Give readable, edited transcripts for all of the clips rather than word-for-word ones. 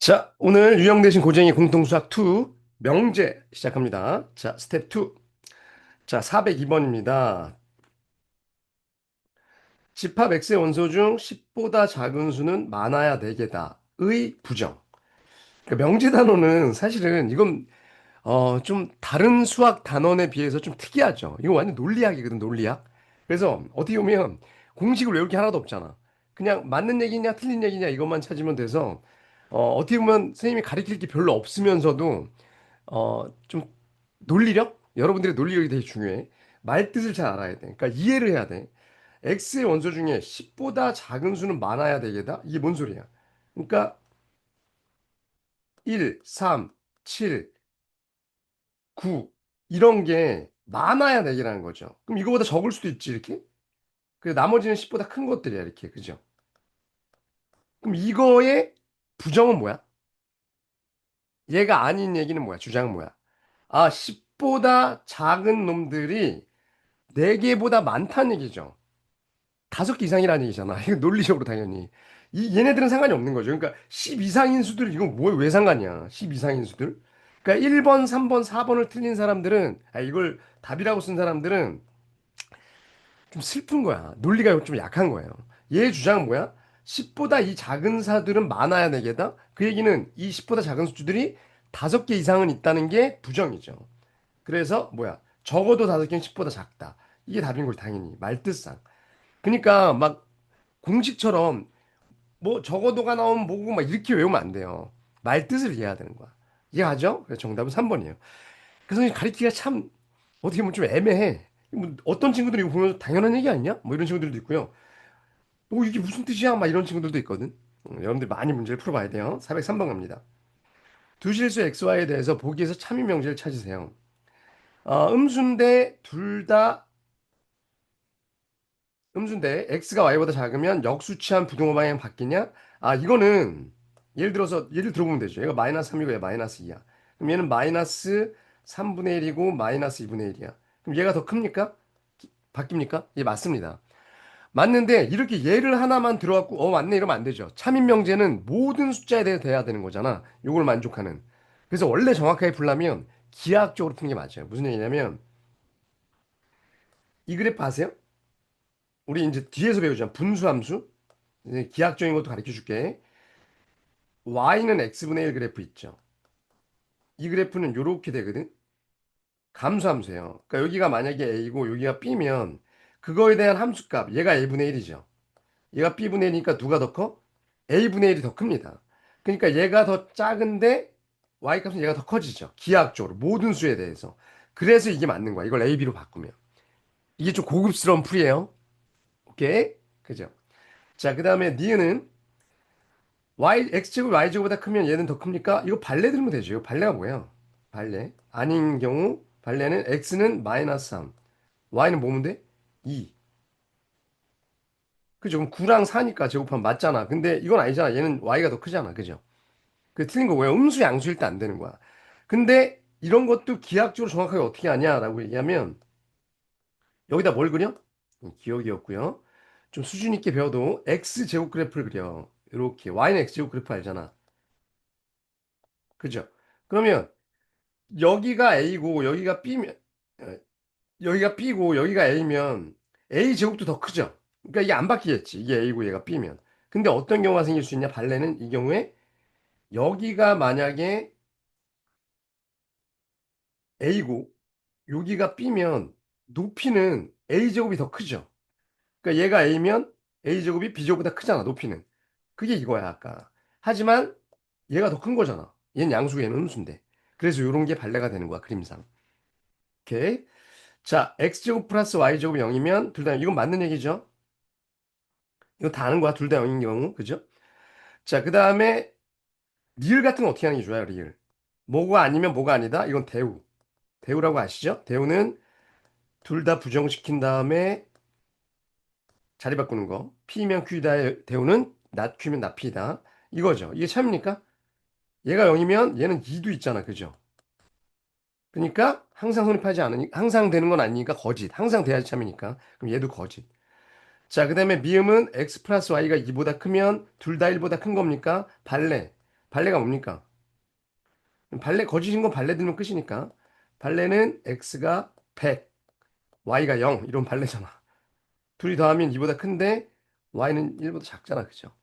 자, 오늘 유형 대신 고쟁이 공통수학 2 명제 시작합니다. 자, 스텝 2. 자, 402번입니다. 집합 x의 원소 중 10보다 작은 수는 많아야 4개다. 의 부정. 그러니까 명제 단어는 사실은 이건 좀 다른 수학 단원에 비해서 좀 특이하죠. 이거 완전 논리학이거든, 논리학. 그래서 어떻게 보면 공식을 외울 게 하나도 없잖아. 그냥 맞는 얘기냐, 틀린 얘기냐 이것만 찾으면 돼서 어떻게 보면 선생님이 가르칠 게 별로 없으면서도 좀 논리력? 여러분들의 논리력이 되게 중요해. 말뜻을 잘 알아야 돼. 그러니까 이해를 해야 돼. x의 원소 중에 10보다 작은 수는 많아야 되겠다? 이게 뭔 소리야? 그러니까 1, 3, 7, 9 이런 게 많아야 되겠라는 거죠. 그럼 이거보다 적을 수도 있지 이렇게? 그 나머지는 10보다 큰 것들이야 이렇게. 그죠? 그럼 이거의 부정은 뭐야? 얘가 아닌 얘기는 뭐야? 주장은 뭐야? 아, 10보다 작은 놈들이 4개보다 많다는 얘기죠. 5개 이상이라는 얘기잖아. 이거 논리적으로 당연히. 얘네들은 상관이 없는 거죠. 그러니까 10 이상인 수들, 이건 뭐에 왜 상관이야? 10 이상인 수들? 그러니까 1번, 3번, 4번을 틀린 사람들은, 이걸 답이라고 쓴 사람들은 좀 슬픈 거야. 논리가 좀 약한 거예요. 얘의 주장은 뭐야? 10보다 이 작은 사들은 많아야 되겠다? 그 얘기는 이 10보다 작은 수들이 5개 이상은 있다는 게 부정이죠. 그래서 뭐야? 적어도 5개는 10보다 작다. 이게 답인 거지, 당연히. 말뜻상. 그러니까 막 공식처럼 뭐 적어도가 나오면 뭐고 막 이렇게 외우면 안 돼요. 말뜻을 이해해야 되는 거야. 이해하죠? 그래서 정답은 3번이에요. 그래서 가리키기가 참 어떻게 보면 좀 애매해. 뭐 어떤 친구들이 이거 보면 당연한 얘기 아니냐? 뭐 이런 친구들도 있고요. 뭐 이게 무슨 뜻이야? 막 이런 친구들도 있거든. 여러분들 많이 문제를 풀어봐야 돼요. 403번 갑니다. 두 실수 XY에 대해서 보기에서 참이 명제를 찾으세요. 음수인데 둘다 음수인데 x가 y보다 작으면 역수치한 부등호 방향 바뀌냐? 아, 이거는 예를 들어서 예를 들어보면 되죠. 얘가 마이너스 3이고 얘 마이너스 2야. 그럼 얘는 마이너스 3분의 1이고 마이너스 2분의 1이야. 그럼 얘가 더 큽니까? 바뀝니까? 예, 맞습니다. 맞는데 이렇게 예를 하나만 들어갖고 맞네 이러면 안 되죠. 참인명제는 모든 숫자에 대해 돼야 되는 거잖아. 요걸 만족하는. 그래서 원래 정확하게 풀려면 기하학적으로 푸는 게 맞아요. 무슨 얘기냐면 이 그래프 아세요? 우리 이제 뒤에서 배우잖아. 분수함수. 이제 기하학적인 것도 가르쳐 줄게. y는 x분의 1 그래프 있죠. 이 그래프는 요렇게 되거든. 감소함수예요. 그러니까 여기가 만약에 a고 여기가 b면 그거에 대한 함수값 얘가 a분의 1이죠. 얘가 b분의 1이니까 누가 더 커? a분의 1이 더 큽니다. 그러니까 얘가 더 작은데 y 값은 얘가 더 커지죠. 기하학적으로 모든 수에 대해서. 그래서 이게 맞는 거야. 이걸 a, b로 바꾸면. 이게 좀 고급스러운 풀이에요. 오케이? 그죠? 자, 그 다음에 니은은 x제곱 y제곱보다 크면 얘는 더 큽니까? 이거 발레 들면 되죠. 이거 발레가 뭐예요? 발레. 아닌 경우 발레는 x는 마이너스 3, y는 뭐면 돼? 2. 그죠? 그럼 9랑 4니까 제곱하면 맞잖아. 근데 이건 아니잖아. 얘는 y가 더 크잖아. 그죠? 그 틀린 거 뭐예요? 음수 양수일 때 안 되는 거야. 근데 이런 것도 기하학적으로 정확하게 어떻게 하냐라고 얘기하면 여기다 뭘 그려? 기억이었고요. 좀 수준 있게 배워도 x제곱 그래프를 그려. 이렇게 y는 x제곱 그래프 알잖아. 그죠? 그러면 여기가 A고 여기가 B면 어, 여기가 B고 여기가 A면 A 제곱도 더 크죠. 그러니까 이게 안 바뀌겠지. 이게 A고 얘가 B면. 근데 어떤 경우가 생길 수 있냐? 발레는 이 경우에 여기가 만약에 A고 여기가 B면 높이는 A 제곱이 더 크죠. 그러니까 얘가 A면 A 제곱이 B 제곱보다 크잖아. 높이는. 그게 이거야 아까. 하지만 얘가 더 큰 거잖아. 얘는 양수고 얘는 음수인데. 그래서 이런 게 발레가 되는 거야. 그림상. 오케이. 자, x제곱 플러스 y제곱이 0이면 둘 다 이건 맞는 얘기죠. 이거 다 아는 거야. 둘 다 0인 경우. 그죠? 자, 그 다음에 리을 같은 거 어떻게 하는 게 좋아요, 리을. 뭐가 아니면 뭐가 아니다? 이건 대우. 대우라고 아시죠? 대우는 둘 다 부정시킨 다음에 자리 바꾸는 거. P면 Q다의 대우는 not Q면 not P다. 이거죠. 이게 참입니까? 얘가 0이면 얘는 2도 있잖아. 그죠? 그러니까 항상 성립하지 않으니 항상 되는 건 아니니까 거짓. 항상 돼야지 참이니까. 그럼 얘도 거짓. 자, 그 다음에 미음은 x 플러스 y가 2보다 크면 둘 다 1보다 큰 겁니까? 발레. 발레가 뭡니까? 발레, 거짓인 건 발레 들면 끝이니까. 발레는 x가 100, y가 0. 이런 발레잖아. 둘이 더하면 2보다 큰데 y는 1보다 작잖아. 그죠?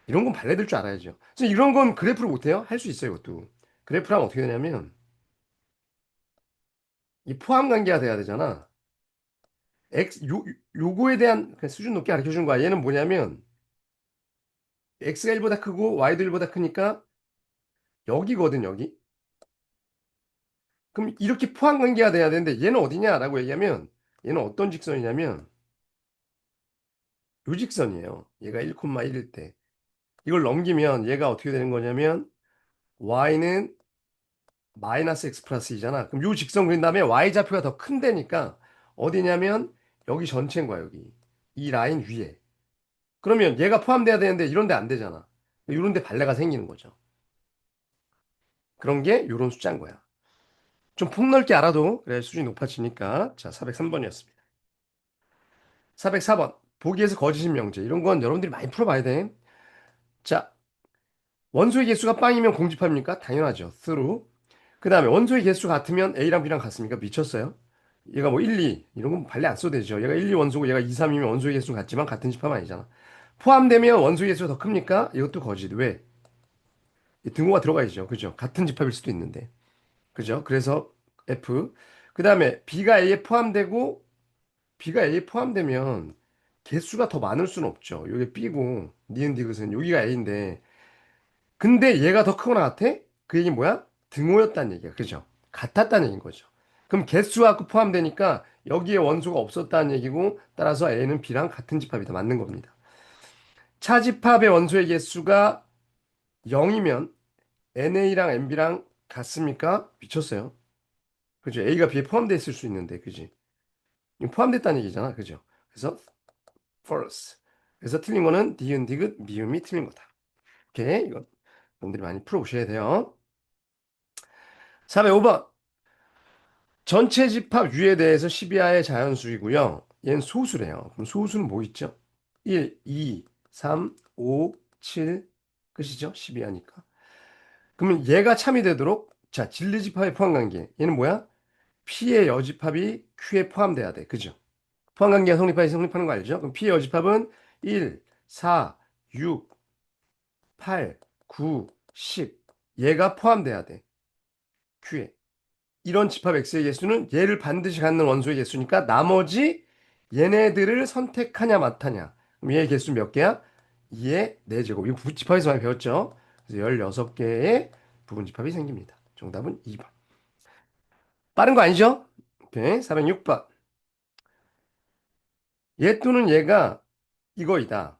이런 건 발레 들 줄 알아야죠. 그래서 이런 건 그래프로 못해요? 할 수 있어요, 이것도. 그래프랑 어떻게 되냐면, 이 포함 관계가 돼야 되잖아. 요거에 대한 그냥 수준 높게 가르쳐 주는 거야. 얘는 뭐냐면, x가 1보다 크고 y도 1보다 크니까 여기거든, 여기. 그럼 이렇게 포함 관계가 돼야 되는데 얘는 어디냐라고 얘기하면 얘는 어떤 직선이냐면 요 직선이에요. 얘가 1,1일 때. 이걸 넘기면 얘가 어떻게 되는 거냐면 y는 마이너스 x 플러스 2잖아. 그럼 요 직선 그린 다음에 y좌표가 더 큰데니까 어디냐면 여기 전체인 거야, 여기. 이 라인 위에. 그러면 얘가 포함돼야 되는데 이런 데 안 되잖아. 이런 데 발레가 생기는 거죠. 그런 게 요런 숫자인 거야. 좀 폭넓게 알아도 그래 수준이 높아지니까. 자, 403번이었습니다. 404번. 보기에서 거짓인 명제. 이런 건 여러분들이 많이 풀어봐야 돼. 자, 원소의 개수가 빵이면 공집합니까? 당연하죠. true. 그 다음에 원소의 개수 같으면 A랑 B랑 같습니까? 미쳤어요. 얘가 뭐 1, 2 이런 건 발레 안 써도 되죠. 얘가 1, 2 원소고 얘가 2, 3이면 원소의 개수는 같지만 같은 집합 아니잖아. 포함되면 원소의 개수가 더 큽니까? 이것도 거짓. 왜? 이 등호가 들어가 있죠. 그죠? 같은 집합일 수도 있는데. 그죠? 그래서 F. 그 다음에 B가 A에 포함되고 B가 A에 포함되면 개수가 더 많을 수는 없죠. 이게 B고 니은 디귿은 여기가 A인데 근데 얘가 더 크거나 같아? 그 얘기는 뭐야? 등호였다는 얘기야. 그죠? 같았다는 얘기인 거죠. 그럼 개수하고 포함되니까 여기에 원소가 없었다는 얘기고 따라서 A는 B랑 같은 집합이다. 맞는 겁니다. 차집합의 원소의 개수가 0이면 NA랑 NB랑 같습니까? 미쳤어요. 그죠? A가 B에 포함되어 있을 수 있는데, 그지? 이거 포함됐다는 얘기잖아. 그죠? 그래서 false. 그래서 틀린 거는 니은 디귿 미음이 틀린 거다. 오케이. 이거 여러분들이 많이 풀어보셔야 돼요. 405번. 전체 집합 U에 대해서 12하의 자연수이고요. 얘는 소수래요. 그럼 소수는 뭐 있죠? 1, 2, 3, 5, 7 끝이죠? 12하니까. 그러면 얘가 참이 되도록 자, 진리집합의 포함관계. 얘는 뭐야? P의 여집합이 Q에 포함돼야 돼. 그죠? 포함관계가 성립하지 성립하는 거 알죠? 그럼 P의 여집합은 1, 4, 6, 8, 9, 10. 얘가 포함돼야 돼. Q에. 이런 집합 X의 개수는 얘를 반드시 갖는 원소의 개수니까 나머지 얘네들을 선택하냐 마타냐. 그럼 얘의 개수 몇 개야? 2의 4제곱. 이거 부집합에서 많이 배웠죠? 그래서 16개의 부분집합이 생깁니다. 정답은 2번. 빠른 거 아니죠? 오케이. 406번. 얘 또는 얘가 이거이다.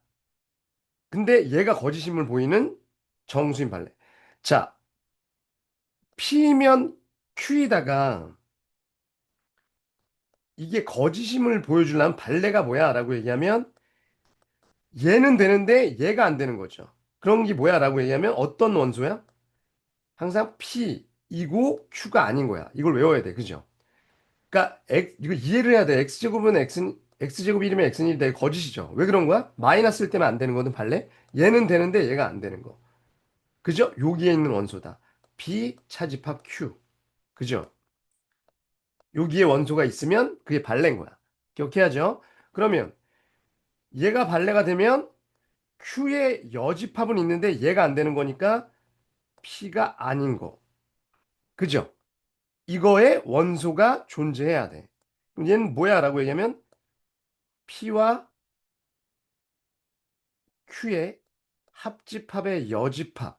근데 얘가 거짓임을 보이는 정수인 발레. 자, P면 Q이다가 이게 거짓임을 보여주려면 발레가 뭐야? 라고 얘기하면 얘는 되는데 얘가 안 되는 거죠. 그런 게 뭐야? 라고 얘기하면 어떤 원소야? 항상 P이고 Q가 아닌 거야. 이걸 외워야 돼. 그죠? 그러니까 이거 이해를 해야 돼. X제곱은 X제곱 1이면 X는 1대 거짓이죠. 왜 그런 거야? 마이너스일 때만 안 되는 거든 발레. 얘는 되는데 얘가 안 되는 거. 그죠? 여기에 있는 원소다. B 차집합 Q. 그죠? 여기에 원소가 있으면 그게 발레인 거야. 기억해야죠? 그러면 얘가 발레가 되면 Q의 여집합은 있는데 얘가 안 되는 거니까 P가 아닌 거. 그죠? 이거의 원소가 존재해야 돼. 그럼 얘는 뭐야? 라고 얘기하면 P와 Q의 합집합의 여집합.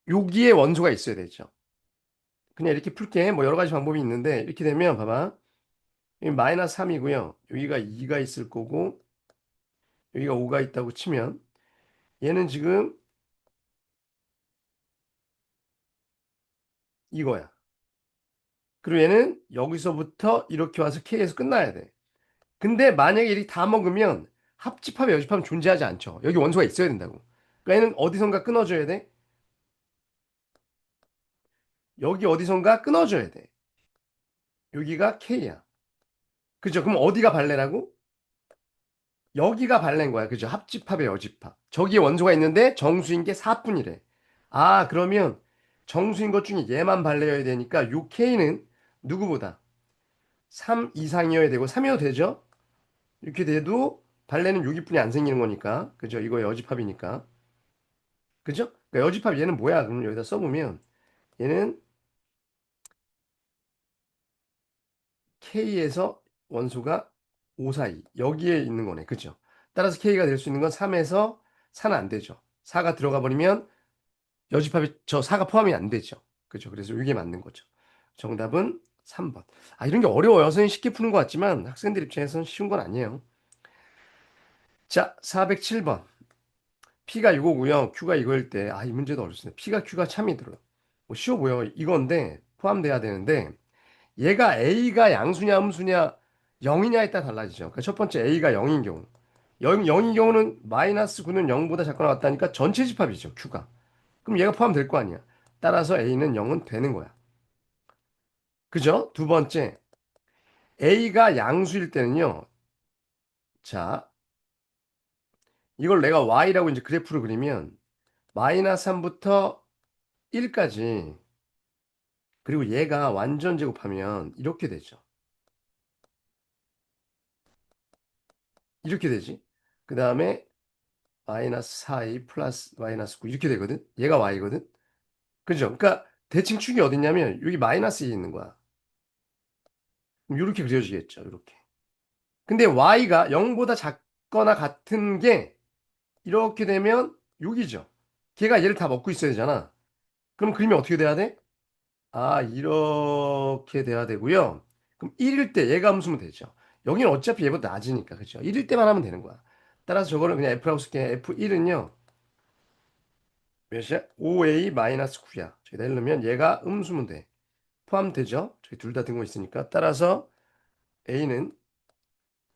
여기에 원소가 있어야 되죠. 그냥 이렇게 풀게 뭐 여러 가지 방법이 있는데 이렇게 되면 봐봐. 여기 마이너스 3이고요. 여기가 2가 있을 거고 여기가 5가 있다고 치면 얘는 지금 이거야. 그리고 얘는 여기서부터 이렇게 와서 K에서 끝나야 돼. 근데 만약에 이렇게 다 먹으면 합집합의 여집합은 존재하지 않죠. 여기 원소가 있어야 된다고. 그러니까 얘는 어디선가 끊어줘야 돼. 여기 어디선가 끊어줘야 돼. 여기가 K야. 그죠? 그럼 어디가 발레라고? 여기가 발레인 거야. 그죠? 합집합의 여집합. 저기에 원소가 있는데 정수인 게 4뿐이래. 아, 그러면 정수인 것 중에 얘만 발레여야 되니까 요 K는 누구보다 3 이상이어야 되고 3이어도 되죠? 이렇게 돼도 발레는 여기뿐이 안 생기는 거니까. 그죠? 이거 여집합이니까. 그죠? 그러니까 여집합 얘는 뭐야? 그럼 여기다 써보면 얘는 K에서 원소가 5 사이 여기에 있는 거네. 그죠? 따라서 K가 될 수 있는 건 3에서 4는 안 되죠. 4가 들어가 버리면 여집합이 저 4가 포함이 안 되죠. 그죠? 그래서 이게 맞는 거죠. 정답은 3번. 아, 이런 게 어려워요. 선생님 쉽게 푸는 것 같지만 학생들 입장에서는 쉬운 건 아니에요. 자, 407번. P가 이거고요. Q가 이거일 때, 아, 이 문제도 어렵습니다. P가 Q가 참이 들어요. 뭐 쉬워 보여. 이건데 포함돼야 되는데 얘가 A가 양수냐 음수냐 0이냐에 따라 달라지죠. 그러니까 첫 번째 A가 0인 경우. 0인 경우는 마이너스 9는 0보다 작거나 같다니까 전체 집합이죠. Q가. 그럼 얘가 포함될 거 아니야. 따라서 A는 0은 되는 거야. 그죠? 두 번째, A가 양수일 때는요. 자, 이걸 내가 Y라고 이제 그래프를 그리면 마이너스 3부터 1까지 그리고 얘가 완전 제곱하면 이렇게 되죠. 이렇게 되지. 그 다음에 마이너스 4a 플러스 마이너스 9 이렇게 되거든. 얘가 y거든. 그죠? 그러니까 대칭 축이 어딨냐면 여기 마이너스 2 있는 거야. 그럼 이렇게 그려지겠죠. 이렇게. 근데 y가 0보다 작거나 같은 게 이렇게 되면 여기죠. 걔가 얘를 다 먹고 있어야 되잖아. 그럼 그림이 어떻게 돼야 돼? 아, 이렇게 돼야 되고요. 그럼 1일 때 얘가 함수면 되죠. 여기는 어차피 얘보다 낮으니까. 그죠? 1일 때만 하면 되는 거야. 따라서 저거는 그냥 F라고 쓸게. F1은요. 몇이야? 5a-9야. 저기다 해놓으면 얘가 음수면 돼. 포함되죠? 저기 둘 다 등고 있으니까. 따라서 a는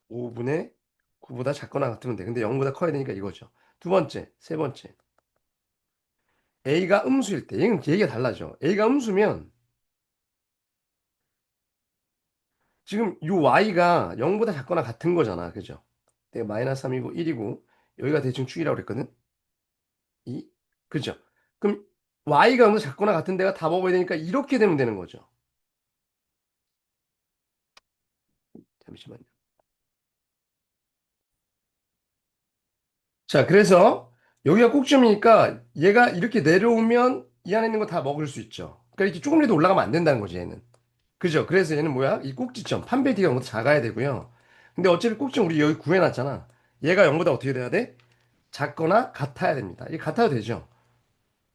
5분의 9보다 작거나 같으면 돼. 근데 0보다 커야 되니까 이거죠. 두 번째, 세 번째. a가 음수일 때. 얘는 얘기가 달라져. a가 음수면 지금 이 y가 0보다 작거나 같은 거잖아. 그죠? 내가 마이너스 3이고 1이고 여기가 대충 축이라고 그랬거든. 2. 그죠? 그럼 y가 0보다 작거나 같은 데가 다 먹어야 되니까 이렇게 되면 되는 거죠. 잠시만요. 자, 그래서 여기가 꼭지점이니까 얘가 이렇게 내려오면 이 안에 있는 거 다 먹을 수 있죠. 그러니까 이렇게 조금이라도 올라가면 안 된다는 거지, 얘는. 그죠? 그래서 얘는 뭐야? 이 꼭지점, 판별 D가 0보다 작아야 되고요. 근데 어차피 꼭지점 우리 여기 구해놨잖아. 얘가 0보다 어떻게 돼야 돼? 작거나 같아야 됩니다. 이게 같아도 되죠.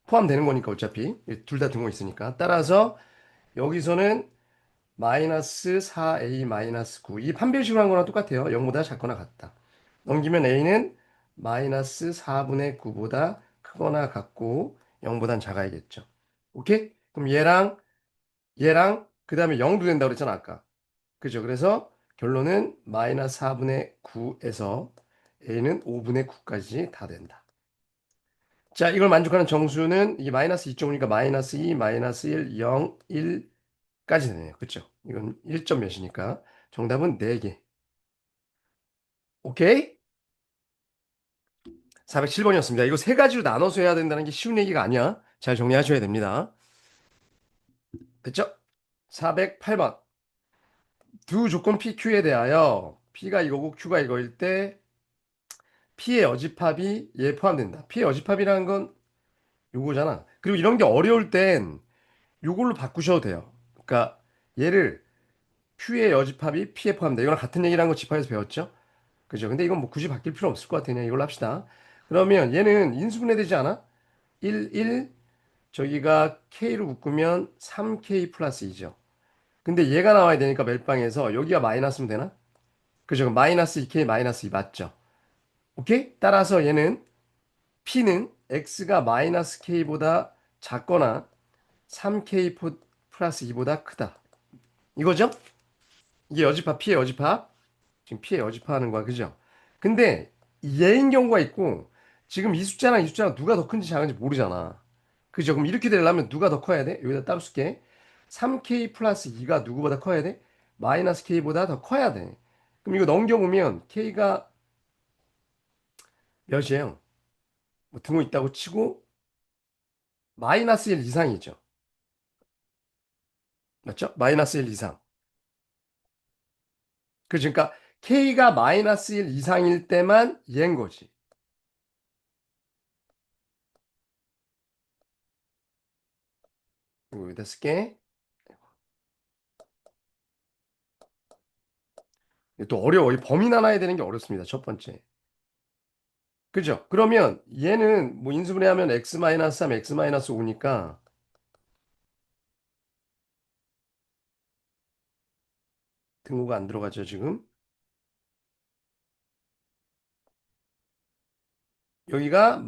포함되는 거니까 어차피. 둘 다 등호 있으니까. 따라서 여기서는 마이너스 4a 마이너스 9. 이 판별식으로 한 거랑 똑같아요. 0보다 작거나 같다. 넘기면 a는 마이너스 4분의 9보다 크거나 같고 0보단 작아야겠죠. 오케이? 그럼 얘랑 그 다음에 0도 된다고 그랬잖아 아까. 그죠? 그래서 결론은 마이너스 4분의 9에서 a는 5분의 9까지 다 된다. 자, 이걸 만족하는 정수는 이게 마이너스 2.5니까 마이너스 2, 마이너스 1, 0, 1까지 되네요. 그쵸? 이건 1점 몇이니까 정답은 4개. 오케이? 407번이었습니다. 이거 세 가지로 나눠서 해야 된다는 게 쉬운 얘기가 아니야. 잘 정리하셔야 됩니다. 됐죠? 408번. 두 조건 PQ에 대하여 P가 이거고 Q가 이거일 때 P의 여집합이 얘에 포함된다. P의 여집합이라는 건 요거잖아. 그리고 이런 게 어려울 땐 요걸로 바꾸셔도 돼요. 그러니까 얘를 Q의 여집합이 P에 포함된다. 이거랑 같은 얘기라는 거 집합에서 배웠죠? 그죠? 근데 이건 뭐 굳이 바뀔 필요 없을 것 같아. 그냥 이걸로 합시다. 그러면 얘는 인수분해 되지 않아? 1, 1, 저기가 K로 묶으면 3K 플러스 2죠. 근데 얘가 나와야 되니까 멜방에서 여기가 마이너스면 되나? 그죠? 그럼 마이너스 2K 마이너스 2 맞죠? 오케이? 따라서 얘는 P는 X가 마이너스 K보다 작거나 3K 플러스 2보다 크다. 이거죠? 이게 여집합, P의 여집합. 지금 P의 여집합하는 거야. 그죠? 근데 얘인 경우가 있고 지금 이 숫자랑 이 숫자가 누가 더 큰지 작은지 모르잖아. 그죠? 그럼 이렇게 되려면 누가 더 커야 돼? 여기다 따로 쓸게. 3K 플러스 2가 누구보다 커야 돼? 마이너스 K보다 더 커야 돼. 그럼 이거 넘겨보면 K가 몇이에요? 뭐 등호 있다고 치고 마이너스 1 이상이죠. 맞죠? 마이너스 1 이상. 그죠? 그러니까 K가 마이너스 1 이상일 때만 얘인 거지. 이거 여기다 쓸게. 또 어려워. 이 범위 나눠야 되는 게 어렵습니다. 첫 번째. 그죠? 그러면 얘는 뭐 인수분해하면 x-3, x-5니까 등호가 안 들어가죠, 지금. 여기가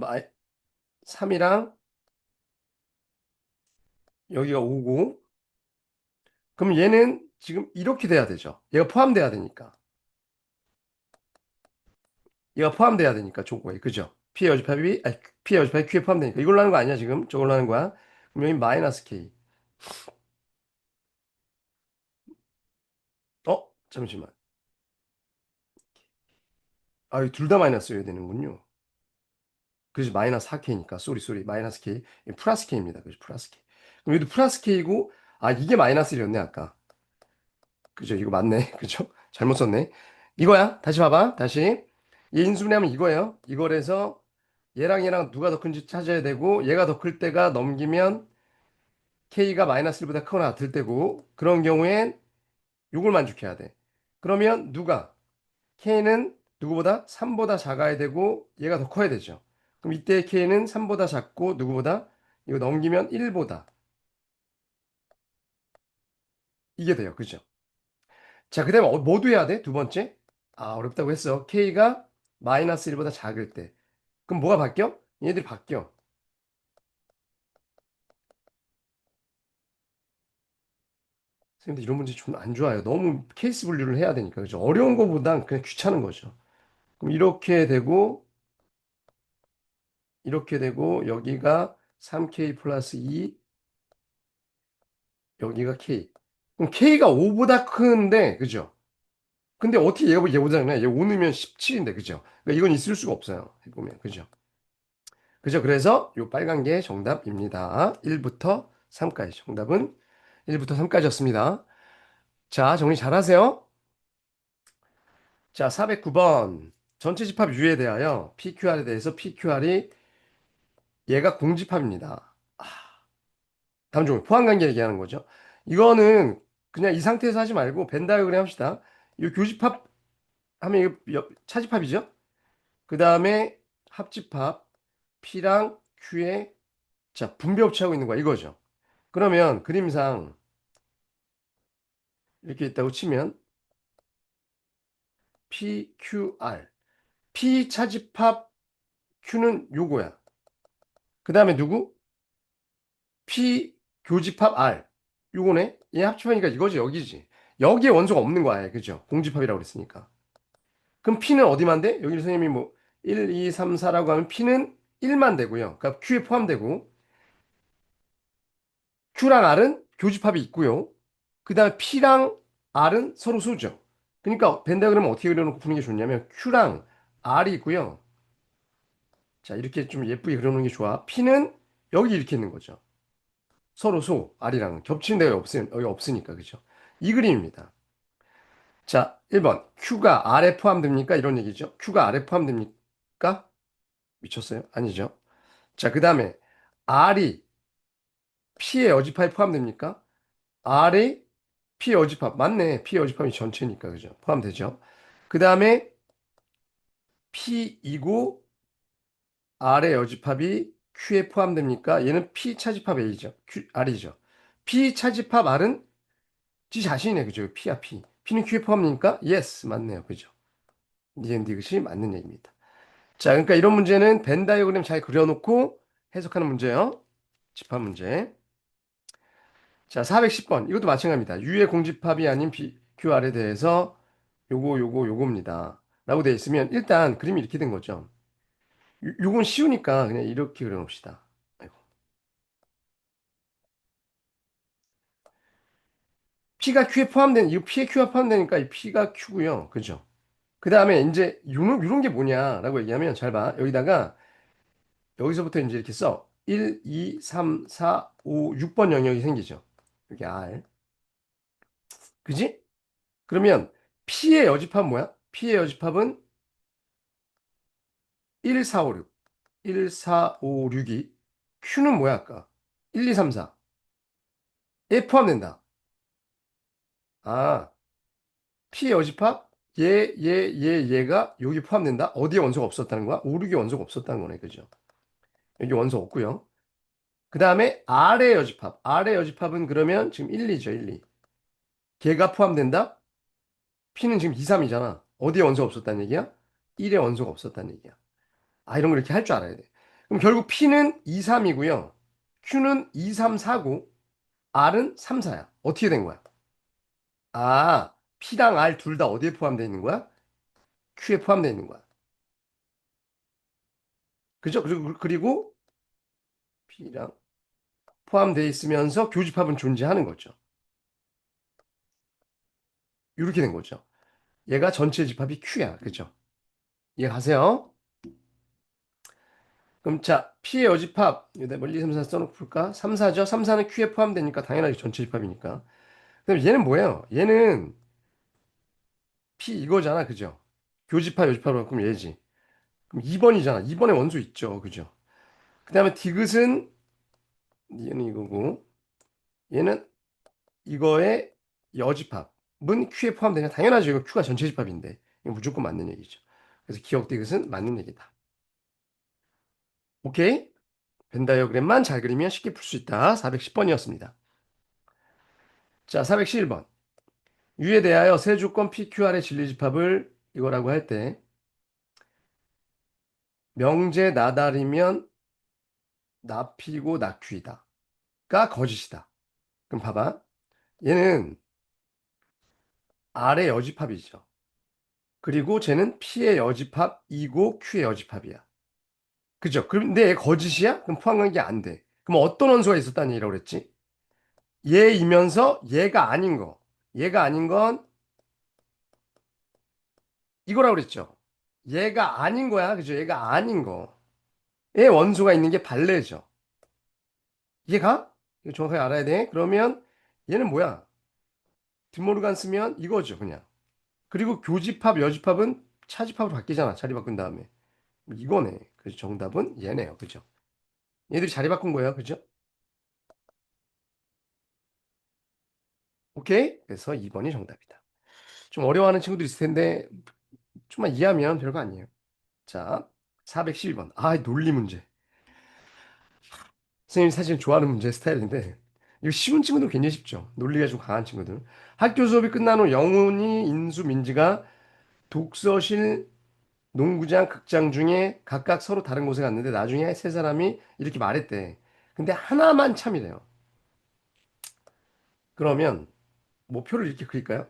3이랑 여기가 5고 그럼 얘는 지금 이렇게 돼야 되죠. 얘가 포함돼야 되니까. 얘가 포함돼야 되니까 조거에. 그죠? P의 여집합이 아니 P의 여집합이 Q에 포함되니까. 이걸로 하는 거 아니야, 지금? 저걸로 하는 거야. 그럼 여기 마이너스 K. 잠시만. 둘 다 마이너스여야 되는군요. 그래서 마이너스 4K니까. 쏘리. 마이너스 K. 플러스 K입니다. 그죠? 플러스 K. 그럼 여기도 플러스 K고, 이게 마이너스 1이었네, 아까. 그죠? 이거 맞네. 그죠? 잘못 썼네. 이거야. 다시 봐봐. 다시. 얘 인수분해하면 이거예요. 이거래서 얘랑 누가 더 큰지 찾아야 되고, 얘가 더 클 때가 넘기면 K가 마이너스 1보다 크거나 같을 때고, 그런 경우엔 요걸 만족해야 돼. 그러면 누가? K는 누구보다? 3보다 작아야 되고, 얘가 더 커야 되죠. 그럼 이때 K는 3보다 작고, 누구보다? 이거 넘기면 1보다. 이게 돼요. 그죠? 자, 그 다음에 뭐도 해야 돼? 두 번째. 어렵다고 했어. K가 마이너스 1보다 작을 때. 그럼 뭐가 바뀌어? 얘들이 바뀌어. 선생님들 이런 문제 좀 안 좋아요. 너무 케이스 분류를 해야 되니까. 그죠? 어려운 거보단 그냥 귀찮은 거죠. 그럼 이렇게 되고, 여기가 3K 플러스 2, 여기가 K. 그럼 K가 5보다 큰데, 그죠? 근데 어떻게 얘보다 작냐? 얘 5 넣으면 17인데, 그죠? 그러니까 이건 있을 수가 없어요. 해보면, 그죠? 그죠? 그래서 요 빨간 게 정답입니다. 1부터 3까지. 정답은 1부터 3까지였습니다. 자, 정리 잘하세요. 자, 409번. 전체 집합 U에 대하여 PQR에 대해서 PQR이 얘가 공집합입니다. 다음 중 포함관계 얘기하는 거죠. 이거는 그냥 이 상태에서 하지 말고 벤 다이어그램 합시다. 이 교집합 하면 이거 차집합이죠. 그 다음에 합집합 P랑 Q의 자 분배 법칙하고 있는 거야 이거죠. 그러면 그림상 이렇게 있다고 치면 PQR P 차집합 Q는 요거야. 그 다음에 누구? P 교집합 R 요거네. 얘 합집하니까 이거지 여기지. 여기에 원소가 없는 거야. 그죠? 공집합이라고 그랬으니까. 그럼 P는 어디만 돼? 여기 선생님이 뭐 1, 2, 3, 4라고 하면 P는 1만 되고요. 그러니까 Q에 포함되고 Q랑 R은 교집합이 있고요. 그 다음에 P랑 R은 서로 소죠. 그러니까 벤다그램을 어떻게 그려놓고 푸는 게 좋냐면 Q랑 R이 있고요. 자, 이렇게 좀 예쁘게 그려놓는 게 좋아. P는 여기 이렇게 있는 거죠. 서로 소, R이랑 겹치는 데가 여기 없으니까, 그죠? 이 그림입니다. 자, 1번. Q가 R에 포함됩니까? 이런 얘기죠. Q가 R에 포함됩니까? 미쳤어요? 아니죠. 자, 그 다음에 R이 P의 여집합에 포함됩니까? R이 P의 여집합. 맞네. P의 여집합이 전체니까, 그죠? 포함되죠. 그 다음에 P이고 R의 여집합이 Q에 포함됩니까? 얘는 P 차집합 A죠. R이죠. P 차집합 R은 지 자신이네, 그죠? P야, P. P는 Q에 포함됩니까? Yes, 맞네요. 그죠? 니은 디귿이 맞는 얘기입니다. 자, 그러니까 이런 문제는 벤 다이어그램 잘 그려놓고 해석하는 문제예요. 집합 문제. 자, 410번. 이것도 마찬가지입니다. U의 공집합이 아닌 QR에 대해서 요겁니다. 라고 되어 있으면 일단 그림이 이렇게 된 거죠. 요건 쉬우니까 그냥 이렇게 그려놓읍시다. 아이고. P가 Q에 포함된, 이거 P에 Q가 포함되니까 이 P가 Q고요. 그죠? 그 다음에 이제 요런 게 뭐냐라고 얘기하면 잘 봐. 여기다가 여기서부터 이제 이렇게 써. 1, 2, 3, 4, 5, 6번 영역이 생기죠. 여기 R. 그지? 그러면 P의 여집합은 뭐야? P의 여집합은 1, 4, 5, 6. 1, 4, 5, 6이 Q는 뭐야 아까? 1, 2, 3, 4에 포함된다. 아, P의 여집합 얘가 여기 포함된다. 어디에 원소가 없었다는 거야? 5, 6에 원소가 없었다는 거네. 그죠? 여기 원소 없고요. 그 다음에 R의 여집합. R의 여집합은 그러면 지금 1, 2죠. 1, 2. 걔가 포함된다? P는 지금 2, 3이잖아. 어디에 원소가 없었다는 얘기야? 1에 원소가 없었다는 얘기야. 아, 이런 거 이렇게 할 줄 알아야 돼. 그럼 결국 P는 2, 3이고요. Q는 2, 3, 4고 R은 3, 4야. 어떻게 된 거야? 아, P랑 R 둘 다 어디에 포함되어 있는 거야? Q에 포함되어 있는 거야. 그죠? 그리고 P랑 포함되어 있으면서 교집합은 존재하는 거죠. 이렇게 된 거죠. 얘가 전체 집합이 Q야. 그죠? 이해가세요? 그럼 자, P의 여집합, 여기다 멀리 3, 4 써놓고 볼까? 3, 4죠? 3, 4는 Q에 포함되니까 당연하게 전체 집합이니까. 그럼 얘는 뭐예요? 얘는 P 이거잖아. 그죠? 교집합, 여집합으로 그럼 얘지. 그럼 2번이잖아. 2번에 원소 있죠. 그죠? 그 다음에 디귿은 얘는 이거고 얘는 이거의 여집합은 Q에 포함되냐? 당연하죠. 이거 Q가 전체 집합인데. 이거 무조건 맞는 얘기죠. 그래서 기억 디귿은 맞는 얘기다. 오케이? 벤 다이어그램만 잘 그리면 쉽게 풀 수 있다. 410번이었습니다. 자, 411번. 유에 대하여 세 조건 PQR의 진리집합을 이거라고 할 때 명제 나달이면 나피고 나퀴다가 거짓이다. 그럼 봐봐. 얘는 R의 여집합이죠. 그리고 쟤는 P의 여집합이고 Q의 여집합이야. 그죠? 근데 얘 거짓이야? 그럼 포함관계 안 돼. 그럼 어떤 원소가 있었다는 얘기라고 그랬지? 얘이면서 얘가 아닌 거. 얘가 아닌 건 이거라고 그랬죠. 얘가 아닌 거야. 그죠? 얘가 아닌 거. 얘 원소가 있는 게 발레죠. 이해가? 이거 정확하게 알아야 돼. 그러면 얘는 뭐야? 뒷모르간 쓰면 이거죠, 그냥. 그리고 교집합, 여집합은 차집합으로 바뀌잖아. 자리 바꾼 다음에. 이거네. 그래서 정답은 얘네요. 그죠? 얘들이 자리 바꾼 거예요. 그죠? 오케이? 그래서 2번이 정답이다. 좀 어려워하는 친구도 있을 텐데 좀만 이해하면 별거 아니에요. 자, 412번. 아, 논리 문제. 선생님이 사실 좋아하는 문제 스타일인데 이거 쉬운 친구들 굉장히 쉽죠. 논리가 좀 강한 친구들. 학교 수업이 끝난 후 영훈이, 인수, 민지가 독서실, 농구장, 극장 중에 각각 서로 다른 곳에 갔는데 나중에 세 사람이 이렇게 말했대. 근데 하나만 참이래요. 그러면 목표를 이렇게 그릴까요?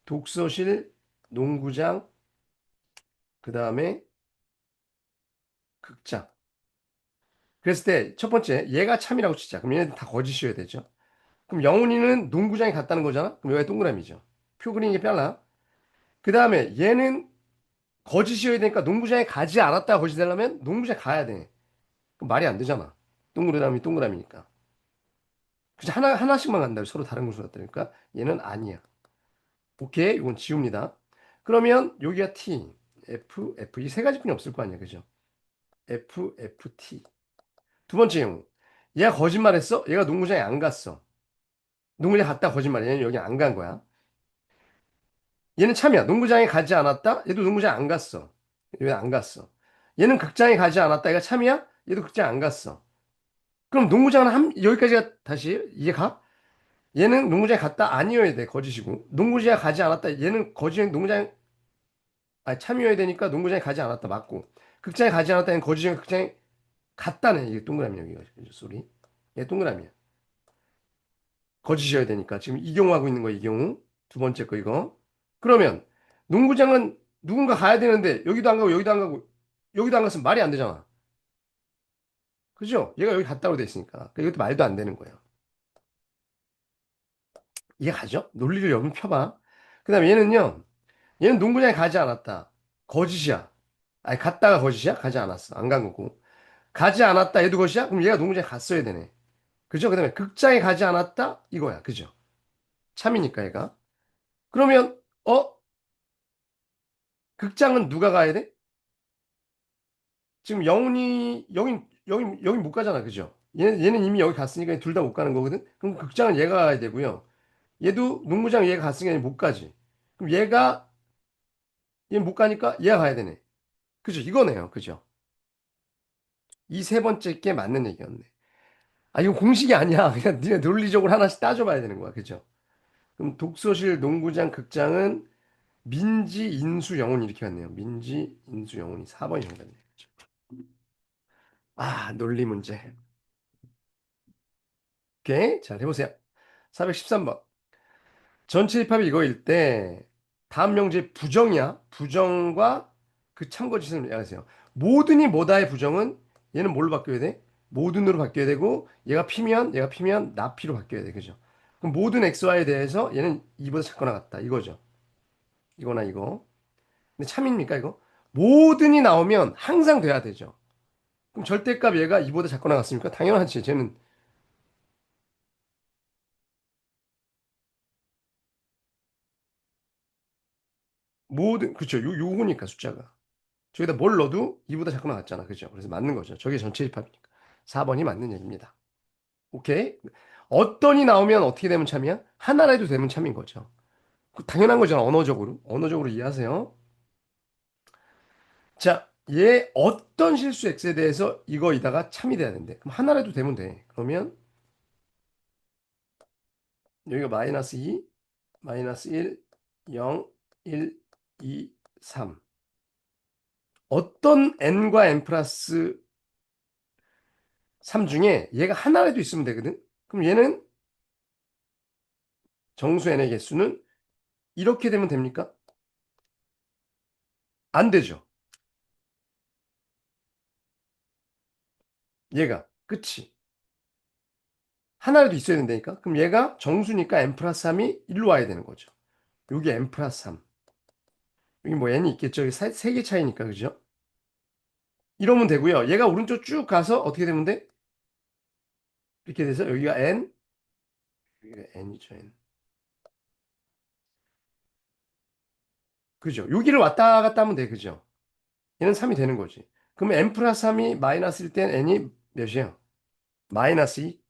독서실, 농구장, 그 다음에 극장. 그랬을 때 첫 번째 얘가 참이라고 치자. 그럼 얘네들 다 거짓이어야 되죠. 그럼 영훈이는 농구장에 갔다는 거잖아. 그럼 여기가 동그라미죠. 표 그리는 게 빨라. 그 다음에 얘는 거짓이어야 되니까 농구장에 가지 않았다 거짓되려면 농구장에 가야 돼. 그럼 말이 안 되잖아. 동그라미 동그라미니까. 그치 하나씩만 간다고 서로 다른 곳으로 갔다니까 얘는 아니야. 오케이 이건 지웁니다. 그러면 여기가 T, F 이 세 가지뿐이 없을 거 아니야, 그죠? T. 두 번째 경우 얘가 거짓말했어. 얘가 농구장에 안 갔어. 농구장에 갔다 거짓말해. 얘는 여기 안 간 거야. 얘는 참이야. 농구장에 가지 않았다. 얘도 농구장 안 갔어. 얘 안 갔어. 얘는 극장에 가지 않았다. 얘가 참이야. 얘도 극장 안 갔어. 그럼 농구장은 여기까지가 다시 이해가? 얘는 농구장에 갔다 아니어야 돼. 거짓이고. 농구장에 가지 않았다. 얘는 거짓 농구장 참이어야 되니까 농구장에 가지 않았다. 맞고. 극장에 가지 않았다. 얘는 거짓이 극장에 갔다네. 이게 동그라미 여기가. 소리. 얘 동그라미야. 거짓이어야 되니까. 지금 이 경우 하고 있는 거 이 경우. 두 번째 거 이거. 그러면 농구장은 누군가 가야 되는데 여기도 안 가고 여기도 안 가고 여기도 안 갔으면 말이 안 되잖아. 그죠? 얘가 여기 갔다고 돼 있으니까. 이것도 말도 안 되는 거예요. 이해 가죠? 논리를 여기 펴봐. 그 다음에 얘는 농구장에 가지 않았다. 거짓이야. 아니, 갔다가 거짓이야? 가지 않았어. 안 간 거고. 가지 않았다. 얘도 것이야? 그럼 얘가 농구장에 갔어야 되네. 그죠? 그다음에 극장에 가지 않았다. 이거야. 그죠? 참이니까 얘가. 그러면 극장은 누가 가야 돼? 지금 영훈이 여기 못 가잖아. 그죠? 얘는 이미 여기 갔으니까 둘 다 못 가는 거거든. 그럼 극장은 얘가 가야 되고요. 얘도 농구장 얘가 갔으니까 못 가지. 그럼 얘 못 가니까 얘가 가야 되네. 그죠? 이거네요. 그죠? 이 세 번째 게 맞는 얘기였네. 아, 이거 공식이 아니야. 그냥 네가 논리적으로 하나씩 따져봐야 되는 거야. 그죠? 그럼 독서실, 농구장, 극장은 민지, 인수, 영훈 이렇게 왔네요. 민지, 인수, 영훈이 4번이 정답이네요. 그죠? 아, 논리 문제. 오케이. 자, 해보세요. 413번. 전체 입합이 이거일 때 다음 명제 부정이야. 부정과 그 참고 지시를 얘기하세요. 모든이 뭐다의 부정은 얘는 뭘로 바뀌어야 돼? 모든으로 바뀌어야 되고 얘가 피면 나피로 바뀌어야 돼. 그죠? 그럼 모든 xy에 대해서 얘는 이보다 작거나 같다. 이거죠. 이거나 이거. 근데 참입니까 이거? 모든이 나오면 항상 돼야 되죠. 그럼 절대값 얘가 이보다 작거나 같습니까? 당연하지. 쟤는 모든 그쵸. 요거니까 숫자가. 저기다 뭘 넣어도 이보다 작거나 같잖아. 그죠? 그래서 맞는 거죠. 저게 전체 입합이니까. 4번이 맞는 얘기입니다. 오케이? 어떤이 나오면 어떻게 되면 참이야? 하나라도 되면 참인 거죠. 당연한 거잖아. 언어적으로. 언어적으로 이해하세요. 자, 얘 어떤 실수 x에 대해서 이거이다가 참이 돼야 된대. 그럼 하나라도 되면 돼. 그러면 여기가 마이너스 2, 마이너스 1, 0, 1, 2, 3. 어떤 n과 n 플러스 3 중에 얘가 하나라도 있으면 되거든. 그럼 얘는 정수 n의 개수는 이렇게 되면 됩니까? 안 되죠. 얘가. 그치? 하나라도 있어야 된다니까? 그럼 얘가 정수니까 n 플러스 3이 일로 와야 되는 거죠. 여기 n 플러스 3. 여기 뭐 n이 있겠죠? 여기 3개 차이니까, 그죠? 이러면 되고요. 얘가 오른쪽 쭉 가서 어떻게 되면 돼? 이렇게 돼서 여기가 n, 여기가 n이죠, n. 그죠? 여기를 왔다 갔다 하면 돼, 그죠? 얘는 3이 되는 거지. 그러면 n 플러스 3이 마이너스일 땐 n이 몇이에요? 마이너스 2?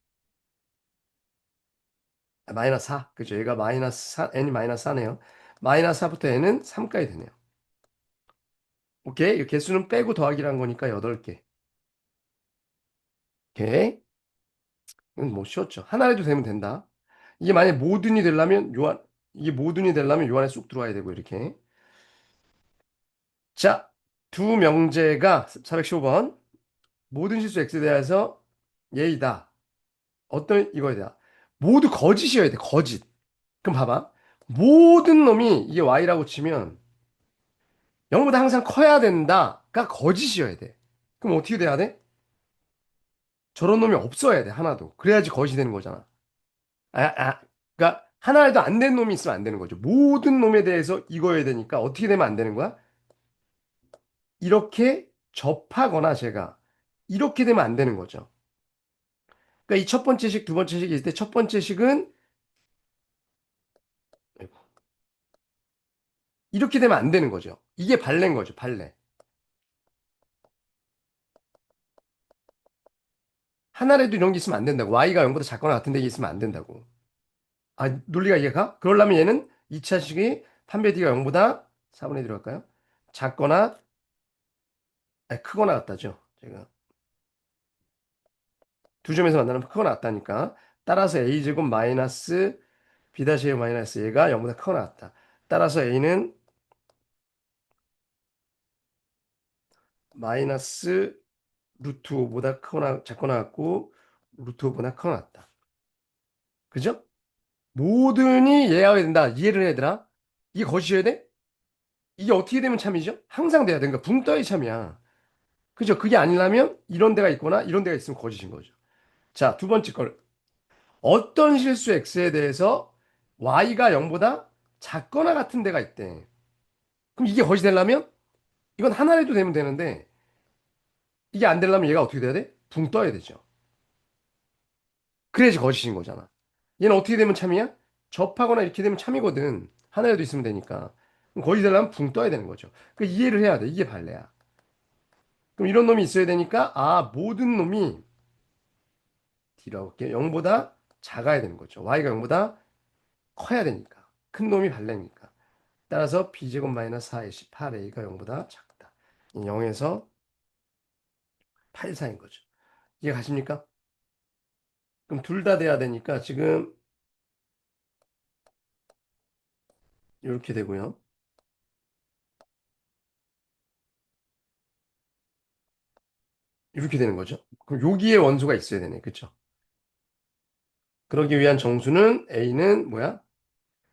마이너스 4. 그죠? 얘가 마이너스 4, n이 마이너스 4네요. 마이너스 4부터 n은 3까지 되네요. 오케이? 이 개수는 빼고 더하기란 거니까 8개. 오케이? 이건 뭐 쉬웠죠. 하나라도 되면 된다. 이게 만약에 모든이 되려면 이게 모든이 되려면 요 안에 쏙 들어와야 되고, 이렇게. 자, 두 명제가 415번. 모든 실수 x에 대해서 예이다. 어떤 이거에 대한. 모두 거짓이어야 돼, 거짓. 그럼 봐봐. 모든 놈이 이게 y라고 치면 0보다 항상 커야 된다가 거짓이어야 돼. 그럼 어떻게 돼야 돼? 저런 놈이 없어야 돼, 하나도. 그래야지 거짓이 되는 거잖아. 그러니까 하나라도 안 된 놈이 있으면 안 되는 거죠. 모든 놈에 대해서 이거여야 되니까 어떻게 되면 안 되는 거야? 이렇게 접하거나 제가 이렇게 되면 안 되는 거죠. 그러니까 이 첫 번째 식, 두 번째 식이 있을 때 첫 번째 식은 이렇게 되면 안 되는 거죠. 이게 발레인 거죠, 발레. 하나라도 이런 게 있으면 안 된다고. y가 0보다 작거나 같은 데 있으면 안 된다고. 아, 논리가 이해가? 그러려면 얘는 2차 식이 판별 d가 0보다 4분의 1 들어갈까요? 작거나 아니, 크거나 같다죠. 제가 두 점에서 만나는 크거나 같다니까. 따라서 a제곱 마이너스 b-a 마이너스 얘가 0보다 크거나 같다. 따라서 a는 마이너스 루트 5보다 크거나 작거나 같고 루트 5보다 크거나 같다. 그죠? 모든이 예하여야 된다. 이해를 해, 얘들아. 이게 거짓이어야 돼? 이게 어떻게 되면 참이죠? 항상 돼야 되니까 붕 떠야 참이야. 그죠? 그게 아니라면 이런 데가 있거나 이런 데가 있으면 거짓인 거죠. 자, 두 번째 걸. 어떤 실수 x에 대해서 y가 0보다 작거나 같은 데가 있대. 그럼 이게 거짓 되려면 이건 하나라도 되면 되는데 이게 안 되려면 얘가 어떻게 돼야 돼? 붕 떠야 되죠. 그래야지 거짓인 거잖아. 얘는 어떻게 되면 참이야? 접하거나 이렇게 되면 참이거든. 하나라도 있으면 되니까. 그럼 거짓 되려면 붕 떠야 되는 거죠. 그 이해를 해야 돼. 이게 발레야. 그럼 이런 놈이 있어야 되니까 모든 놈이 D라고 할게요. 0보다 작아야 되는 거죠. Y가 0보다 커야 되니까. 큰 놈이 발레니까. 따라서 B제곱 마이너스 4AC 8A가 0보다 작다. 0에서 8 사이인 거죠. 이해 가십니까? 그럼 둘 다 돼야 되니까 지금 이렇게 되고요. 이렇게 되는 거죠. 그럼 여기에 원소가 있어야 되네. 그쵸? 그러기 위한 정수는 A는 뭐야?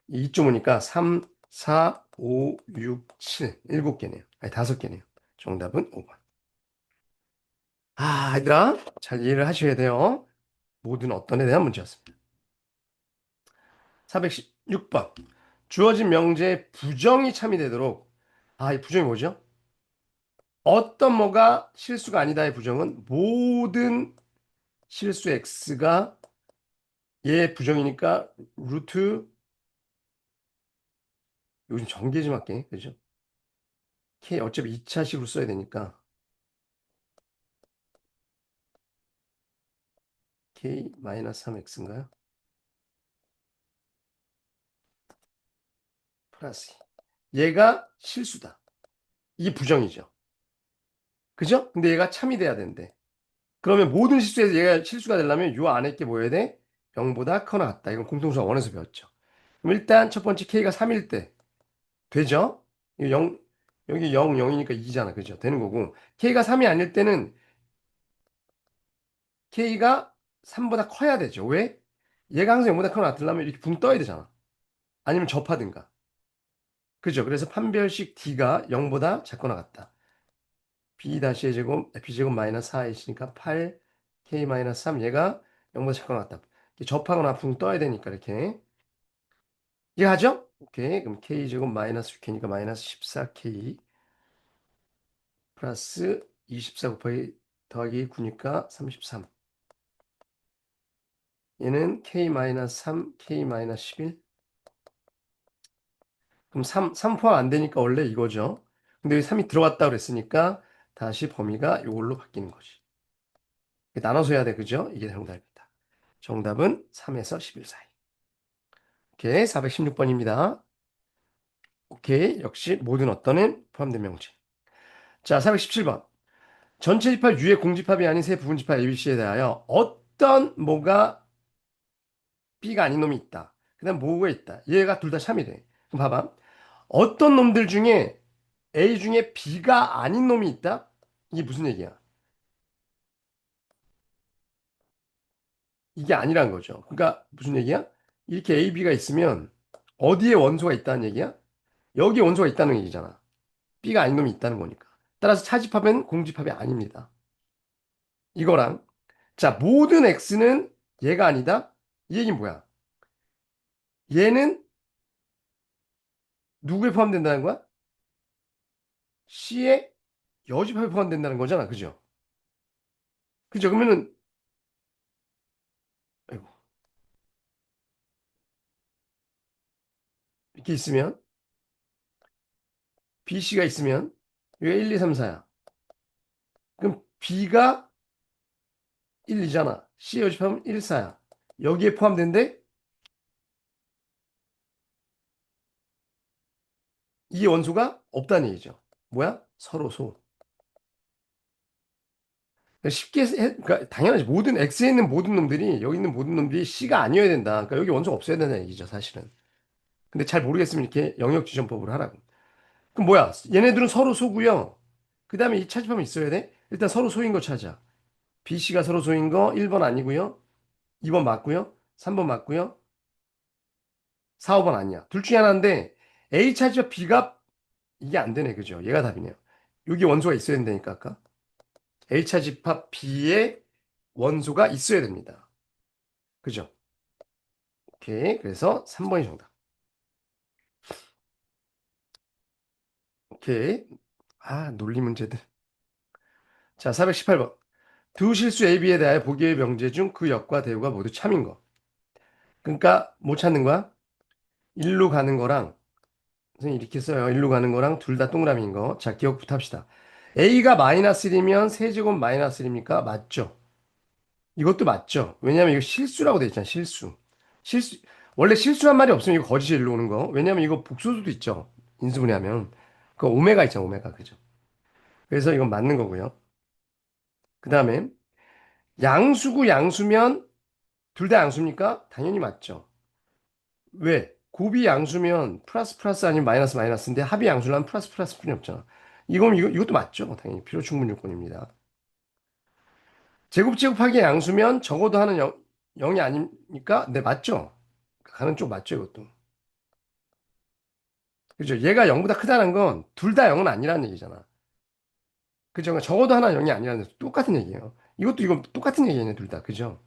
2.5니까 3, 4, 5, 6, 7. 7개네요. 아니, 5개네요. 정답은 5번. 얘들아, 잘 이해를 하셔야 돼요. 모든 어떤에 대한 문제였습니다. 416번. 주어진 명제에 부정이 참여되도록, 이 부정이 뭐죠? 어떤 뭐가 실수가 아니다의 부정은 모든 실수 x가 얘 부정이니까 루트, 요즘 전개 좀 할게. 그죠? k 어차피 2차식으로 써야 되니까 k-3x인가요? 플러스 얘가 실수다. 이게 부정이죠. 그죠? 근데 얘가 참이 돼야 되는데. 그러면 모든 실수에서 얘가 실수가 되려면 요 안에 게 뭐여야 돼? 0보다 커나 같다. 이건 공통수학 원에서 배웠죠. 그럼 일단 첫 번째 k가 3일 때 되죠? 이거 0, 여기 0, 0이니까 2잖아. 그죠? 되는 거고. k가 3이 아닐 때는 k가 3보다 커야 되죠. 왜? 얘가 항상 0보다 커나 같으려면 이렇게 붕 떠야 되잖아. 아니면 접하든가. 그죠? 그래서 판별식 d가 0보다 작거나 같다. b 다시의 제곱, b제곱 마이너스 4이니까 8, k 마이너스 3 얘가 0보다 작거나 같다. 이렇게 접하거나 붕 떠야 되니까 이렇게. 이해하죠? 오케이. 그럼 k제곱 마이너스 6k니까 마이너스 14k 플러스 24 곱하기 더하기 9니까 33. 얘는 k 마이너스 3, k 마이너스 11. 그럼 3 포함 안 되니까 원래 이거죠. 근데 여기 3이 들어갔다 그랬으니까 다시 범위가 이걸로 바뀌는 거지. 나눠서 해야 돼. 그죠? 이게 정답입니다. 정답은 3에서 11 사이. 오케이. 416번입니다. 오케이. 역시 모든 어떤은 포함된 명제. 자, 417번. 전체 집합 U의 공집합이 아닌 세 부분 집합 ABC에 대하여 어떤 뭐가 B가 아닌 놈이 있다. 그 다음 뭐가 있다. 얘가 둘 다 참이래. 그럼 봐봐. 어떤 놈들 중에 A 중에 B가 아닌 놈이 있다? 이게 무슨 얘기야? 이게 아니란 거죠. 그러니까 무슨 얘기야? 이렇게 A, B가 있으면 어디에 원소가 있다는 얘기야? 여기에 원소가 있다는 얘기잖아. B가 아닌 놈이 있다는 거니까. 따라서 차집합은 공집합이 아닙니다. 이거랑 자 모든 X는 얘가 아니다? 이 얘기는 뭐야? 얘는 누구에 포함된다는 거야? C의 여집합에 포함된다는 거잖아. 그죠? 그죠? 그러면은 아이고, 이렇게 있으면 BC가 있으면 여기 1, 2, 3, 4야. 그럼 B가 1, 2잖아. C 여집합은 1, 4야. 여기에 포함된데 이 원소가 없다는 얘기죠. 뭐야? 서로 소. 그러니까 그러니까 당연하지. 모든 X에 있는 모든 놈들이 여기 있는 모든 놈들이 C가 아니어야 된다. 그러니까 여기 원소가 없어야 된다는 얘기죠, 사실은. 근데 잘 모르겠으면 이렇게 영역 지정법으로 하라고. 그럼 뭐야? 얘네들은 서로 소고요. 그 다음에 이 차집하면 있어야 돼? 일단 서로 소인 거 찾아. BC가 서로 소인 거 1번 아니고요. 2번 맞고요. 3번 맞고요. 4, 5번 아니야. 둘 중에 하나인데 A 차집합 B가 이게 안 되네. 그죠? 얘가 답이네요. 여기 원소가 있어야 된다니까 아까. A차 집합 B의 원소가 있어야 됩니다. 그죠? 오케이. 그래서 3번이 정답. 오케이. 논리 문제들. 자, 418번. 두 실수 A, B에 대하여 보기의 명제 중 그 역과 대우가 모두 참인 거. 그러니까 못 찾는 거야? 일로 가는 거랑 선생님 이렇게 써요. 일로 가는 거랑 둘 다 동그라미인 거. 자, 기억부터 합시다. A가 마이너스 1이면 세제곱 마이너스 1입니까? 맞죠? 이것도 맞죠? 왜냐면 이거 실수라고 돼 있잖아, 실수. 실수, 원래 실수란 말이 없으면 이거 거짓이 일로 오는 거. 왜냐면 이거 복소수도 있죠. 인수분해하면. 그 오메가 있잖아, 오메가. 그죠? 그래서 이건 맞는 거고요. 그 다음에 양수구 양수면 둘 다 양수입니까? 당연히 맞죠. 왜? 곱이 양수면 플러스 플러스 아니면 마이너스 마이너스인데 합이 양수라면 플러스 플러스 뿐이 없잖아. 이것도 맞죠. 당연히 필요 충분 요건입니다. 제곱 제곱하기 양수면 적어도 하는 0이 아닙니까? 네, 맞죠. 가는 쪽 맞죠, 이것도. 그죠? 얘가 0보다 크다는 건 둘 다 0은 아니라는 얘기잖아. 그죠? 그러니까 적어도 하나 0이 아니라는 똑같은 얘기예요. 이거 똑같은 얘기네, 둘 다. 그죠?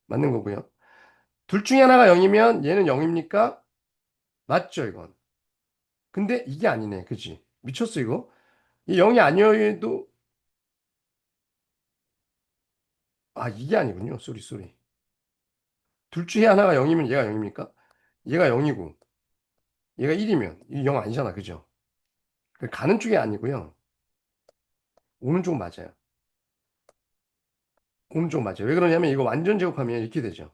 맞는 거고요. 둘 중에 하나가 0이면 얘는 0입니까? 맞죠, 이건. 근데 이게 아니네. 그지? 미쳤어, 이거? 이 0이 아니어도, 아, 이게 아니군요. 쏘리, 쏘리. 둘 중에 하나가 0이면 얘가 0입니까? 얘가 0이고, 얘가 1이면, 이 0 아니잖아. 그죠? 그 가는 쪽이 아니고요. 오는 쪽 맞아요. 오는 쪽 맞아요. 왜 그러냐면 이거 완전 제곱하면 이렇게 되죠.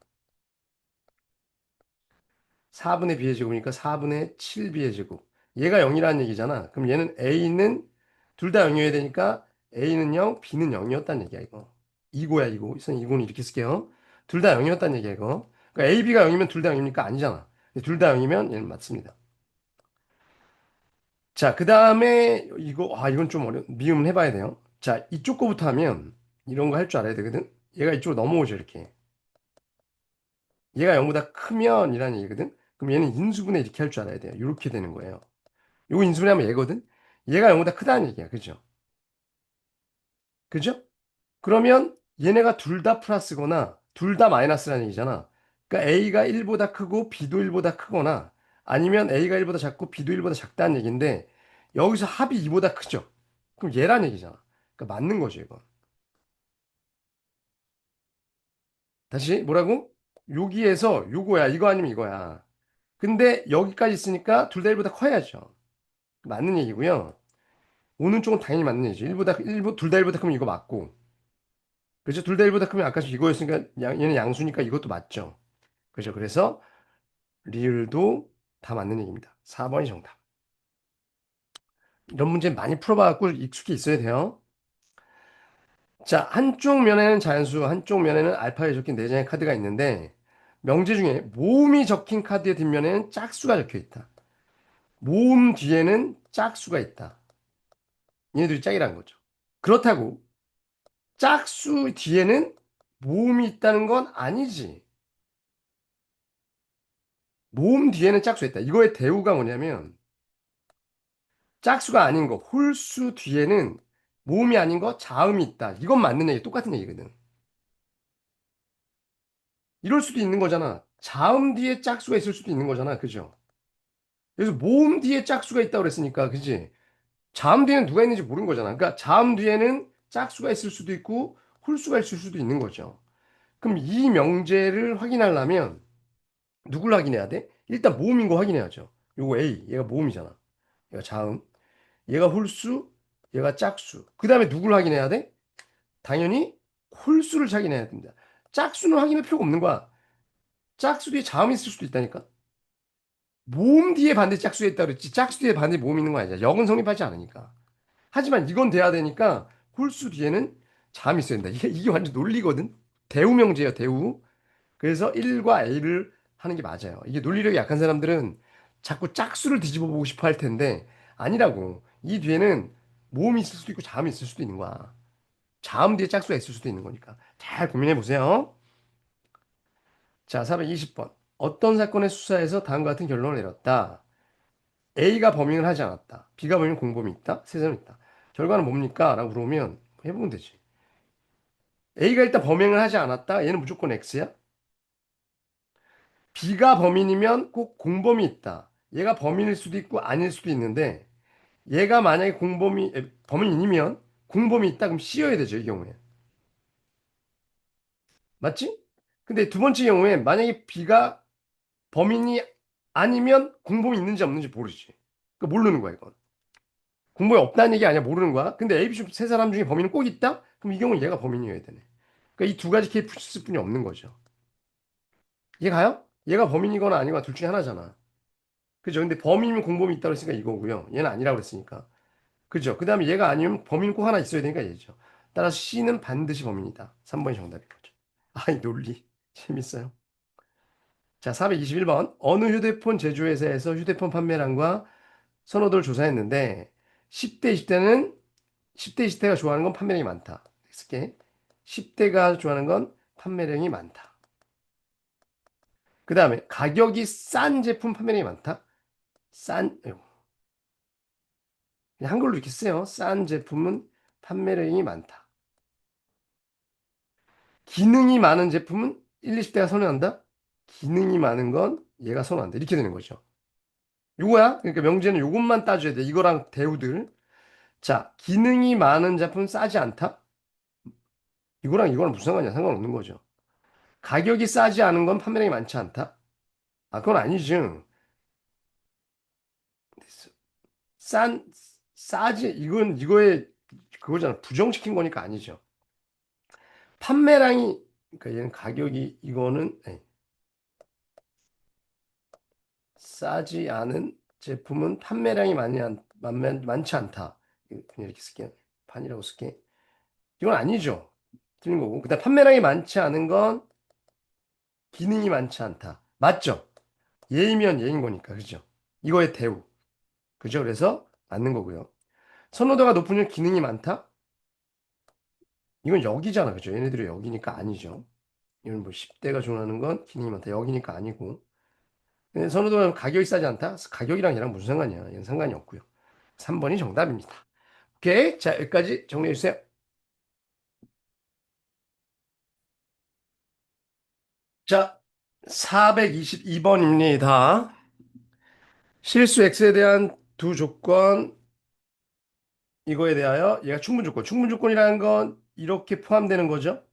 4분의 b의 제곱이니까 4분의 7b의 제곱. 얘가 0이라는 얘기잖아. 그럼 얘는 a는 둘 다 0이어야 되니까 a는 0, b는 0이었다는 얘기야, 이거. 이거야, 이거. 이거는 이렇게 쓸게요. 둘 다 0이었다는 얘기야, 이거. 그러니까 a, b가 0이면 둘 다 0입니까? 아니잖아. 둘 다 0이면 얘는 맞습니다. 자, 그 다음에 이건 좀 미음을 해봐야 돼요. 자, 이쪽 거부터 하면 이런 거 할 줄 알아야 되거든. 얘가 이쪽으로 넘어오죠, 이렇게. 얘가 0보다 크면 이라는 얘기거든. 그럼 얘는 인수분해 이렇게 할 줄 알아야 돼요. 이렇게 되는 거예요. 요거 인수분해하면 얘거든. 얘가 0보다 크다는 얘기야. 그죠? 그죠? 그러면 얘네가 둘 다 플러스거나 둘 다 마이너스라는 얘기잖아. 그러니까 A가 1보다 크고 B도 1보다 크거나 아니면 A가 1보다 작고 B도 1보다 작다는 얘기인데 여기서 합이 2보다 크죠. 그럼 얘란 얘기잖아. 그러니까 맞는 거죠, 이거. 다시 뭐라고? 여기에서 요거야. 이거 아니면 이거야. 근데 여기까지 있으니까 둘 다 1보다 커야죠. 맞는 얘기고요. 오는 쪽은 당연히 맞는 얘기죠. 1, 둘 다 1보다 크면 이거 맞고. 그죠? 둘 다 1보다 크면 아까 이거였으니까 얘는 양수니까 이것도 맞죠. 그죠? 그래서 리을도 다 맞는 얘기입니다. 4번이 정답. 이런 문제 많이 풀어봐갖고 익숙해 있어야 돼요. 자, 한쪽 면에는 자연수, 한쪽 면에는 알파에 적힌 네 장의 카드가 있는데 명제 중에 모음이 적힌 카드의 뒷면에는 짝수가 적혀 있다. 모음 뒤에는 짝수가 있다. 얘네들이 짝이라는 거죠. 그렇다고 짝수 뒤에는 모음이 있다는 건 아니지. 모음 뒤에는 짝수가 있다. 이거의 대우가 뭐냐면 짝수가 아닌 거, 홀수 뒤에는 모음이 아닌 거, 자음이 있다. 이건 맞는 얘기, 똑같은 얘기거든. 이럴 수도 있는 거잖아. 자음 뒤에 짝수가 있을 수도 있는 거잖아. 그죠? 그래서 모음 뒤에 짝수가 있다고 그랬으니까, 그지? 자음 뒤에는 누가 있는지 모르는 거잖아. 그러니까 자음 뒤에는 짝수가 있을 수도 있고, 홀수가 있을 수도 있는 거죠. 그럼 이 명제를 확인하려면 누굴 확인해야 돼? 일단 모음인 거 확인해야죠. 요거 A, 얘가 모음이잖아. 얘가 자음, 얘가 홀수, 얘가 짝수. 그 다음에 누굴 확인해야 돼? 당연히 홀수를 확인해야 됩니다. 짝수는 확인할 필요가 없는 거야. 짝수 뒤에 자음이 있을 수도 있다니까. 모음 뒤에 반대 짝수가 있다 그랬지. 짝수 뒤에 반대 모음이 있는 거 아니야. 역은 성립하지 않으니까. 하지만 이건 돼야 되니까 홀수 뒤에는 자음이 있어야 된다. 이게 완전 논리거든. 대우 명제예요, 대우. 그래서 1과 A를 하는 게 맞아요. 이게 논리력이 약한 사람들은 자꾸 짝수를 뒤집어 보고 싶어 할 텐데 아니라고. 이 뒤에는 모음이 있을 수도 있고 자음이 있을 수도 있는 거야. 자음 뒤에 짝수가 있을 수도 있는 거니까. 잘 고민해 보세요. 자, 420번. 어떤 사건의 수사에서 다음과 같은 결론을 내렸다. A가 범행을 하지 않았다. B가 범행 공범이 있다. 세 사람이 있다. 결과는 뭡니까? 라고 물어보면 해보면 되지. A가 일단 범행을 하지 않았다. 얘는 무조건 X야. B가 범인이면 꼭 공범이 있다. 얘가 범인일 수도 있고 아닐 수도 있는데 얘가 만약에 범인이면 공범이 있다 그럼 C여야 되죠, 이 경우에. 맞지? 근데 두 번째 경우에 만약에 B가 범인이 아니면 공범이 있는지 없는지 모르지. 그러니까 모르는 거야, 이건. 공범이 없다는 얘기 아니야, 모르는 거야. 근데 A, B, C 세 사람 중에 범인은 꼭 있다? 그럼 이 경우는 얘가 범인이어야 되네. 그러니까 이 두 가지 케이스뿐이 없는 거죠. 이해 가요? 얘가 범인이거나 아니거나 둘 중에 하나잖아. 그죠? 근데 범인이면 공범이 있다고 했으니까 이거고요. 얘는 아니라고 그랬으니까. 그죠? 그 다음에 얘가 아니면 범인은 꼭 하나 있어야 되니까 얘죠. 따라서 C는 반드시 범인이다. 3번이 정답인 거죠. 아이, 논리. 재밌어요. 자, 421번. 어느 휴대폰 제조회사에서 휴대폰 판매량과 선호도를 조사했는데 10대, 20대는 10대, 20대가 좋아하는 건 판매량이 많다. 쓸게. 10대가 좋아하는 건 판매량이 많다. 그 다음에 가격이 싼 제품 판매량이 많다. 아이고, 그냥 한글로 이렇게 쓰요. 싼 제품은 판매량이 많다. 기능이 많은 제품은 1, 20대가 선호한다. 기능이 많은 건 얘가 선호한다. 이렇게 되는 거죠. 요거야. 그러니까 명제는 요것만 따져야 돼. 이거랑 대우들. 자, 기능이 많은 제품 싸지 않다? 이거랑 이거랑 무슨 상관이야? 상관없는 거죠. 가격이 싸지 않은 건 판매량이 많지 않다? 아, 그건 아니죠. 싼, 싸지, 이거에, 그거잖아. 부정시킨 거니까 아니죠. 판매량이, 그러니까 얘는 가격이, 이거는, 싸지 않은 제품은 판매량이 많지 않다. 그냥 이렇게 쓸게. 판이라고 쓸게. 이건 아니죠. 틀린 거고. 그다음 판매량이 많지 않은 건 기능이 많지 않다. 맞죠? 예이면 예인 거니까. 그죠? 이거의 대우. 그죠? 그래서 맞는 거고요. 선호도가 높으면 기능이 많다? 이건 여기잖아. 그죠? 얘네들이 여기니까 아니죠. 이건 뭐 10대가 좋아하는 건 기능이 많다. 여기니까 아니고. 근데 선호도가 가격이 싸지 않다? 가격이랑 얘랑 무슨 상관이야? 얘는 상관이 없고요. 3번이 정답입니다. 오케이. 자, 여기까지 정리해 주세요. 자, 422번입니다. 실수 X에 대한 두 조건, 이거에 대하여 얘가 충분 조건. 충분 조건이라는 건 이렇게 포함되는 거죠.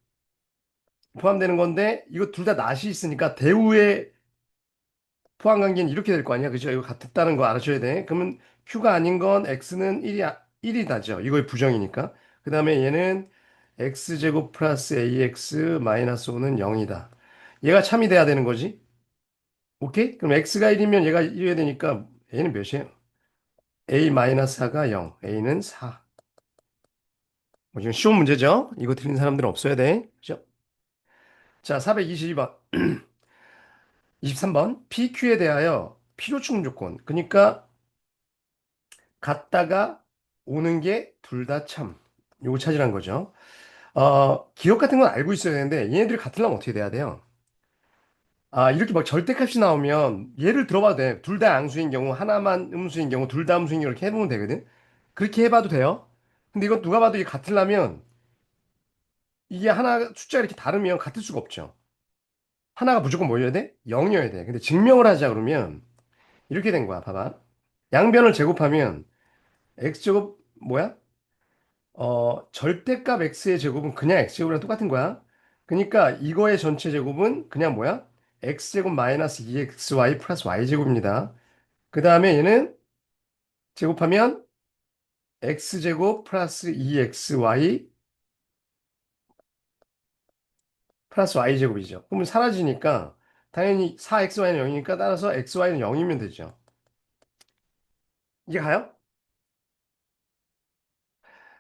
포함되는 건데, 이거 둘 다 낫이 있으니까 대우의 포함 관계는 이렇게 될 거 아니야. 그죠? 이거 같다는 거 알아줘야 돼. 그러면 Q가 아닌 건 X는 1이다죠. 이거의 부정이니까. 그 다음에 얘는 X제곱 플러스 AX 마이너스 5는 0이다. 얘가 참이 돼야 되는 거지. 오케이? 그럼 x가 1이면 얘가 1이어야 되니까 a는 몇이에요? a-4가 0, a는 4. 뭐 지금 쉬운 문제죠? 이거 틀린 사람들은 없어야 돼. 그죠? 자, 422번. 23번. PQ에 대하여 필요충 조건. 그러니까 갔다가 오는 게 둘 다 참. 요거 찾으란 거죠. 기억 같은 건 알고 있어야 되는데 얘네들이 같으려면 어떻게 돼야 돼요? 아, 이렇게 막 절대값이 나오면 예를 들어봐도 돼. 둘 다 양수인 경우, 하나만 음수인 경우, 둘 다 음수인 경우 이렇게 해보면 되거든. 그렇게 해봐도 돼요. 근데 이건 누가 봐도 이게 같으려면 이게 하나 숫자가 이렇게 다르면 같을 수가 없죠. 하나가 무조건 뭐여야 돼? 0이어야 돼. 근데 증명을 하자 그러면 이렇게 된 거야. 봐봐. 양변을 제곱하면 x제곱 뭐야? 절대값 x의 제곱은 그냥 x제곱이랑 똑같은 거야. 그러니까 이거의 전체 제곱은 그냥 뭐야? x제곱 마이너스 2xy 플러스 y제곱입니다. 그 다음에 얘는 제곱하면 x제곱 플러스 2xy 플러스 y제곱이죠. 그러면 사라지니까 당연히 4xy는 0이니까 따라서 xy는 0이면 되죠. 이게 가요?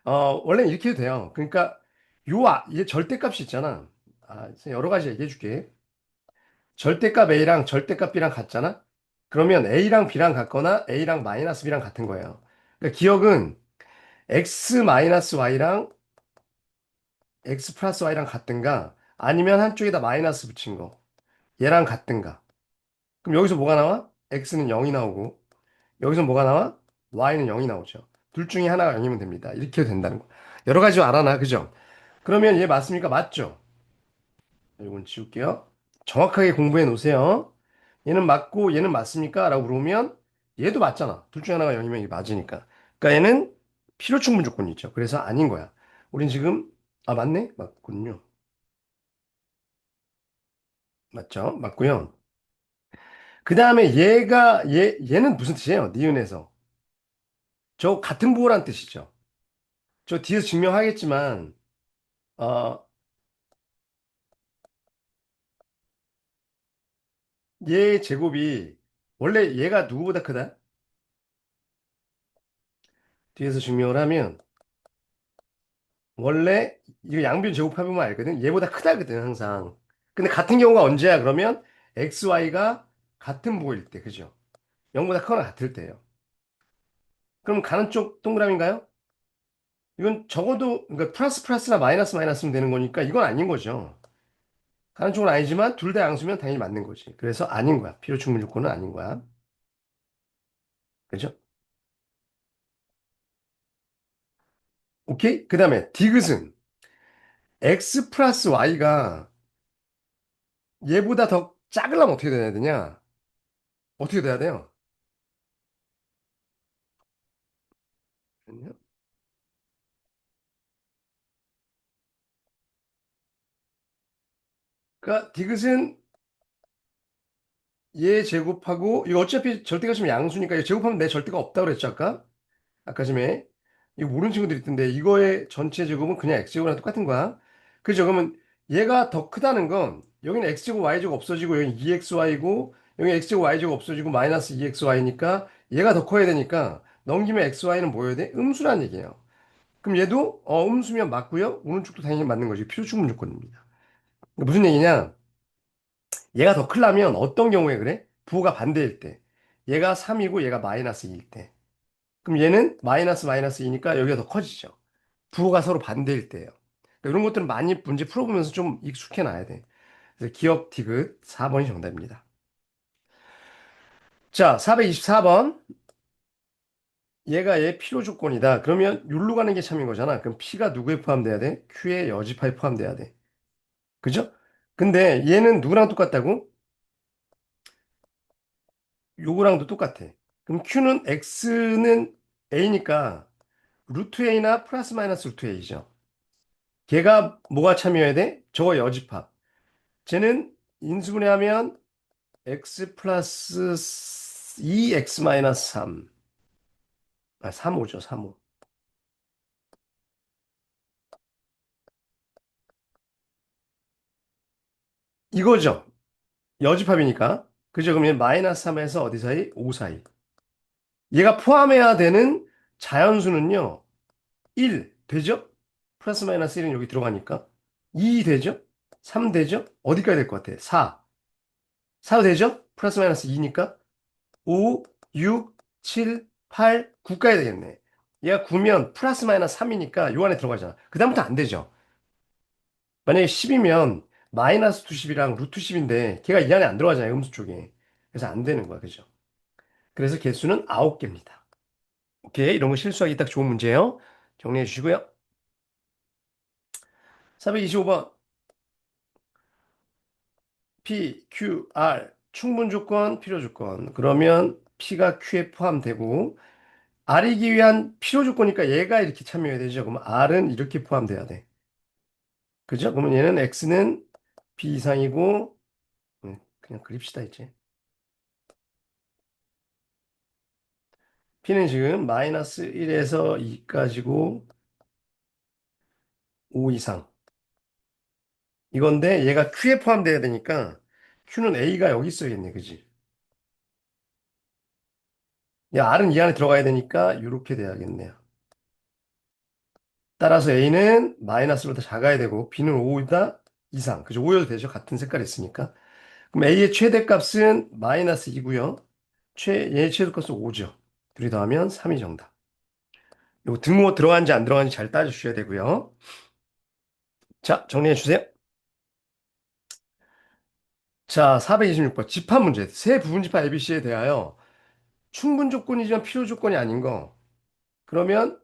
원래는 이렇게 해도 돼요. 그러니까 이게 절대값이 있잖아. 여러 가지 얘기해 줄게. 절대값 A랑 절대값 B랑 같잖아? 그러면 A랑 B랑 같거나 A랑 마이너스 B랑 같은 거예요. 그러니까 기억은 X 마이너스 Y랑 X 플러스 Y랑 같든가 아니면 한쪽에다 마이너스 붙인 거. 얘랑 같든가. 그럼 여기서 뭐가 나와? X는 0이 나오고 여기서 뭐가 나와? Y는 0이 나오죠. 둘 중에 하나가 0이면 됩니다. 이렇게 해도 된다는 거. 여러 가지 알아놔. 그죠? 그러면 얘 맞습니까? 맞죠? 이건 지울게요. 정확하게 공부해 놓으세요. 얘는 맞고 얘는 맞습니까? 라고 물으면 얘도 맞잖아. 둘 중에 하나가 0이면 이게 맞으니까. 그러니까 얘는 필요 충분 조건이죠. 그래서 아닌 거야. 우린 지금, 아, 맞네? 맞군요. 맞죠? 맞고요. 그 다음에 얘는 무슨 뜻이에요? 니은에서. 저 같은 부호란 뜻이죠. 저 뒤에서 증명하겠지만, 어, 얘 제곱이, 원래 얘가 누구보다 크다? 뒤에서 증명을 하면, 원래, 이거 양변 제곱해보면 알거든? 얘보다 크다거든, 항상. 근데 같은 경우가 언제야? 그러면, XY가 같은 부호일 때, 그죠? 0보다 크거나 같을 때예요. 그럼 가는 쪽 동그라미인가요? 이건 적어도, 그러니까 플러스 플러스나 마이너스 마이너스면 되는 거니까, 이건 아닌 거죠. 가는 쪽은 아니지만, 둘 다 양수면 당연히 맞는 거지. 그래서 아닌 거야. 필요 충분 조건은 아닌 거야. 그죠? 오케이? 그 다음에 디귿은 x 플러스 y가 얘보다 더 작으려면 어떻게 돼야 되냐? 어떻게 돼야 돼요? 그러니까 디귿은 얘 제곱하고 이거 어차피 절대가 지금 양수니까 이거 제곱하면 내 절대가 없다고 그랬죠 아까? 아까 전에 이거 모르는 친구들 있던데 이거의 전체 제곱은 그냥 x제곱이랑 똑같은 거야. 그죠? 그러면 얘가 더 크다는 건 여기는 x제곱 y제곱 없어지고 여기 2xy고 여기 x제곱 y제곱 없어지고 마이너스 2xy니까 얘가 더 커야 되니까 넘기면 xy는 뭐여야 돼? 음수란 얘기예요. 그럼 얘도 음수면 맞고요. 오른쪽도 당연히 맞는 거지. 필요 충분 조건입니다. 그러니까 무슨 얘기냐? 얘가 더 크려면 어떤 경우에 그래? 부호가 반대일 때. 얘가 3이고 얘가 마이너스 2일 때. 그럼 얘는 마이너스 마이너스 2니까 여기가 더 커지죠. 부호가 서로 반대일 때예요. 그러니까 이런 것들은 많이 문제 풀어보면서 좀 익숙해 놔야 돼. 그래서 기억 디귿 4번이 정답입니다. 자, 424번. 얘가 얘 필요 조건이다. 그러면 율로 가는 게 참인 거잖아. 그럼 P가 누구에 포함돼야 돼? Q의 여집합에 포함돼야 돼. 그죠? 근데 얘는 누구랑 똑같다고? 요거랑도 똑같아. 그럼 Q는 X는 A니까 루트 A나 플러스 마이너스 루트 A죠. 걔가 뭐가 참여해야 돼? 저거 여집합. 쟤는 인수분해하면 X 플러스 2X 마이너스 3. 아, 3호죠, 3호. 이거죠. 여집합이니까. 그죠? 그러면 마이너스 3에서 어디 사이? 5 사이. 얘가 포함해야 되는 자연수는요. 1 되죠? 플러스 마이너스 1은 여기 들어가니까. 2 되죠? 3 되죠? 어디까지 될 것 같아? 4. 4 되죠? 플러스 마이너스 2니까. 5, 6, 7, 8, 9까지 되겠네. 얘가 9면 플러스 마이너스 3이니까 요 안에 들어가잖아. 그다음부터 안 되죠. 만약에 10이면 마이너스 2 0이랑 루트 10인데 걔가 이 안에 안 들어가잖아요. 음수 쪽에. 그래서 안 되는 거야. 그죠? 그래서 개수는 9개입니다. 오케이. 이런 거 실수하기 딱 좋은 문제예요. 정리해 주시고요. 425번. P, Q, R 충분 조건, 필요 조건. 그러면 P가 Q에 포함되고 R이기 위한 필요 조건이니까 얘가 이렇게 참여해야 되죠. 그럼 R은 이렇게 포함돼야 돼. 그죠? 그러면 얘는 X는 B 이상이고 그냥 그립시다 이제. P는 지금 마이너스 1에서 2까지고 5 이상. 이건데 얘가 Q에 포함돼야 되니까 Q는 A가 여기 있어야겠네. 그지? 야, R은 이 안에 들어가야 되니까 이렇게 돼야겠네요. 따라서 A는 마이너스보다 작아야 되고 B는 5보다 이상. 그죠? 5여도 되죠? 같은 색깔 있으니까. 그럼 A의 최대값은 마이너스 2고요. 얘의 최대값은 5죠. 둘이 더하면 3이 정답. 요 등호 들어간지 안 들어간지 잘 따져주셔야 되고요. 자, 정리해 주세요. 자, 426번. 집합 문제. 세 부분집합 ABC에 대하여 충분 조건이지만 필요 조건이 아닌 거. 그러면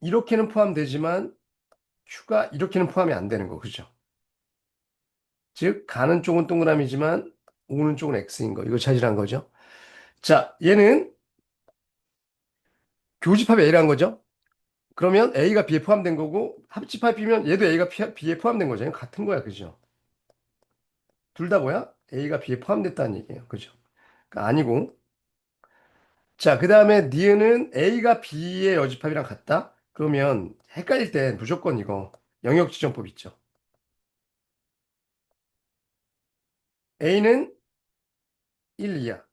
이렇게는 포함되지만 Q가 이렇게는 포함이 안 되는 거. 그죠? 즉, 가는 쪽은 동그라미지만 오는 쪽은 X인 거. 이거 찾으란 거죠. 자, 얘는 교집합이 A라는 거죠? 그러면 A가 B에 포함된 거고 합집합이 B면 얘도 A가 B에 포함된 거잖아요. 같은 거야. 그죠? 둘 다 뭐야? A가 B에 포함됐다는 얘기예요. 그죠? 그러니까 아니고. 자, 그 다음에 니은은 A가 B의 여집합이랑 같다? 그러면 헷갈릴 땐 무조건 이거 영역지정법 있죠. A는 1, 2야.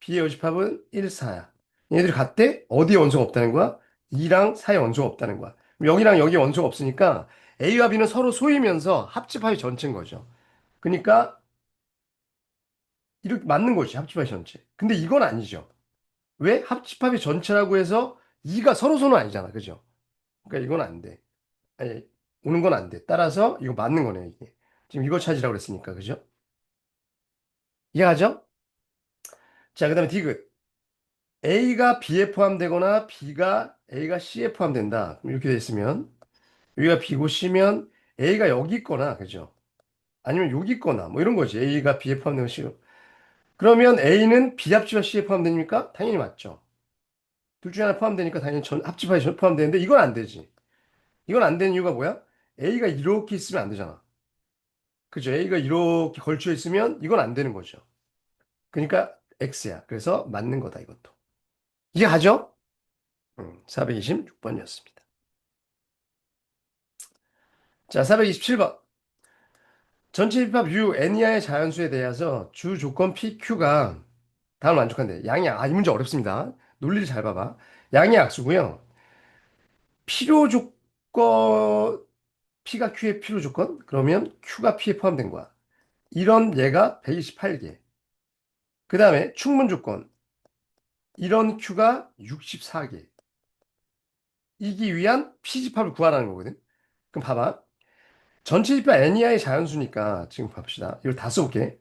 B의 여집합은 1, 4야. 얘들이 같대? 어디에 원소가 없다는 거야? 2랑 4에 원소가 없다는 거야. 그럼 여기랑 여기에 원소가 없으니까 A와 B는 서로 소이면서 합집합이 전체인 거죠. 그러니까 이렇게 맞는 거지. 합집합이 전체. 근데 이건 아니죠. 왜? 합집합이 전체라고 해서 2가 서로서는 아니잖아. 그죠? 그러니까 이건 안 돼. 아니, 오는 건 안 돼. 따라서 이거 맞는 거네, 이게. 지금 이거 찾으라고 그랬으니까. 그죠? 이해하죠? 자, 그 다음에 디귿. A가 B에 포함되거나 A가 C에 포함된다. 그럼 이렇게 돼 있으면 여기가 B고 C면 A가 여기 있거나, 그죠? 아니면 여기 있거나, 뭐 이런 거지. A가 B에 포함되고 C. 그러면 A는 B 합치와 C에 포함됩니까? 당연히 맞죠. 둘 중에 하나 포함되니까 당연히 합집합이 포함되는데 이건 안 되지. 이건 안 되는 이유가 뭐야? A가 이렇게 있으면 안 되잖아. 그죠? A가 이렇게 걸쳐 있으면 이건 안 되는 거죠. 그러니까 X야. 그래서 맞는 거다, 이것도. 이해하죠? 426번이었습니다. 자, 427번. 전체 집합 U, N 이하의 자연수에 대해서 주 조건 PQ가 다음 만족한대. 이 문제 어렵습니다. 논리를 잘 봐봐. 양의 약수고요. 필요 조건, P가 Q의 필요 조건? 그러면 Q가 P에 포함된 거야. 이런 얘가 128개. 그 다음에 충분 조건. 이런 Q가 64개. 이기 위한 P집합을 구하라는 거거든. 그럼 봐봐. 전체 집합 N이하의 자연수니까 지금 봅시다. 이걸 다 써볼게.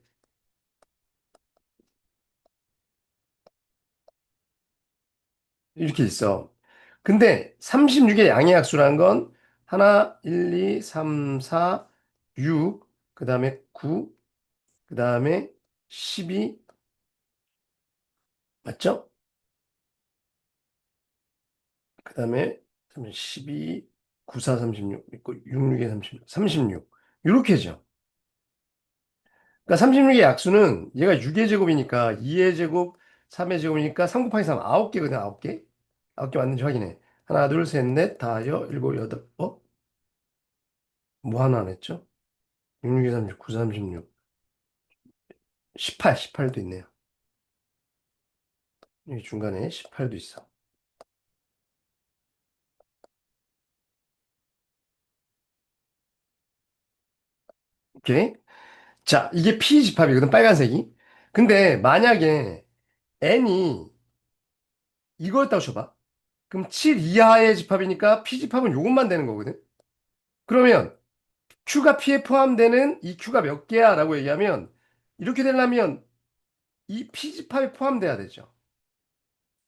이렇게 있어. 근데 36의 양의 약수라는 건 하나, 1, 2, 3, 4, 6, 그 다음에 9, 그 다음에 12, 맞죠? 그 다음에 12, 9, 4, 36, 있고 6, 6에 36, 36. 이렇게죠. 그러니까 36의 약수는 얘가 6의 제곱이니까 2의 제곱, 3의 제곱이니까 3 곱하기 3, 9개거든, 9개. 9개 맞는지 확인해. 하나, 둘, 셋, 넷, 다, 일곱, 여덟, 뭐 하나 안 했죠? 6, 6에 36, 9, 36. 18도 있네요. 여기 중간에 18도 있어. 오케이? 자, 이게 P집합이거든, 빨간색이. 근데 만약에 N이 이거였다고 쳐봐. 그럼 7 이하의 집합이니까 P집합은 요것만 되는 거거든. 그러면 Q가 P에 포함되는 이 Q가 몇 개야? 라고 얘기하면 이렇게 되려면 이 P집합에 포함돼야 되죠.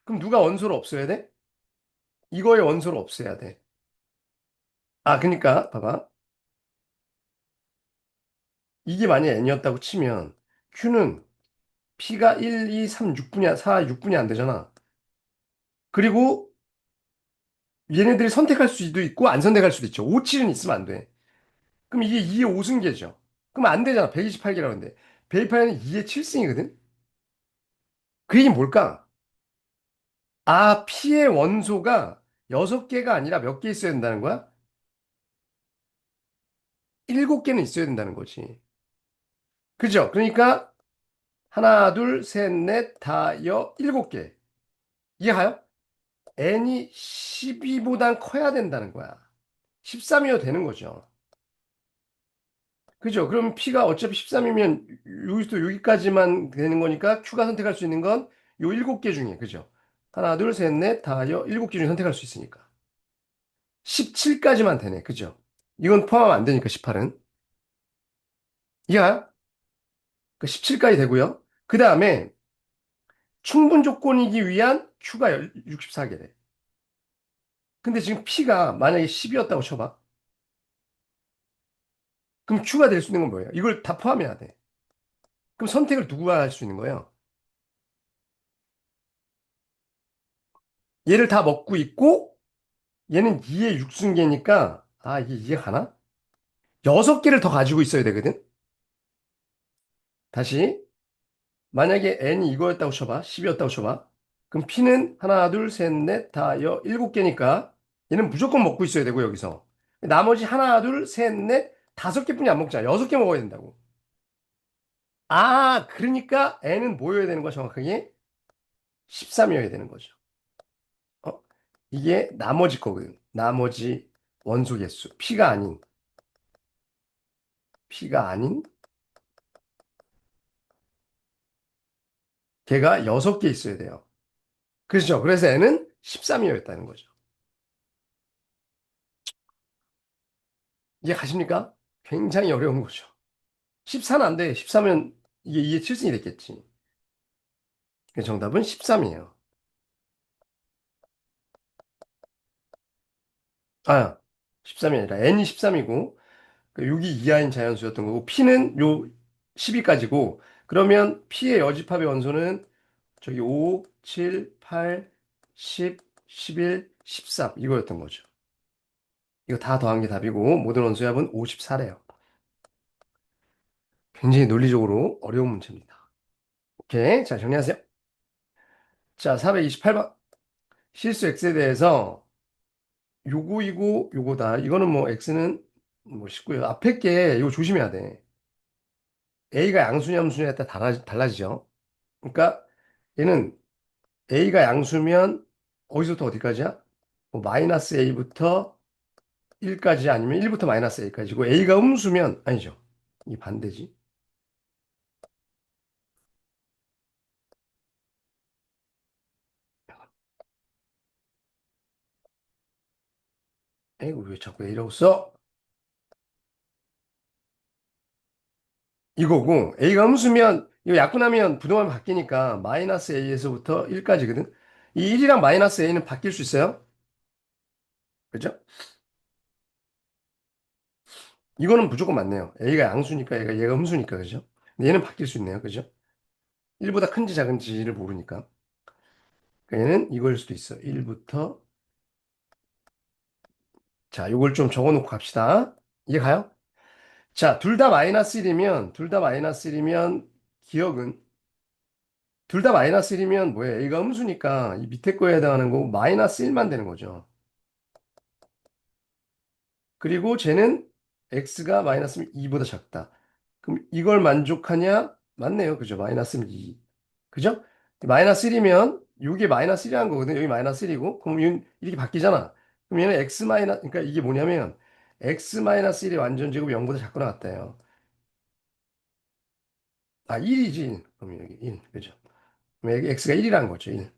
그럼 누가 원소를 없애야 돼? 이거의 원소를 없애야 돼. 아, 그러니까 봐봐. 이게 만약에 N이었다고 치면 Q는 P가 1, 2, 3, 6분이, 4, 6분이 안 되잖아. 그리고 얘네들이 선택할 수도 있고 안 선택할 수도 있죠. 5, 7은 있으면 안 돼. 그럼 이게 2의 5승계죠. 그럼 안 되잖아. 128개라고 하는데. 128은 2의 7승이거든? 그 얘기는 뭘까? 아, P의 원소가 6개가 아니라 몇 개 있어야 된다는 거야? 7개는 있어야 된다는 거지. 그죠? 그러니까 하나, 둘, 셋, 넷, 다, 7개. 이해가요? n이 12보단 커야 된다는 거야. 13이어도 되는 거죠. 그죠? 그럼 P가 어차피 13이면 여기서 여기까지만 되는 거니까 Q가 선택할 수 있는 건 요 7개 중에, 그죠? 하나, 둘, 셋, 넷, 다, 7개 중에 선택할 수 있으니까. 17까지만 되네, 그죠? 이건 포함 안 되니까, 18은. 이해가? 그 17까지 되고요. 그 다음에 충분 조건이기 위한 Q가 64개래. 근데 지금 P가 만약에 10이었다고 쳐봐. 그럼 Q가 될 수 있는 건 뭐예요? 이걸 다 포함해야 돼. 그럼 선택을 누구가 할 수 있는 거예요? 얘를 다 먹고 있고 얘는 2의 육승계니까 아 이게 이해 가나? 6개를 더 가지고 있어야 되거든. 다시 만약에 n이 이거였다고 쳐봐. 10이었다고 쳐봐. 그럼 p는 하나, 둘, 셋, 넷, 다, 7개니까 얘는 무조건 먹고 있어야 되고 여기서. 나머지 하나, 둘, 셋, 넷, 5개뿐이 안 먹잖아. 6개 먹어야 된다고. 아, 그러니까 n은 뭐여야 되는 거야, 정확하게? 13이어야 되는 거죠. 어? 이게 나머지 거거든. 나머지 원소 개수. P가 아닌 걔가 6개 있어야 돼요. 그렇죠. 그래서 n은 13이었다는 거죠. 이해 가십니까? 굉장히 어려운 거죠. 14는 안 돼. 14면 이게 2의 7승이 됐겠지. 그래서 정답은 13이에요. 아, 13이 아니라 n이 13이고 6이 이하인 자연수였던 거고 p는 요 10위까지고 그러면 p의 여집합의 원소는 저기 5, 7, 8, 10, 11, 13 이거였던 거죠. 이거 다 더한 게 답이고 모든 원소의 합은 54래요. 굉장히 논리적으로 어려운 문제입니다. 오케이. 자, 정리하세요. 자, 428번. 실수 x에 대해서 요거이고 요거다. 이거는 뭐 x는 뭐 쉽고요. 앞에 게 이거 조심해야 돼. a가 양수냐 함수냐에 따라 달라지죠. 그러니까 얘는 a가 양수면 어디서부터 어디까지야? 뭐 마이너스 a부터 1까지 아니면 1부터 마이너스 a까지고 a가 음수면 아니죠. 이 반대지. 에이, 왜 자꾸 a라고 써? 이거고 a가 음수면 이거 약분하면 부동하면 바뀌니까 마이너스 a에서부터 1까지거든. 이 1이랑 마이너스 a는 바뀔 수 있어요? 그죠? 이거는 무조건 맞네요. A가 양수니까 얘가 음수니까 그죠? 근데 얘는 바뀔 수 있네요. 그죠? 1보다 큰지 작은지를 모르니까. 그러니까 얘는 이거일 수도 있어. 1부터 자, 요걸 좀 적어놓고 갑시다. 이해 가요? 자, 둘 다 마이너스 1이면 기억은 둘 다 마이너스 1이면 뭐예요? A가 음수니까 이 밑에 거에 해당하는 거 마이너스 1만 되는 거죠. 그리고 쟤는 x가 마이너스 2보다 작다. 그럼 이걸 만족하냐? 맞네요. 그죠? 마이너스 2. 그죠? 마이너스 1이면 이게 마이너스 1이라는 거거든요. 여기 마이너스 1이고 그럼 얘는 이렇게 바뀌잖아. 그럼 얘는 x 마이너스 그러니까 이게 뭐냐면 x 마이너스 1의 완전 제곱 0보다 작거나 같다요. 아 1이지. 그럼 여기 1. 그죠? 그럼 여기 x가 1이라는 거죠. 1.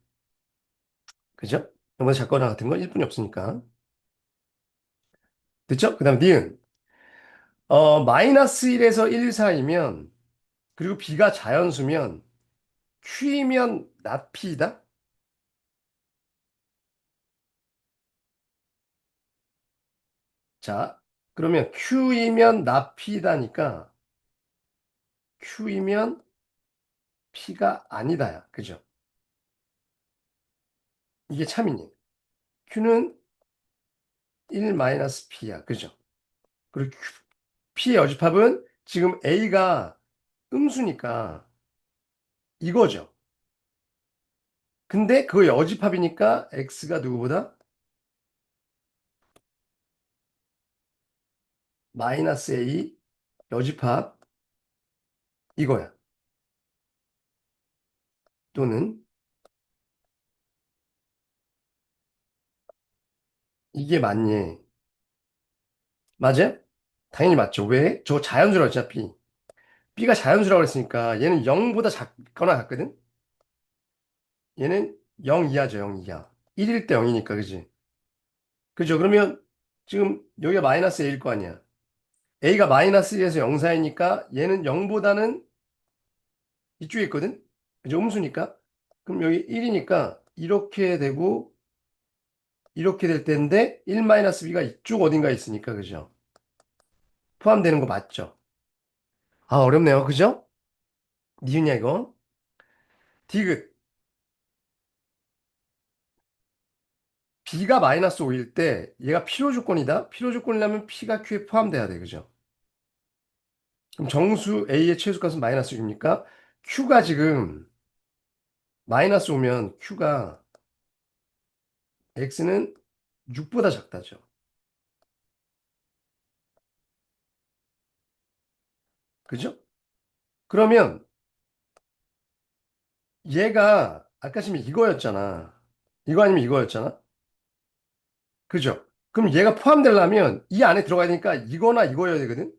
그죠? 0보다 작거나 같은 건 1뿐이 없으니까. 됐죠? 그다음 니은. 마이너스 1에서 1 사이면 그리고 b가 자연수면 q이면 not p이다? 자, 그러면 q이면 not p다니까 q이면 p가 아니다야. 그죠? 이게 참이니. q는 1-p야. 그죠? 그리고 p의 여집합은 지금 a가 음수니까 이거죠. 근데 그거 여집합이니까 x가 누구보다? 마이너스 a 여집합 이거야. 또는 이게 맞니? 맞아? 당연히 맞죠. 왜? 저거 자연수라 어차피. B가 자연수라고 그랬으니까 얘는 0보다 작거나 같거든? 얘는 0 이하죠, 0 이하. 1일 때 0이니까, 그지? 그죠? 그러면 지금 여기가 마이너스 A일 거 아니야. A가 마이너스 1에서 0 사이니까 얘는 0보다는 이쪽에 있거든? 그죠? 음수니까. 그럼 여기 1이니까 이렇게 되고 이렇게 될 텐데 1 마이너스 B가 이쪽 어딘가에 있으니까, 그죠? 포함되는 거 맞죠? 아, 어렵네요. 그죠? 니은이야, 이거. 디귿. B가 마이너스 5일 때 얘가 필요 조건이다. 필요 조건이라면 P가 Q에 포함돼야 돼. 그죠? 그럼 정수 A의 최소값은 마이너스 6이니까 Q가 지금 마이너스 오면 Q가 X는 6보다 작다죠. 그죠? 그러면 얘가 아까 지금 이거였잖아. 이거 아니면 이거였잖아. 그죠? 그럼 얘가 포함되려면 이 안에 들어가야 되니까 이거나 이거여야 되거든.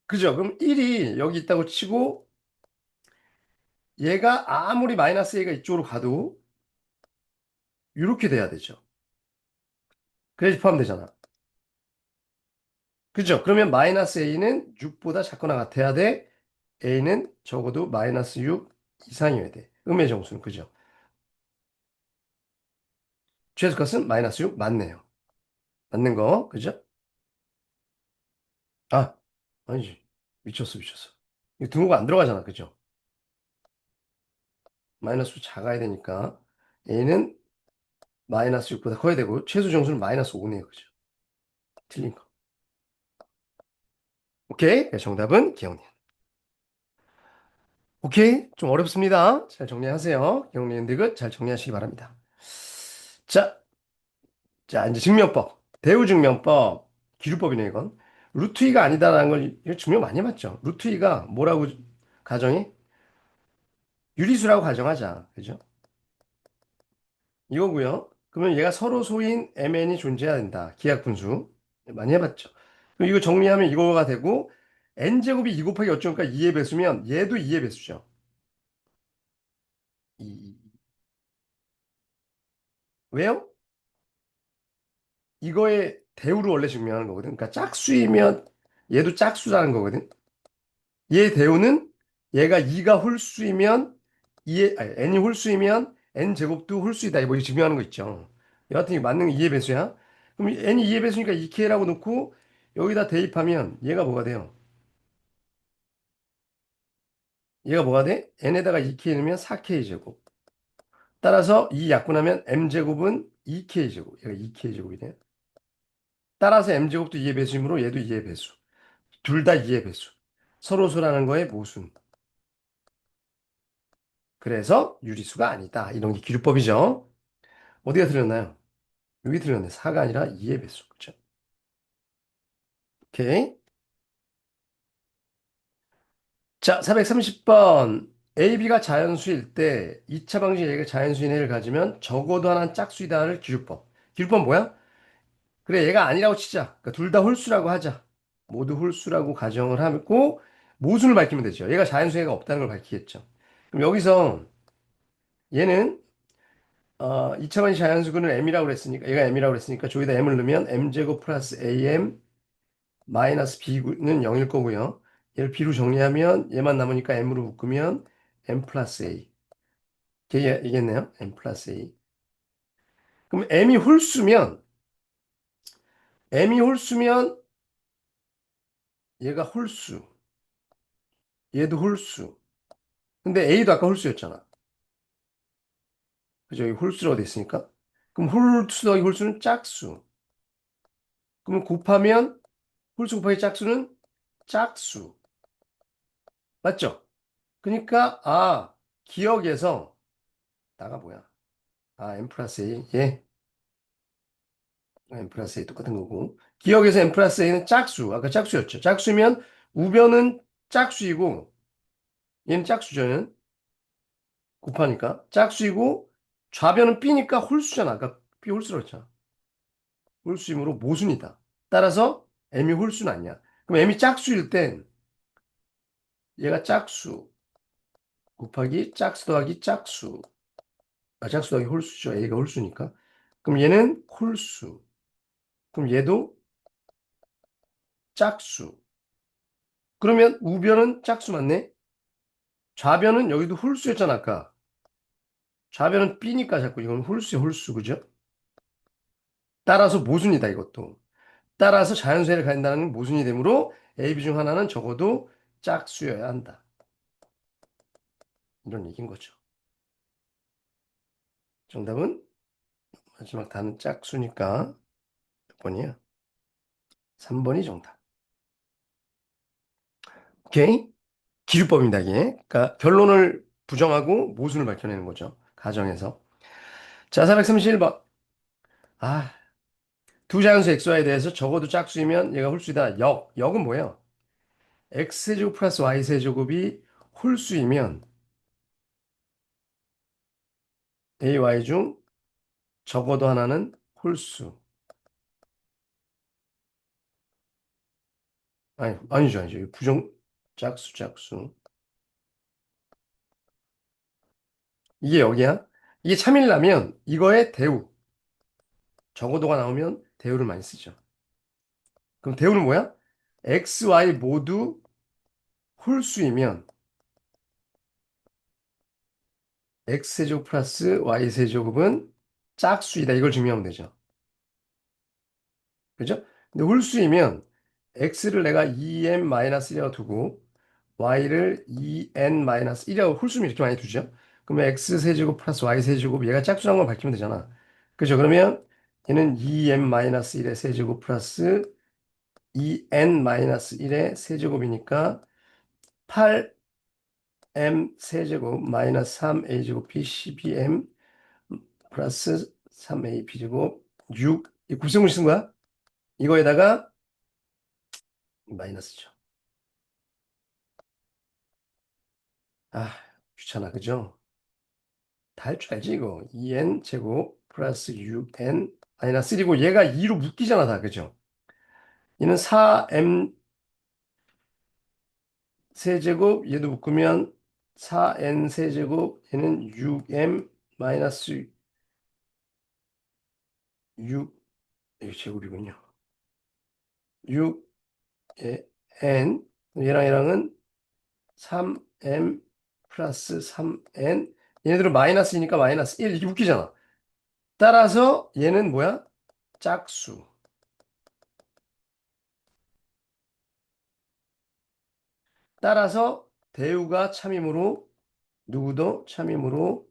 그죠? 그럼 1이 여기 있다고 치고 얘가 아무리 마이너스 A가 이쪽으로 가도 이렇게 돼야 되죠. 그래야지 포함되잖아. 그죠? 그러면 마이너스 A는 6보다 작거나 같아야 돼. A는 적어도 마이너스 6 이상이어야 돼. 음의 정수는. 그죠? 최소값은 마이너스 6 맞네요. 맞는 거. 그죠? 아, 아니지. 미쳤어, 미쳤어. 이 등호가 안 들어가잖아. 그죠? 마이너스 작아야 되니까 A는 마이너스 6보다 커야 되고 최소 정수는 마이너스 5네요. 그죠? 틀린 거. 오케이. 네, 정답은 기억님. 오케이. 좀 어렵습니다. 잘 정리하세요. 기억님 득을 잘 정리하시기 바랍니다. 자, 자, 이제 증명법. 대우증명법. 기술법이네, 이건. 루트 2가 아니다라는 걸 이거 증명 많이 해봤죠. 루트 2가 뭐라고 가정해? 유리수라고 가정하자. 그죠? 이거고요. 그러면 얘가 서로 소인 MN이 존재해야 된다. 기하분수. 많이 해봤죠. 그럼 이거 정리하면 이거가 되고 n제곱이 2 곱하기 어쩌니까 2의 배수면 얘도 2의 배수죠. 왜요? 이거의 대우를 원래 증명하는 거거든. 그러니까 짝수이면 얘도 짝수라는 거거든. 얘 대우는 얘가 2가 홀수이면 2의 아니, n이 홀수이면 n제곱도 홀수이다. 뭐 이거 증명하는 거 있죠. 여하튼 이거 맞는 게 2의 배수야. 그럼 n이 2의 배수니까 2k라고 놓고 여기다 대입하면 얘가 뭐가 돼요? 얘가 뭐가 돼? n에다가 2k 넣으면 4k 제곱. 따라서 이 약분하면 m제곱은 2k 제곱. 얘가 2k 제곱이 돼. 따라서 m제곱도 2의 배수이므로 얘도 2의 배수. 둘 다 2의 배수. 서로소라는 거의 모순. 그래서 유리수가 아니다. 이런 게 기류법이죠. 어디가 틀렸나요? 여기 틀렸네. 4가 아니라 2의 배수. 그죠? 오케이. 자, 430번. A, B가 자연수일 때 2차 방식 A가 자연수인 A를 가지면 적어도 하나는 짝수이다를 기준법. 기준법 뭐야? 그래, 얘가 아니라고 치자. 그러니까 둘 다 홀수라고 하자. 모두 홀수라고 가정을 하고 모순을 밝히면 되죠. 얘가 자연수애가 없다는 걸 밝히겠죠. 그럼 여기서 얘는 2차 방식 자연수근을 M이라고 그랬으니까 얘가 M이라고 그랬으니까 저기다 M을 넣으면 M제곱 플러스 AM 마이너스 B는 0일 거고요. 얘를 B로 정리하면 얘만 남으니까 M으로 묶으면 M 플러스 A. 이겠네요. M 플러스 A. 그럼 M이 홀수면 얘가 홀수, 얘도 홀수. 근데 A도 아까 홀수였잖아. 그죠? 여기 홀수라고 돼 있으니까. 그럼 홀수 더하기 홀수는 짝수. 그럼 곱하면 홀수 곱하기 짝수는 짝수. 맞죠? 그러니까 기억에서 나가 뭐야? M 플러스 A. 예. M 플러스 A 똑같은 거고. 기억에서 M 플러스 A는 짝수. 아까 짝수였죠. 짝수면 우변은 짝수이고 얘는 짝수죠. 얘는 곱하니까. 짝수이고 좌변은 B니까 홀수잖아. 아까 B 홀수라고 했잖아. 홀수이므로 모순이다. 따라서 M이 홀수는 아니야. 그럼 M이 짝수일 땐 얘가 짝수 곱하기 짝수 더하기 짝수. 짝수 더하기 홀수죠. A가 홀수니까. 그럼 얘는 홀수. 그럼 얘도 짝수. 그러면 우변은 짝수 맞네? 좌변은 여기도 홀수였잖아, 아까. 좌변은 B니까 자꾸 이건 홀수야, 홀수. 그죠? 따라서 모순이다, 이것도. 따라서 자연수를 가진다는 모순이 되므로 A, B 중 하나는 적어도 짝수여야 한다. 이런 얘기인 거죠. 정답은 마지막 단은 짝수니까 몇 번이야? 3번이 정답. 오케이? 기류법입니다, 이게. 그러니까 결론을 부정하고 모순을 밝혀내는 거죠. 가정에서. 자, 431번. 아, 두 자연수 xy에 대해서 적어도 짝수이면 얘가 홀수이다. 역은 뭐예요? x제곱 플러스 y세제곱이 홀수이면 ay 중 적어도 하나는 홀수. 아니죠. 부정, 짝수. 이게 여기야? 이게 참이려면 이거에 대우, 적어도가 나오면 대우를 많이 쓰죠. 그럼 대우는 뭐야? x, y 모두 홀수이면 x제곱 플러스 y세제곱은 짝수이다. 이걸 증명하면 되죠. 그죠? 근데 홀수이면 x를 내가 2n-1이라고 두고 y를 2n-1이라고 홀수면 이렇게 많이 두죠. 그러면 x세제곱 플러스 y세제곱 얘가 짝수라는 걸 밝히면 되잖아. 그죠? 그러면 얘는 2n-1의 세제곱 플러스 2n-1의 세제곱이니까 8m 세제곱 마이너스 3a제곱 b 12m 플러스 3a b제곱 6. 이 곱셈을 쓴 거야? 이거에다가 마이너스죠. 아, 귀찮아, 그죠? 다 할 줄 알지, 이거. 2n 제곱 플러스 6n 마이너스 1이고 얘가 2로 묶이잖아, 다, 그죠? 얘는 4m 세제곱, 얘도 묶으면 4n 세제곱, 얘는 6m 마이너스 6, 이게 제곱이군요. 6n, 얘랑 얘랑은 3m 플러스 3n, 얘네들은 마이너스이니까 마이너스 1, 이게 묶이잖아. 따라서 얘는 뭐야? 짝수. 따라서 대우가 참이므로 누구도 참이므로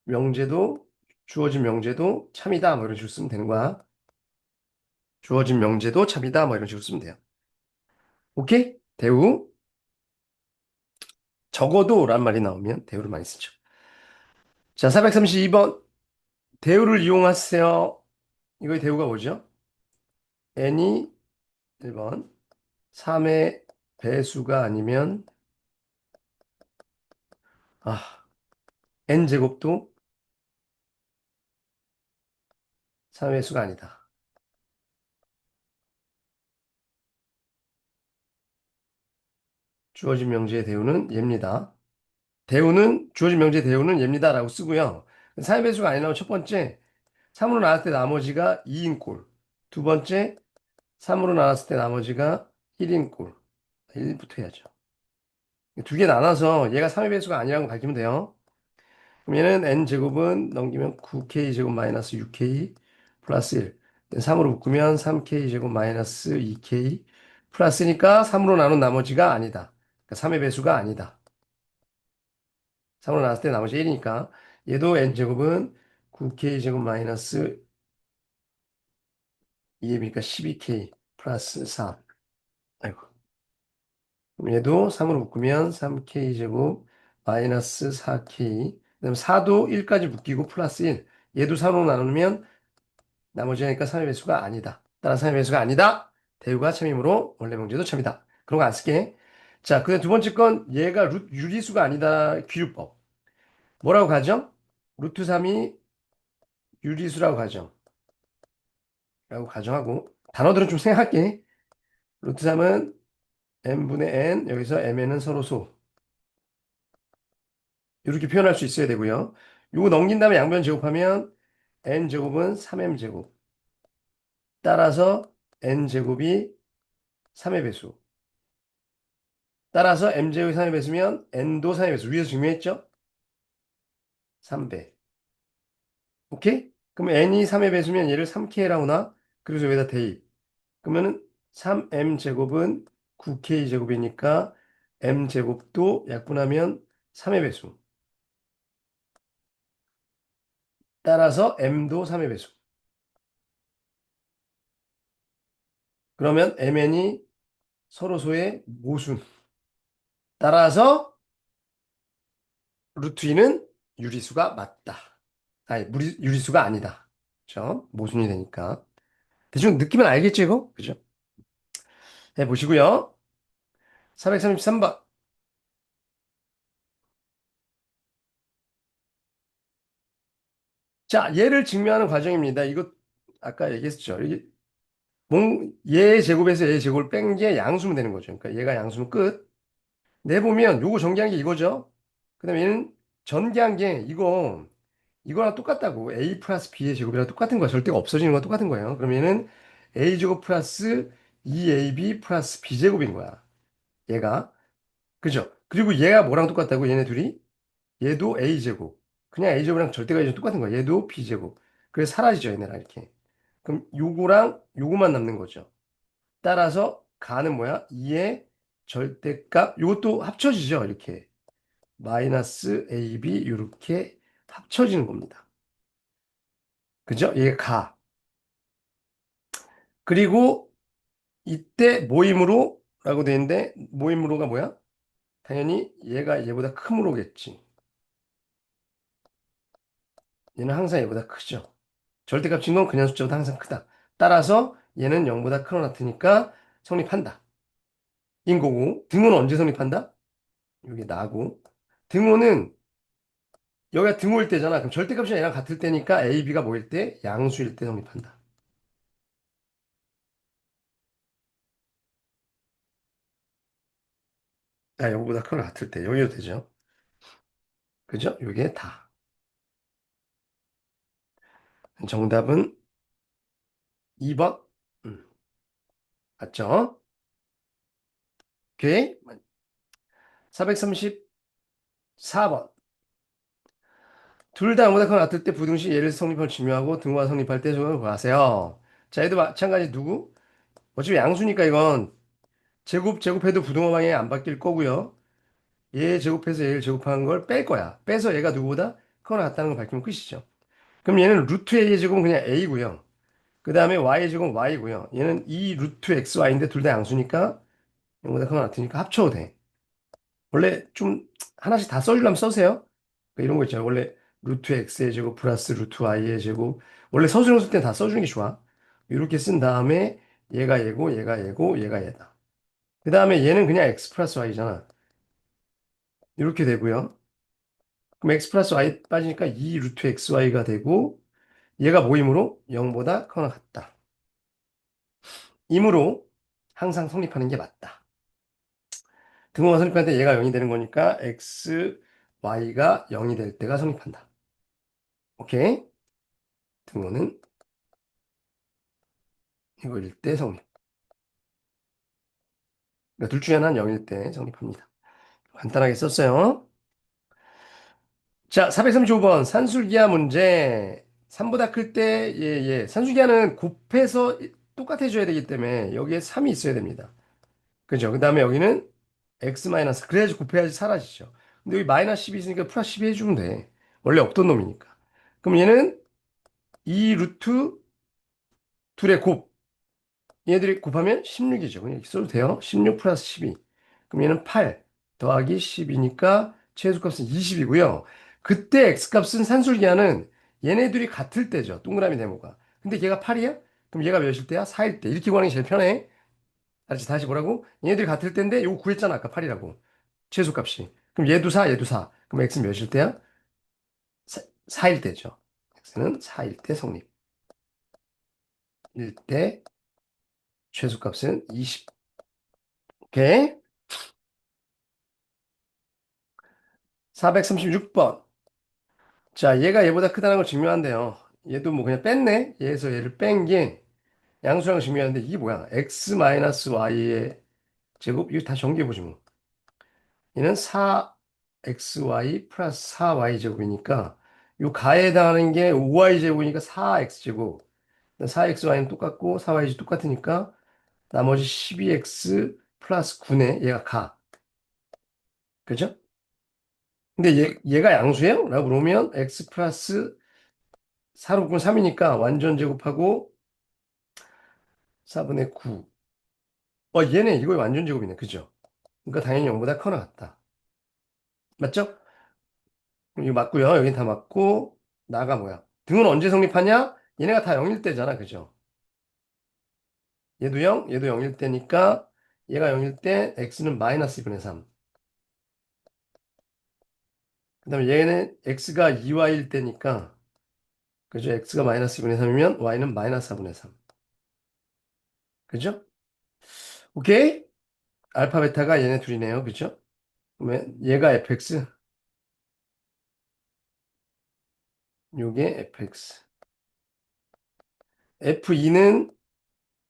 명제도 주어진 명제도 참이다 뭐 이런 식으로 쓰면 되는 거야. 주어진 명제도 참이다 뭐 이런 식으로 쓰면 돼요. 오케이? 대우 적어도란 말이 나오면 대우를 많이 쓰죠. 자, 432번 대우를 이용하세요. 이거의 대우가 뭐죠? n이 1번 3의 배수가 아니면 n제곱도 3의 수가 아니다. 주어진 명제의 대우는 얘입니다. 대우는 주어진 명제 대우는 얘입니다라고 쓰고요. 3의 배수가 아니라면 첫 번째 3으로 나눴을 때 나머지가 2인 꼴. 두 번째 3으로 나눴을 때 나머지가 1인 꼴. 1부터 해야죠. 두 개 나눠서 얘가 3의 배수가 아니라고 밝히면 돼요. 그럼 얘는 n제곱은 넘기면 9k제곱 마이너스 6k 플러스 1. 3으로 묶으면 3k제곱 마이너스 2k 플러스니까 3으로 나눈 나머지가 아니다. 그러니까 3의 배수가 아니다. 3으로 나눴을 때 나머지 1이니까 얘도 n제곱은 9k제곱 마이너스 2이니까 12k 플러스 4. 아이고. 그럼 얘도 3으로 묶으면 3k제곱 마이너스 4k. 그다음 4도 1까지 묶이고 플러스 1. 얘도 3으로 나누면 나머지니까 3의 배수가 아니다. 따라 3의 배수가 아니다. 대우가 참이므로 원래 명제도 참이다. 그런 거 안 쓸게. 자, 그다음 두 번째 건 얘가 유리수가 아니다. 귀류법. 뭐라고 가정? 루트 3이 유리수라고 가정. 라고 가정하고 단어들은 좀 생각할게. 루트 3은 n분의 n, 여기서 mn은 서로 소. 이렇게 표현할 수 있어야 되고요. 이거 넘긴 다음에 양변 제곱하면 n제곱은 3m제곱. 따라서 n제곱이 3의 배수. 따라서 m제곱이 3의 배수면 n도 3의 배수. 위에서 증명했죠? 3배. 오케이? 그럼 n이 3의 배수면 얘를 3k라고 나. 그래서 여기다 대입. 그러면은 3m제곱은 9k제곱이니까 m제곱도 약분하면 3의 배수. 따라서 m도 3의 배수. 그러면 mn이 서로소의 모순. 따라서 루트 2는 유리수가 맞다. 아니, 유리수가 아니다. 그죠? 모순이 되니까. 대충 느낌은 알겠죠, 이거? 그죠? 해보시고요. 433번. 자, 얘를 증명하는 과정입니다. 이거 아까 얘기했죠. 이게 얘 제곱에서 얘 제곱을 뺀 게 양수면 되는 거죠. 그러니까 얘가 양수면 끝. 내보면 요거 전개한 게 이거죠. 그다음에 얘는 전개한 게 이거랑 똑같다고. A 플러스 B의 제곱이랑 똑같은 거야. 절대가 없어지는 건 똑같은 거예요. 그럼 얘는 A 제곱 플러스 2AB 플러스 B 제곱인 거야. 얘가. 그죠? 그리고 얘가 뭐랑 똑같다고? 얘네 둘이? 얘도 A제곱. 그냥 A제곱이랑 절대가 이제 똑같은 거야. 얘도 B제곱. 그래서 사라지죠, 얘네랑 이렇게. 그럼 요거랑 요거만 남는 거죠. 따라서 가는 뭐야? 2의 절대값. 요것도 합쳐지죠, 이렇게. 마이너스 AB 이렇게 합쳐지는 겁니다. 그죠? 얘가 가. 그리고 이때 모임으로 라고 돼 있는데 모임으로가 뭐야? 당연히 얘가 얘보다 크므로겠지. 얘는 항상 얘보다 크죠. 절대값인 건 그냥 숫자보다 항상 크다. 따라서 얘는 0보다 크거나 같으니까 성립한다. 인 거고 등호는 언제 성립한다? 이게 나고 등호는 여기가 등호일 때잖아. 그럼 절대값이 얘랑 같을 때니까 A, B가 뭐일 때? 양수일 때 성립한다. 아, 0보다 크거나 같을 때 여기도 되죠. 그죠? 이게 다. 정답은 2번. 맞죠? 오케이. 434번. 둘 다 0보다 크거나 같을 때 부등식 예를 성립할 중요하고 등호가 성립할 때 적용을 구하세요. 자, 얘도 마찬가지 누구? 어차피 양수니까 이건 제곱해도 부등호 방향이 안 바뀔 거고요. 얘 제곱해서 얘를 제곱하는 걸 뺄 거야. 빼서 얘가 누구보다 크거나 같다는 걸 밝히면 끝이죠. 그럼 얘는 루트 A의 제곱은 그냥 A고요. 그 다음에 Y의 제곱은 Y고요. 얘는 2 루트 XY인데 둘 다 양수니까 0보다 크거나 같으니까 합쳐도 돼. 원래 좀 하나씩 다 써주려면 써세요. 그러니까 이런 거 있잖아요. 원래 루트 X의 제곱 플러스 루트 Y의 제곱. 원래 서술형 쓸 때 다 써주는 게 좋아. 이렇게 쓴 다음에 얘가 얘고 얘가 얘고 얘가 얘다. 그 다음에 얘는 그냥 x 플러스 y잖아. 이렇게 되고요. 그럼 x 플러스 y 빠지니까 2 루트 xy가 되고 얘가 모임으로 0보다 크거나 같다. 이므로 항상 성립하는 게 맞다. 등호가 성립할 때 얘가 0이 되는 거니까 x, y가 0이 될 때가 성립한다. 오케이? 등호는 이거일 때 성립. 그러니까 둘 중에 하나는 0일 때 성립합니다. 간단하게 썼어요. 자, 435번 산술기하 문제. 3보다 클 때, 산술기하는 곱해서 똑같아져야 되기 때문에 여기에 3이 있어야 됩니다. 그죠? 그 다음에 여기는 x 마이너스. 그래야지 곱해야지 사라지죠. 근데 여기 마이너스 10이 있으니까 플러스 12 해주면 돼. 원래 없던 놈이니까. 그럼 얘는 2 루트 둘의 곱. 얘들이 곱하면 16이죠. 그냥 이렇게 써도 돼요. 16 플러스 12. 그럼 얘는 8 더하기 10이니까 최소값은 20이고요. 그때 x값은 산술기하는 얘네들이 같을 때죠. 동그라미 네모가. 근데 얘가 8이야? 그럼 얘가 몇일 때야? 4일 때. 이렇게 구하는 게 제일 편해. 알았지? 다시 뭐라고? 얘네들이 같을 때인데 요거 구했잖아. 아까 8이라고. 최소값이. 그럼 얘도 4, 얘도 4. 그럼 x는 몇일 때야? 4일 때죠. x는 4일 때 성립. 1 때 최소값은 20. 오케이? 436번. 자, 얘가 얘보다 크다는 걸 증명한대요. 얘도 뭐 그냥 뺐네? 얘에서 얘를 뺀 게 양수랑 증명하는데 이게 뭐야? x 마이너스 y의 제곱? 이거 다시 정리해보지 뭐. 얘는 4xy 플러스 4y 제곱이니까 요 가에 해당하는 게 5y 제곱이니까 4x 제곱. 4xy는 똑같고 4y 똑같으니까 나머지 12x 플러스 9네. 얘가 가. 그죠? 근데 얘가 양수예요? 라고 물으면 x 플러스 4로 묶으면 3이니까 완전 제곱하고 4분의 9. 얘네 이거 완전 제곱이네. 그죠? 그러니까 당연히 0보다 커나 같다. 맞죠? 그럼 이거 맞고요. 여긴 다 맞고 나가 뭐야? 등은 언제 성립하냐? 얘네가 다 0일 때잖아. 그죠? 얘도 0, 얘도 0일 때니까 얘가 0일 때 x는 마이너스 2분의 3. 그 다음에 얘는 x가 2y일 때니까 그죠? x가 마이너스 2분의 3이면 y는 마이너스 4분의 3. 그죠? 오케이? 알파 베타가 얘네 둘이네요. 그죠? 그러면 얘가 fx, 요게 fx. f2는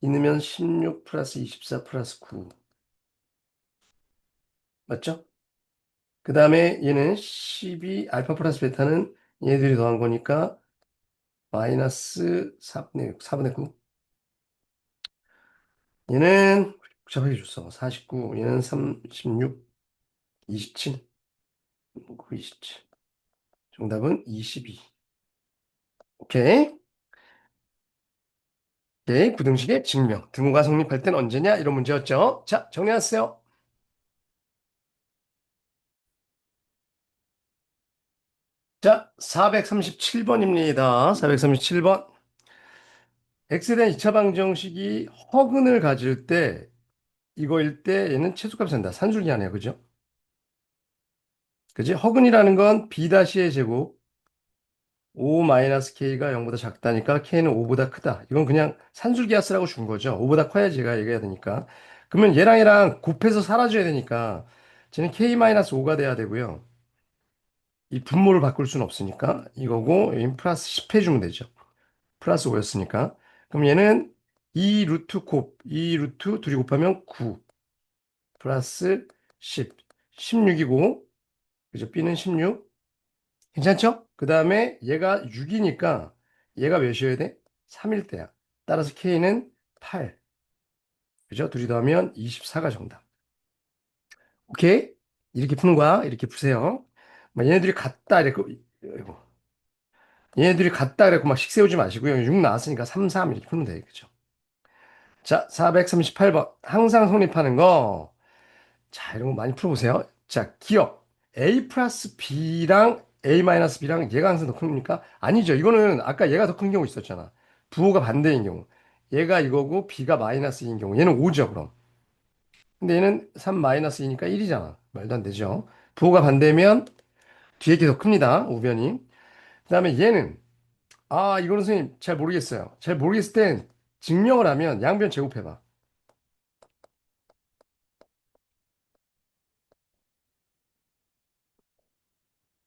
있으면 16 플러스 24 플러스 9. 맞죠? 그 다음에 얘는 12 알파 플러스 베타는 얘들이 더한 거니까 마이너스 4분의 6, 4분의 9. 얘는 복잡하게 줬어. 49, 얘는 36, 27, 27. 정답은 22. 오케이. 오케이. 부등식의 증명. 등호가 성립할 땐 언제냐? 이런 문제였죠. 자, 정리하세요. 자, 437번입니다. 437번. x에 대한 2차 방정식이 허근을 가질 때 이거일 때 얘는 최소값이 된다. 산술기 아니야. 그죠? 그지? 허근이라는 건 b-의 제곱 5-k가 0보다 작다니까 k는 5보다 크다. 이건 그냥 산술기하 쓰라고 준 거죠. 5보다 커야 제가 얘기해야 되니까. 그러면 얘랑 곱해서 사라져야 되니까 쟤는 k-5가 돼야 되고요. 이 분모를 바꿀 수는 없으니까 이거고 여긴 플러스 10 해주면 되죠. 플러스 5였으니까. 그럼 얘는 2 루트 곱, 2 루트 둘이 곱하면 9 플러스 10, 16이고 그죠? b는 16. 괜찮죠? 그 다음에 얘가 6이니까 얘가 몇이어야 돼? 3일 때야. 따라서 k는 8. 그죠? 둘이 더하면 24가 정답. 오케이? 이렇게 푸는 거야. 이렇게 푸세요. 막 얘네들이 같다 이랬고 이거. 얘네들이 같다 그랬고 막 식 세우지 마시고요. 6 나왔으니까 3, 3 이렇게 풀면 돼. 그죠? 자, 438번. 항상 성립하는 거. 자, 이런 거 많이 풀어보세요. 자, 기억. A 플러스 B랑 A 마이너스 B랑 얘가 항상 더 큽니까? 아니죠. 이거는 아까 얘가 더 큰 경우 있었잖아. 부호가 반대인 경우. 얘가 이거고 B가 마이너스인 경우. 얘는 5죠, 그럼. 근데 얘는 3 마이너스 2니까 1이잖아. 말도 안 되죠. 부호가 반대면 뒤에 게 더 큽니다. 우변이. 그 다음에 얘는, 이거는 선생님 잘 모르겠어요. 잘 모르겠을 땐 증명을 하면 양변 제곱해봐.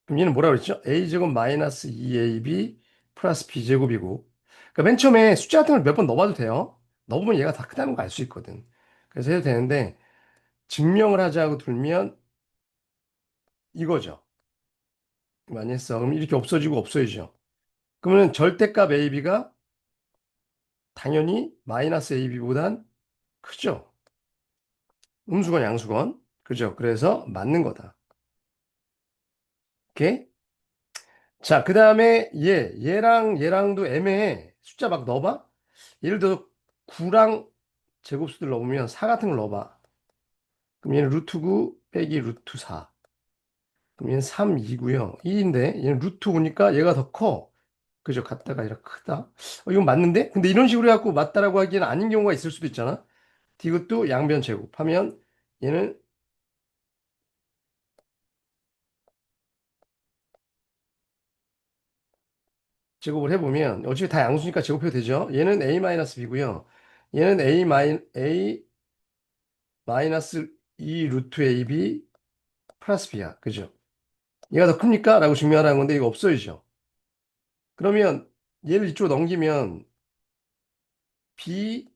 그럼 얘는 뭐라고 그랬죠? a제곱 마이너스 2ab 플러스 b제곱이고. 그러니까 맨 처음에 숫자 같은 걸 몇 번 넣어봐도 돼요. 넣어보면 얘가 다 크다는 거 알 수 있거든. 그래서 해도 되는데 증명을 하자고 들면 이거죠. 많이 했어. 그럼 이렇게 없어지고 없어지죠. 그러면 절대값 ab가 당연히 마이너스 ab보단 크죠. 음수건 양수건. 그죠? 그래서 맞는 거다. 오케이? 자, 그 다음에 얘랑 얘랑도 애매해. 숫자 막 넣어봐. 예를 들어 9랑 제곱수들 넣으면 4 같은 걸 넣어봐. 그럼 얘는 루트 9 빼기 루트 4. 그럼 얘는 3, 2고요. 2인데 얘는 루트 5니까 얘가 더 커. 그죠? 같다가 아니라 크다. 이건 맞는데? 근데 이런 식으로 해갖고 맞다라고 하기에는 아닌 경우가 있을 수도 있잖아. 이것도 양변 제곱하면 얘는 제곱을 해보면 어차피 다 양수니까 제곱해도 되죠. 얘는 a-b고요. 얘는 a 마이너스 2 루트 ab 플러스 b야. 그죠? 얘가 더 큽니까? 라고 증명하라는 건데 이거 없어지죠. 그러면 얘를 이쪽으로 넘기면 b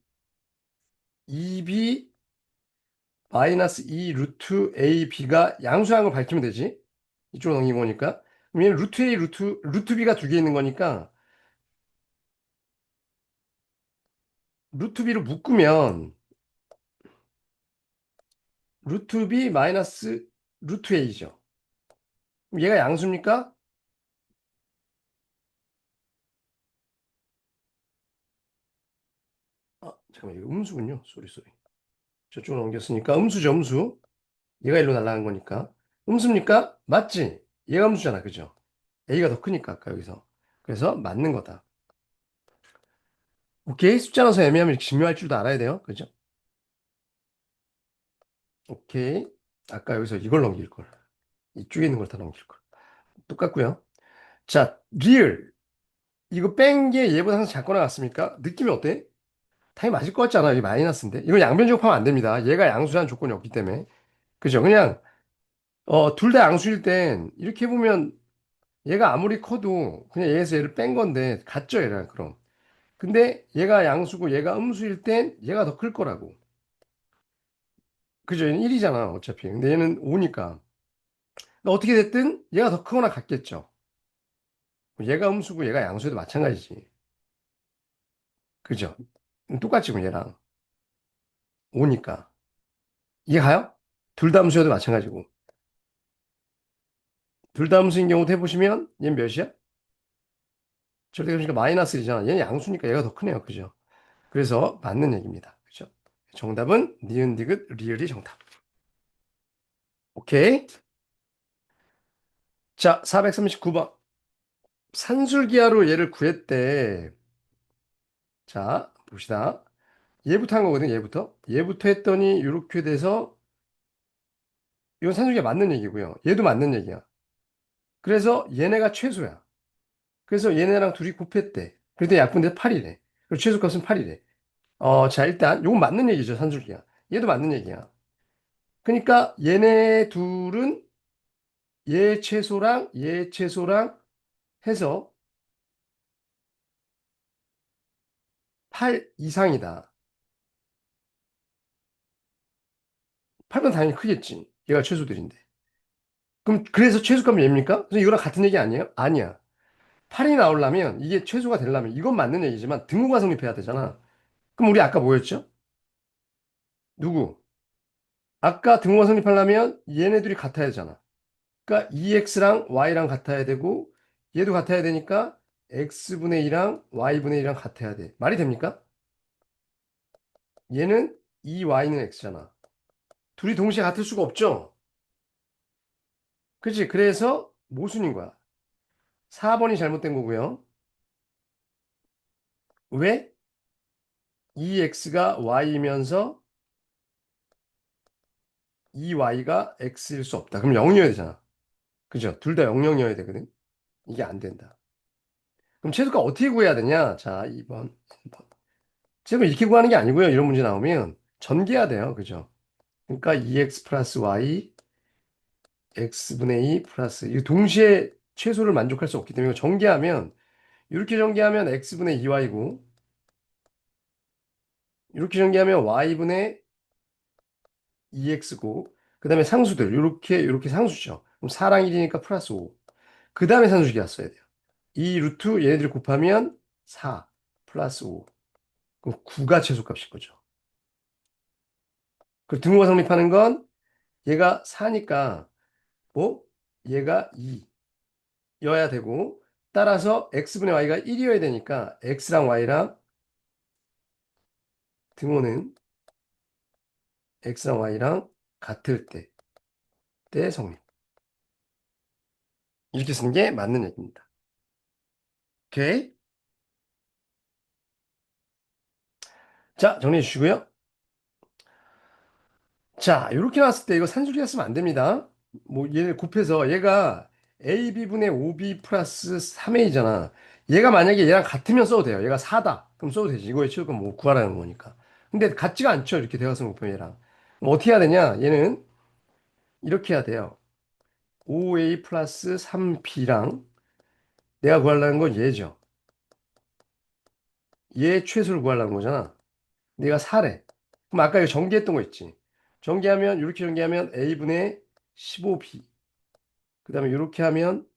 2b 마이너스 2 루트 ab가 양수라는 걸 밝히면 되지. 이쪽으로 넘긴 거니까. 그럼 얘는 루트 a 루트 b가 두 개 있는 거니까 루트 b로 묶으면 루트 b 마이너스 루트 a죠. 그럼 얘가 양수입니까? 잠깐만, 이거 음수군요. 쏘리, 쏘리. 저쪽으로 옮겼으니까 음수죠, 음수. 얘가 일로 날아간 거니까. 음수입니까? 맞지? 얘가 음수잖아, 그죠? A가 더 크니까, 아까 여기서. 그래서 맞는 거다. 오케이. 숫자 나서 애매하면 이렇게 증명할 줄도 알아야 돼요. 그죠? 오케이. 아까 여기서 이걸 넘길 걸. 이쪽에 있는 걸 다 넘길 걸. 똑같고요. 자, 리을. 이거 뺀 게 얘보다 항상 작거나 같습니까? 느낌이 어때? 당연히 맞을 것 같지 않아? 이게 마이너스인데. 이건 양변 제곱하면 안 됩니다. 얘가 양수라는 조건이 없기 때문에. 그죠? 그냥 둘 다 양수일 땐 이렇게 해보면 얘가 아무리 커도 그냥 얘에서 얘를 뺀 건데 같죠, 얘랑 그럼. 근데 얘가 양수고 얘가 음수일 땐 얘가 더 클 거라고. 그죠? 얘는 1이잖아, 어차피. 근데 얘는 5니까. 어떻게 됐든 얘가 더 크거나 같겠죠. 얘가 음수고 얘가 양수에도 마찬가지지. 그죠? 똑같지, 뭐 얘랑. 5니까. 이해가요? 둘 다 음수여도 마찬가지고. 둘 다 음수인 경우도 해보시면 얘는 몇이야? 절대값이니까 마이너스 1이잖아. 얘는 양수니까 얘가 더 크네요. 그죠? 그래서 맞는 얘기입니다. 그죠? 정답은 니은, 디귿, 리을이 정답. 오케이. 자, 439번. 산술기하로 얘를 구했대. 자, 봅시다. 얘부터 한 거거든, 얘부터. 얘부터 했더니 이렇게 돼서 이건 산술기가 맞는 얘기고요. 얘도 맞는 얘기야. 그래서 얘네가 최소야. 그래서 얘네랑 둘이 곱했대. 그때 약분돼서 8이래. 그리고 최소값은 8이래. 자, 일단 요건 맞는 얘기죠, 산술기야. 얘도 맞는 얘기야. 그러니까 얘네 둘은 얘 채소랑 해서 8 이상이다. 8은 당연히 크겠지. 얘가 최소들인데. 그럼 그래서 최소값이 얘입니까? 그래서 이거랑 같은 얘기 아니에요? 아니야. 8이 나오려면 이게 최소가 되려면 이건 맞는 얘기지만 등호가 성립해야 되잖아. 그럼 우리 아까 뭐였죠? 누구? 아까 등호가 성립하려면 얘네들이 같아야 되잖아. 그러니까 2x랑 y랑 같아야 되고 얘도 같아야 되니까 x분의 2랑 y분의 2랑 같아야 돼. 말이 됩니까? 얘는 2y는 x잖아. 둘이 동시에 같을 수가 없죠? 그치? 그래서 모순인 거야. 4번이 잘못된 거고요. 왜? 2x가 y이면서 2y가 x일 수 없다. 그럼 0이어야 되잖아. 그죠? 둘 다 0, 0이어야 되거든. 이게 안 된다. 그럼 최소가 어떻게 구해야 되냐? 자, 2번. 최소 이렇게 구하는 게 아니고요. 이런 문제 나오면 전개해야 돼요. 그죠? 그러니까 2x 플러스 y, x분의 2 플러스, 이 동시에 최소를 만족할 수 없기 때문에 이거 전개하면, 이렇게 전개하면 x분의 2y고, 이렇게 전개하면 y분의 2x고, 그 다음에 상수들, 이렇게 상수죠. 그럼 4랑 1이니까 플러스 5. 그 다음에 산수식이 왔어야 돼요. 이 루트 얘네들 곱하면 4 플러스 5. 그럼 9가 최소값일 거죠. 그 등호가 성립하는 건 얘가 4니까 뭐? 얘가 2여야 되고 따라서 x분의 y가 1이어야 되니까 x랑 y랑 등호는 x랑 y랑 같을 때 성립. 이렇게 쓰는 게 맞는 얘기입니다. 오케이? 자, 정리해 주시고요. 자, 이렇게 나왔을 때 이거 산술이가 쓰면 안 됩니다. 뭐 얘를 곱해서 얘가 AB분의 5B 플러스 3A잖아. 얘가 만약에 얘랑 같으면 써도 돼요. 얘가 4다. 그럼 써도 되지. 이거의 최소값 뭐 구하라는 거니까. 근데 같지가 않죠. 이렇게 대각선 곱하면 얘랑. 그럼 어떻게 해야 되냐? 얘는 이렇게 해야 돼요. 5A 플러스 3B랑 내가 구하려는 건 얘죠. 얘 최소를 구하려는 거잖아. 내가 4래. 그럼 아까 이거 전개했던 거 있지. 전개하면 이렇게 전개하면 A분의 15B. 그 다음에 이렇게 하면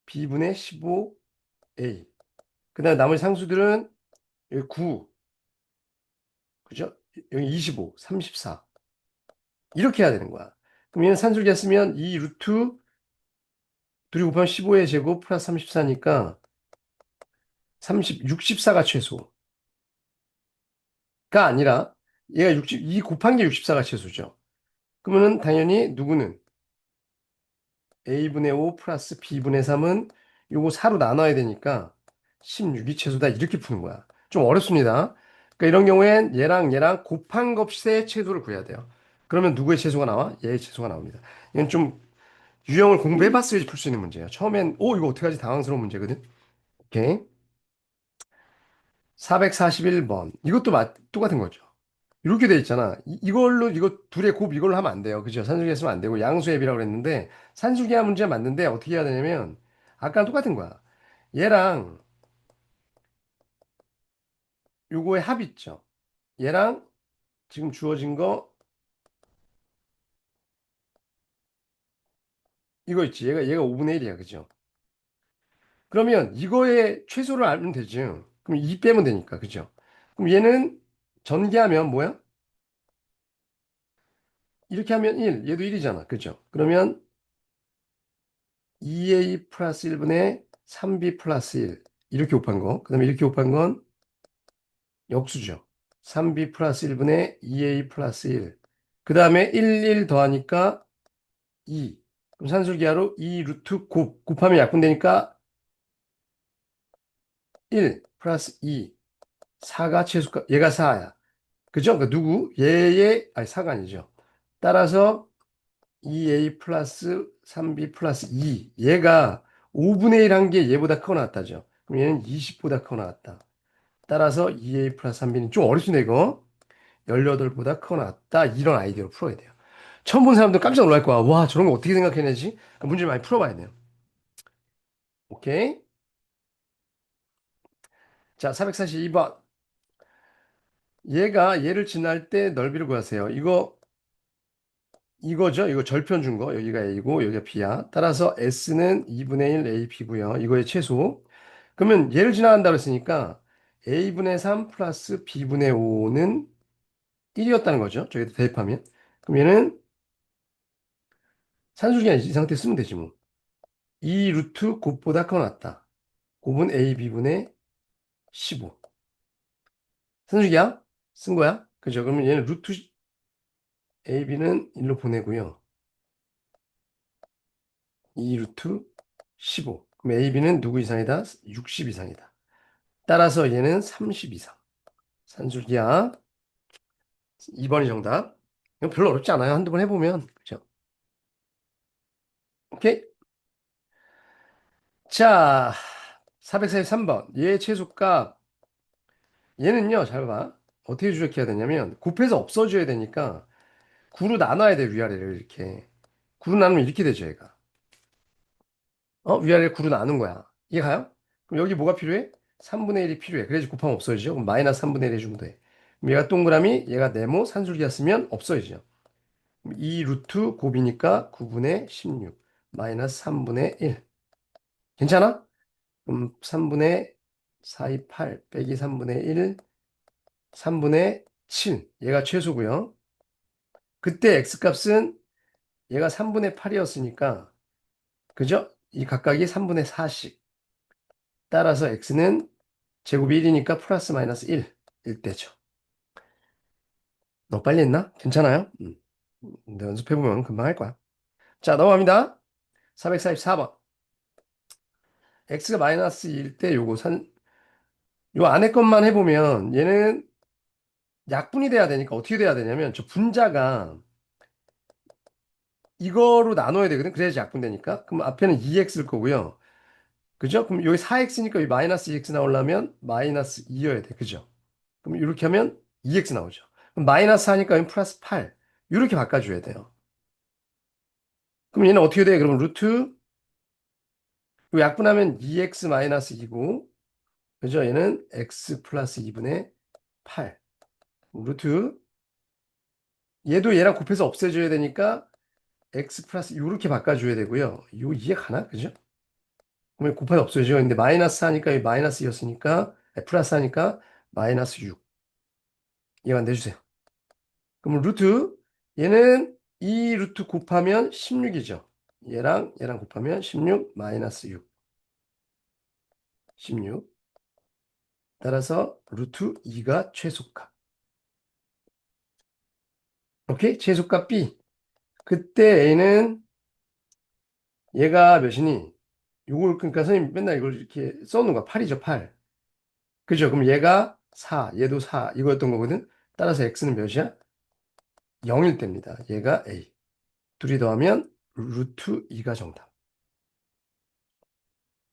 B분의 15A. 그 다음에 나머지 상수들은 여기 9, 그죠? 여기 25, 34. 이렇게 해야 되는 거야. 그럼 얘는 산술기가 쓰면 이 루트 둘이 곱하면 15의 제곱 플러스 34니까 64가 최소. 아니라 얘가 60, 이 곱한 게 64가 최소죠. 그러면은 당연히 누구는 a분의 5 플러스 b분의 3은 요거 4로 나눠야 되니까 16이 최소다 이렇게 푸는 거야. 좀 어렵습니다. 그러니까 이런 경우엔 얘랑 얘랑 곱한 값의 최소를 구해야 돼요. 그러면 누구의 최소가 나와? 얘의 최소가 나옵니다. 이건 좀 유형을 공부해봤어야지 풀 수 있는 문제예요. 처음엔 이거 어떡하지 당황스러운 문제거든. 오케이. 441번. 이것도 똑같은 거죠. 이렇게 돼 있잖아. 이걸로 이거 둘의 곱 이걸로 하면 안 돼요. 그죠? 산술기하 쓰면 안 되고 양수앱이라고 그랬는데 산술기하 문제 맞는데 어떻게 해야 되냐면 아까랑 똑같은 거야. 얘랑 요거의 합 있죠. 얘랑 지금 주어진 거 이거 있지. 얘가 5분의 1이야. 그죠? 그러면 이거의 최소를 알면 되죠. 그럼 2 빼면 되니까. 그죠? 그럼 얘는 전개하면 뭐야? 이렇게 하면 1. 얘도 1이잖아. 그죠? 그러면 2a 플러스 1분의 3b 플러스 1. 이렇게 곱한 거. 그 다음에 이렇게 곱한 건 역수죠. 3b 플러스 1분의 2a 플러스 1. 그 다음에 1 더하니까 2. 그럼 산술기하로 2 루트 곱하면 약분되니까 1 플러스 2. 4가 최소값. 얘가 4야. 그죠? 그러니까 누구? 얘의, 아니 4가 아니죠. 따라서 2a 플러스 3b 플러스 2. 얘가 5분의 1 한 게 얘보다 크고 나왔다죠. 그럼 얘는 20보다 크고 나왔다. 따라서 2a 플러스 3b는 좀 어렵습니다, 이거. 18보다 크거나 같다. 이런 아이디어로 풀어야 돼요. 처음 본 사람들 깜짝 놀랄 거야. 와, 저런 거 어떻게 생각해내지? 문제를 많이 풀어봐야 돼요. 오케이. 자, 442번. 얘를 지날 때 넓이를 구하세요. 이거죠? 이거 절편 준 거. 여기가 A고, 여기가 B야. 따라서 S는 2분의 1 AB고요. 이거의 최소. 그러면 얘를 지나간다고 했으니까 A분의 3 플러스 B분의 5는 1이었다는 거죠. 저기다 대입하면. 그럼 얘는 산술기 아니지. 이 상태 쓰면 되지 뭐. 2 루트 곱보다 커 낫다. 곱은 A, B분의 15. 산술기야? 쓴 거야? 그죠? 그러면 얘는 루트 A, B는 1로 보내고요. 2 루트 15. 그럼 A, B는 누구 이상이다? 60 이상이다. 따라서 얘는 30 이상. 산술기야. 2번이 정답. 이건 별로 어렵지 않아요. 한두 번 해보면. 그죠? 오케이. 자, 443번. 얘의 최소값. 얘는요, 잘 봐. 어떻게 추적해야 되냐면, 곱해서 없어져야 되니까, 9로 나눠야 돼, 위아래를 이렇게. 9로 나누면 이렇게 되죠, 얘가. 위아래를 9로 나눈 거야. 이해 가요? 그럼 여기 뭐가 필요해? 3분의 1이 필요해. 그래야지 곱하면 없어지죠. 그럼 마이너스 3분의 1 해주면 돼. 그럼 얘가 동그라미, 얘가 네모, 산술기가 쓰면 없어지죠. 그럼 2 루트 곱이니까 9분의 16. 마이너스 3분의 1. 괜찮아? 그럼 3분의 4, 2, 8 빼기 3분의 1, 3분의 7. 얘가 최소고요. 그때 x값은 얘가 3분의 8이었으니까 그죠? 이 각각이 3분의 4씩. 따라서 x는 제곱이 1이니까 플러스 마이너스 1일 때죠. 너무 빨리 했나? 괜찮아요? 근데 연습해보면 금방 할 거야. 자, 넘어갑니다. 444번. x가 마이너스 2일 때 요 안에 것만 해보면 얘는 약분이 돼야 되니까 어떻게 돼야 되냐면 저 분자가 이거로 나눠야 되거든. 그래야지 약분되니까. 그럼 앞에는 2x일 거고요. 그죠? 그럼 여기 4x니까 여기 마이너스 2x 나오려면 마이너스 2여야 돼. 그죠? 그럼 이렇게 하면 2x 나오죠. 그럼 마이너스 하니까 여기 플러스 8. 이렇게 바꿔줘야 돼요. 그럼 얘는 어떻게 돼? 그러면 루트, 요 약분하면 2x 마이너스 2고, 그죠? 얘는 x 플러스 2분의 8. 루트, 얘도 얘랑 곱해서 없애줘야 되니까 x 플러스 이렇게 바꿔줘야 되고요. 이거 이해 가나? 그죠? 그러면 곱하기 없어지죠. 근데 마이너스 하니까 여기 마이너스였으니까, 플러스 하니까 마이너스 6. 이해가 안 돼주세요. 그럼 루트 얘는 이 루트 곱하면 16이죠. 얘랑 곱하면 16 마이너스 6. 16. 따라서 루트 2가 최소값. 오케이? 최소값 B. 그때 A는 얘가 몇이니? 요걸 그러니까 선생님 맨날 이걸 이렇게 써놓은 거야. 8이죠, 8. 그죠? 그럼 얘가 4, 얘도 4 이거였던 거거든. 따라서 X는 몇이야? 0일 때입니다. 얘가 A. 둘이 더하면 루트 2가 정답.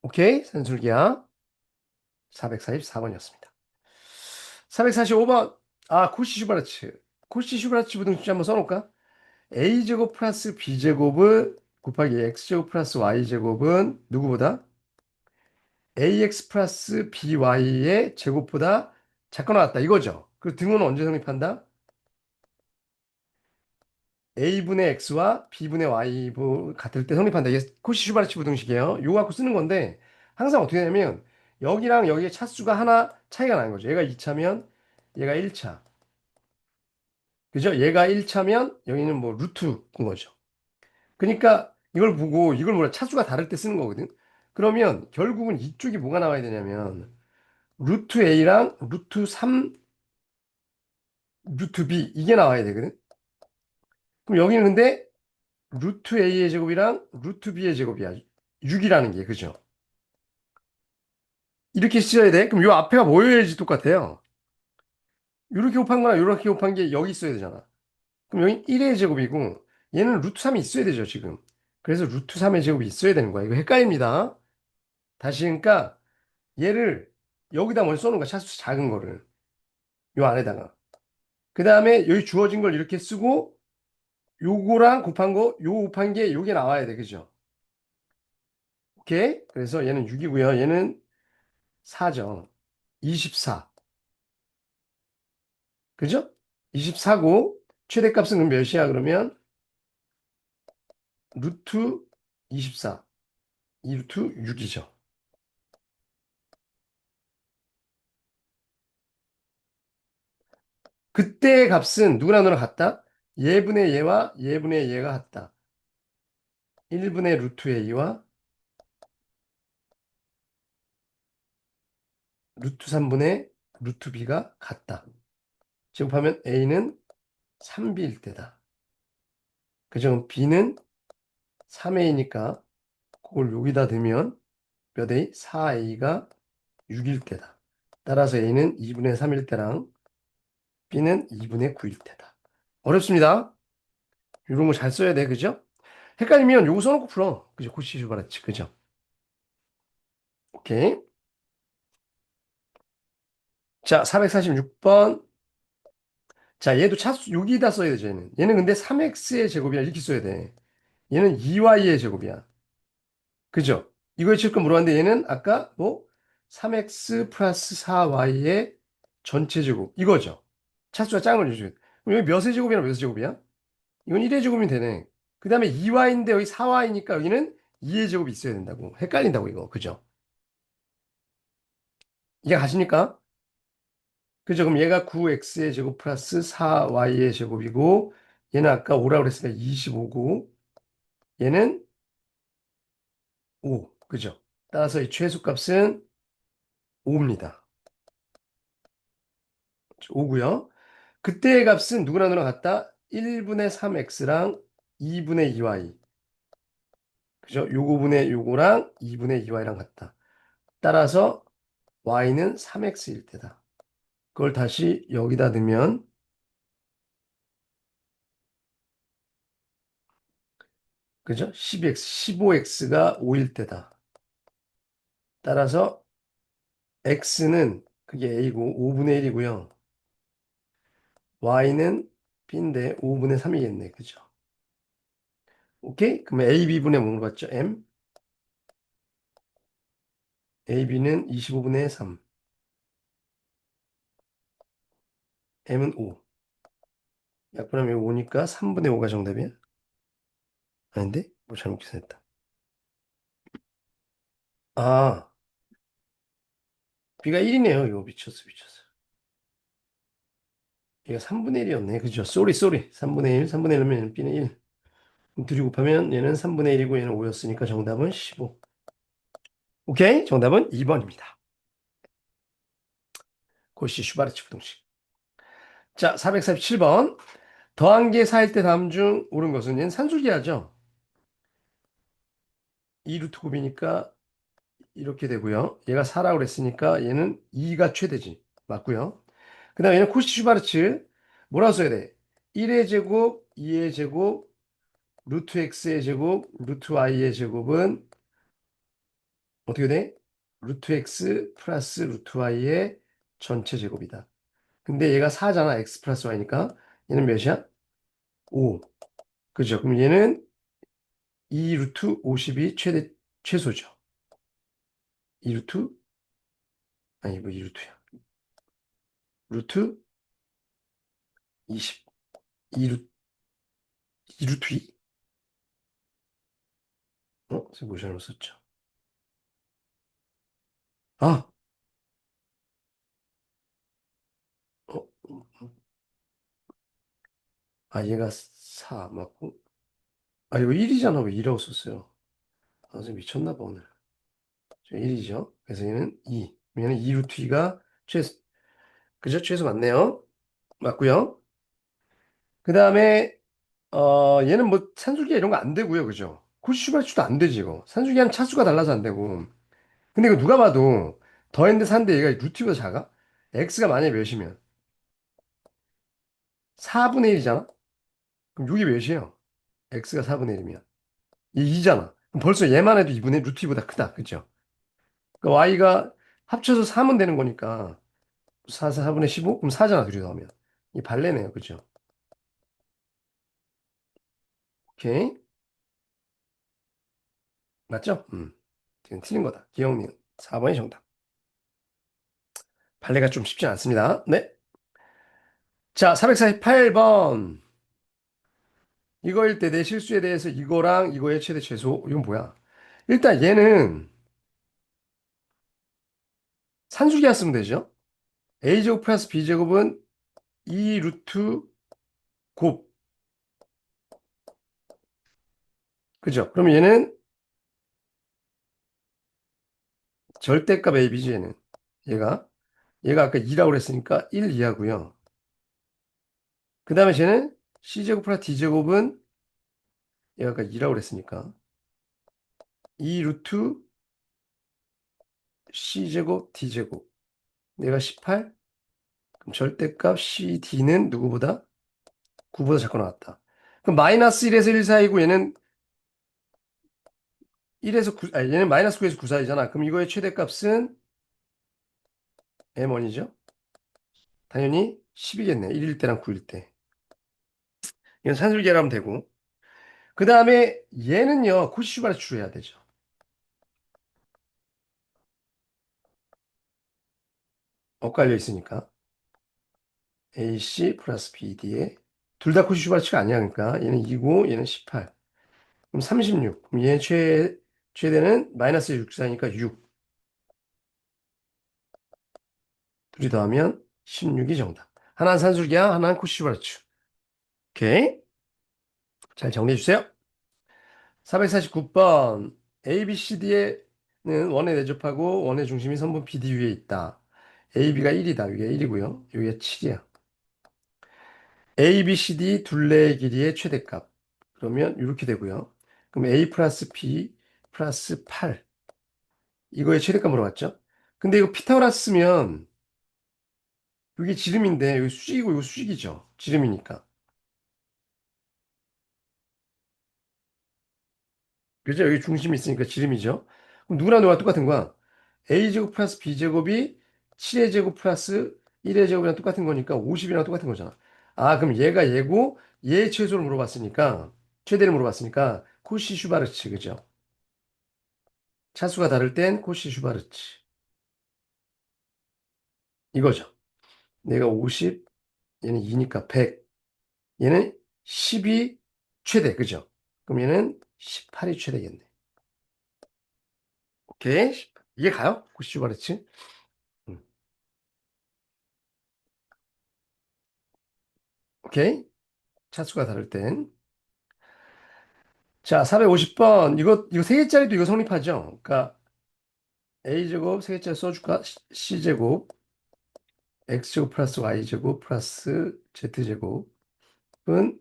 오케이? 산술기야. 444번이었습니다. 445번. 아, 코시 슈바르츠. 코시 슈바르츠 부등식 한번 써놓을까? A제곱 플러스 B제곱을 곱하기 X제곱 플러스 Y제곱은 누구보다? AX 플러스 BY의 제곱보다 작거나 같다. 이거죠. 그 등호는 언제 성립한다? A분의 X와 B분의 Y 같을 때 성립한다. 이게 코시 슈바르츠 부등식이에요. 이거 갖고 쓰는 건데 항상 어떻게 되냐면 여기랑 여기의 차수가 하나 차이가 나는 거죠. 얘가 2차면 얘가 1차. 그죠? 얘가 1차면 여기는 뭐 루트인 거죠. 그러니까 이걸 보고 이걸 뭐라 차수가 다를 때 쓰는 거거든. 그러면 결국은 이쪽이 뭐가 나와야 되냐면 루트 A랑 루트 3 루트 B 이게 나와야 되거든. 그럼 여기는 근데 루트 A의 제곱이랑 루트 B의 제곱이야. 6이라는 게 그죠? 이렇게 쓰여야 돼. 그럼 요 앞에가 뭐여야지 똑같아요. 이렇게 곱한 거랑 이렇게 곱한 게 여기 있어야 되잖아. 그럼 여기 1의 제곱이고 얘는 루트 3이 있어야 되죠, 지금. 그래서 루트 3의 제곱이 있어야 되는 거야. 이거 헷갈립니다. 다시 그러니까 얘를 여기다 먼저 써놓은 거야. 차수 작은 거를. 요 안에다가. 그 다음에 여기 주어진 걸 이렇게 쓰고 요거랑 곱한 거, 요 곱한 게 요게 나와야 돼. 그죠? 오케이? 그래서 얘는 6이고요. 얘는 4죠. 24. 그죠? 24고 최대값은 그럼 몇이야? 그러면 루트 24. 이 루트 6이죠. 그때의 값은 누구랑 누구랑 같다? 예분의 얘와 예분의 얘가 같다. 1분의 루트 a와 루트 3분의 루트 b가 같다. 제곱하면 a는 3b일 때다. 그죠? b는 3a니까 그걸 여기다 넣으면 몇 a? 4a가 6일 때다. 따라서 a는 2분의 3일 때랑 b는 2분의 9일 때다. 어렵습니다. 이런 거 잘 써야 돼. 그죠? 헷갈리면 요거 써놓고 풀어. 그죠? 코시슈 바라치. 그죠? 오케이. 자, 446번. 자, 얘도 차수, 여기다 써야 되죠, 얘는. 얘는 근데 3x의 제곱이야. 이렇게 써야 돼. 얘는 2y의 제곱이야. 그죠? 이거에 칠거 물어봤는데 얘는 아까 뭐 3x 플러스 4y의 전체 제곱. 이거죠. 차수가 작은 걸 주죠. 그럼 여기 몇의 제곱이랑 몇의 제곱이야? 이건 1의 제곱이면 되네. 그 다음에 2y인데 여기 4y니까 여기는 2의 제곱이 있어야 된다고. 헷갈린다고, 이거. 그죠? 이게 가십니까? 그죠? 그럼 얘가 9x의 제곱 플러스 4y의 제곱이고, 얘는 아까 5라고 그랬으니까 25고, 얘는 5. 그죠? 따라서 이 최소값은 5입니다. 5고요. 그때의 값은 누구랑 누구랑 같다? 1분의 3x랑 2분의 2y. 그죠? 요거분의 요거랑 2분의 2y랑 같다. 따라서 y는 3x일 때다. 그걸 다시 여기다 넣으면, 그죠? 12x, 15x가 5일 때다. 따라서 x는 그게 a고 5분의 1이고요. y는 b인데 5분의 3이겠네. 그죠? 오케이? 그러면 a, b분의 뭐로 봤죠? m. a, b는 25분의 3. m은 5. 약분하면 5니까 3분의 5가 정답이야? 아닌데? 뭐 잘못 계산했다. 아, b가 1이네요. 이거 미쳤어, 미쳤어. 얘가 3분의 1이었네. 그죠? 쏘리, 쏘리. 3분의 1, 3분의 1이면 b는 1. 둘이 곱하면 얘는 3분의 1이고 얘는 5였으니까 정답은 15. 오케이? 정답은 2번입니다. 고시 슈바르츠 부등식. 자, 447번. 더한 게 4일 때 다음 중 옳은 것은 얘는 산술기하죠. 2 루트 곱이니까 이렇게 되고요. 얘가 4라고 그랬으니까 얘는 2가 최대지. 맞고요. 그 다음에 얘는 코시 슈바르츠 뭐라고 써야 돼? 1의 제곱, 2의 제곱, 루트 x의 제곱, 루트 y의 제곱은 어떻게 돼? 루트 x 플러스 루트 y의 전체 제곱이다. 근데 얘가 4잖아. x 플러스 y니까. 얘는 몇이야? 5. 그죠? 그럼 얘는 2 루트 50이 최소죠. 2 루트? 아니, 뭐 2 루트야. 루트 20. 2 루트, 2 루트 2? 제가 뭐 잘못 썼죠? 아, 어, 얘가 4 맞고. 이거 1이잖아. 왜 2라고 썼어요? 선생님 미쳤나 봐, 오늘. 1이죠. 그래서 얘는 2. 얘는 2 루트 2가 최소. 그죠? 최소 맞네요. 맞고요. 그 다음에 얘는 뭐 산술기하 이런 거 안 되고요. 그죠? 코시슈바르츠도 안 되지 이거. 산술기하는 차수가 달라서 안 되고. 근데 이거 누가 봐도 더했는데 산데 얘가 루트보다 작아? x가 만약에 몇이면 4분의 1이잖아? 그럼 이게 몇이에요? x가 4분의 1이면 얘 2잖아. 그럼 벌써 얘만 해도 2분의 루트 2보다 크다. 그죠? 그러니까 y가 합쳐서 3은 되는 거니까 4분의 15? 그럼 4잖아. 둘이 더하면. 이 발레네요. 그죠? 오케이. 맞죠? 지금 틀린 거다. 기억니은 4번이 정답. 발레가 좀 쉽지 않습니다. 네. 자, 448번. 이거일 때 내 실수에 대해서 이거랑 이거의 최대 최소. 이건 뭐야? 일단 얘는 산수기하 쓰면 되죠? a제곱 플러스 b제곱은 2 루트 곱. 그죠? 그럼 얘는 절대값 ab지 얘는. 얘가 아까 2라고 그랬으니까 1 이하고요. 그 다음에 쟤는 c제곱 플러스 d제곱은 얘가 아까 2라고 그랬으니까 2 루트 c제곱 d제곱. 얘가 18? 그럼 절대값 CD는 누구보다? 9보다 작고 나왔다. 그럼 마이너스 1에서 1 사이고 얘는 1에서 9, 얘는 마이너스 9에서 9 사이잖아. 그럼 이거의 최대값은 M1이죠? 당연히 10이겠네. 1일 때랑 9일 때. 이건 산술계라면 되고. 그 다음에 얘는요, 코시슈바를 추해야 되죠. 엇갈려 있으니까. AC 플러스 BD에 둘 다 코시슈바르츠가 아니야. 그러니까 얘는 2고 얘는 18. 그럼 36. 그럼 얘 최대는 마이너스 6 사이니까 6. 둘이 더하면 16이 정답. 하나는 산술기야, 하나는 코시슈바르츠. 오케이. 잘 정리해 주세요. 449번. A, B, C, D에는 원에 내접하고 원의 중심이 선분 BD 위에 있다. AB가 1이다. 이게 1이고요. 여기가 7이야. A, B, C, D 둘레의 길이의 최대값. 그러면 이렇게 되고요. 그럼 A 플러스 B 플러스 8. 이거의 최대값 물어봤죠? 근데 이거 피타고라스 쓰면 이게 지름인데 여기 수직이고 이거 수직이죠. 지름이니까. 그죠? 여기 중심이 있으니까 지름이죠. 그럼 누구랑 누가 똑같은 거야? A제곱 플러스 B제곱이 7의 제곱 플러스 1의 제곱이랑 똑같은 거니까 50이랑 똑같은 거잖아. 그럼 얘가 얘고 얘 최소를 물어봤으니까 최대를 물어봤으니까 코시 슈바르츠 그죠? 차수가 다를 땐 코시 슈바르츠 이거죠. 내가 50, 얘는 2니까 100, 얘는 10이 최대 그죠? 그럼 얘는 18이 최대겠네. 오케이. 이게 가요? 코시 슈바르츠. 음. 오케이. 차수가 다를 땐. 자, 450번. 이거 세 개짜리도 이거 성립하죠? 그러니까 A제곱 세 개짜리 써줄까? C제곱, X제곱 플러스 Y제곱 플러스 Z제곱. 은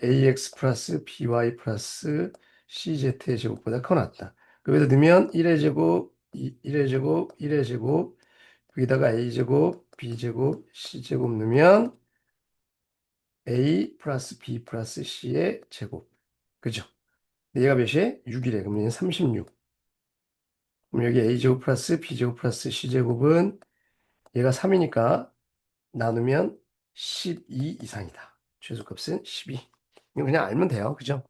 ax 플러스 by 플러스 cz의 제곱보다 커 낫다. 여기다 넣으면 1의 제곱, 1의 제곱, 1의 제곱, 여기다가 a제곱, b제곱, c제곱 넣으면 a 플러스 b 플러스 c의 제곱. 그죠? 얘가 몇이에? 6이래. 그럼 얘는 36. 그럼 여기 a제곱 플러스 b제곱 플러스 c제곱은 얘가 3이니까 나누면 12 이상이다. 최소값은 12. 이거 그냥 알면 돼요. 그죠?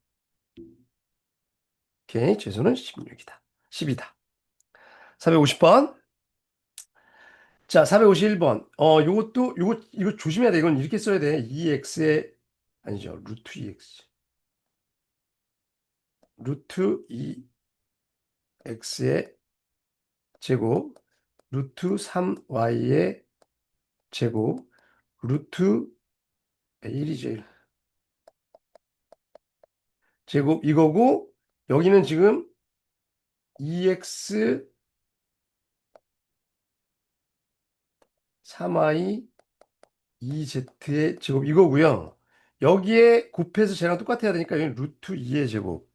오케이. 최소는 16이다. 10이다. 450번. 자, 451번. 요것도, 이거 조심해야 돼. 이건 이렇게 써야 돼. 2x의, 아니죠. 루트 2x. 루트 2x의 제곱, 루트 3y의 제곱, 루트 1이죠. 1. 제곱, 이거고, 여기는 지금 2x 3y 2z의 제곱 이거고요. 여기에 곱해서 쟤랑 똑같아야 되니까 여기 루트 2의 제곱.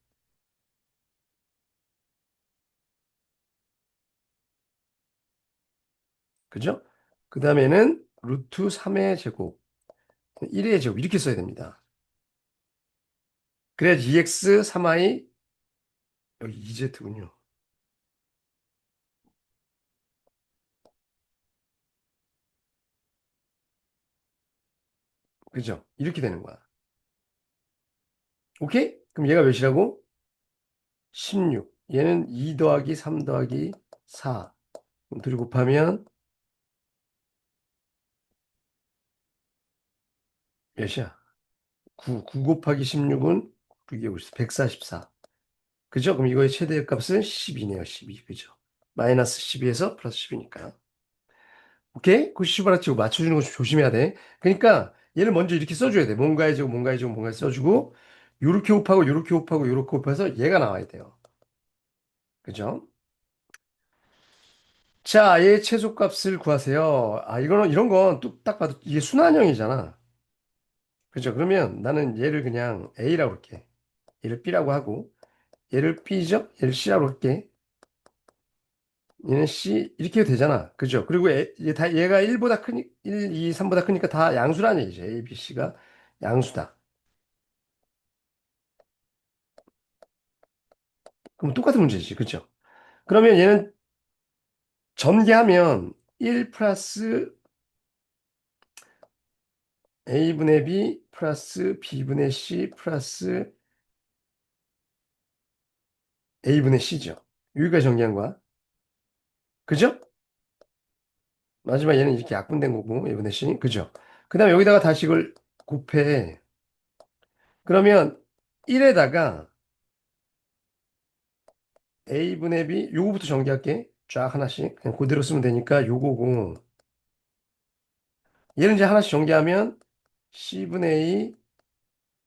그죠? 그 다음에는 루트 3의 제곱. 1의 제곱 이렇게 써야 됩니다. 그래야 2x 3y 여기 2z군요. 그죠? 이렇게 되는 거야. 오케이? 그럼 얘가 몇이라고? 16. 얘는 2 더하기 3 더하기 4. 그럼 둘이 곱하면 몇이야? 9. 9 곱하기 16은 6에 50. 144. 그죠? 그럼 이거의 최대값은 10이네요. 12. 그죠? 마이너스 12에서 플러스 10이니까. 오케이? 그 시바라치고 맞춰주는 거 좀 조심해야 돼. 그러니까 얘를 먼저 이렇게 써줘야 돼. 뭔가에 주고 뭔가에 주고 뭔가에 써주고 요렇게 곱하고 요렇게 곱하고 요렇게 곱해서 얘가 나와야 돼요. 그죠? 자, 얘의 최소값을 구하세요. 아, 이거는 이런 건 또 딱 봐도 이게 순환형이잖아. 그죠? 그러면 나는 얘를 그냥 A라고 할게. 얘를 B라고 하고 얘를 B죠? 얘를 C라고 할게. 얘는 C 이렇게 해도 되잖아. 그죠? 그리고 얘가 1보다 크니 1, 2, 3보다 크니까 다 양수라는 얘기죠. A, B, C가 양수다. 그럼 똑같은 문제지. 그죠? 그러면 얘는 전개하면 1 플러스 A분의 B 플러스 B분의 C 플러스 A분의 C죠. 여기까지 전개한 거야. 그죠? 마지막 얘는 이렇게 약분된 거고 A분의 C. 그죠? 그 다음에 여기다가 다시 이걸 곱해. 그러면 1에다가 A분의 B 요거부터 전개할게. 쫙 하나씩. 그냥 그대로 쓰면 되니까 요거고. 얘는 이제 하나씩 전개하면 C분의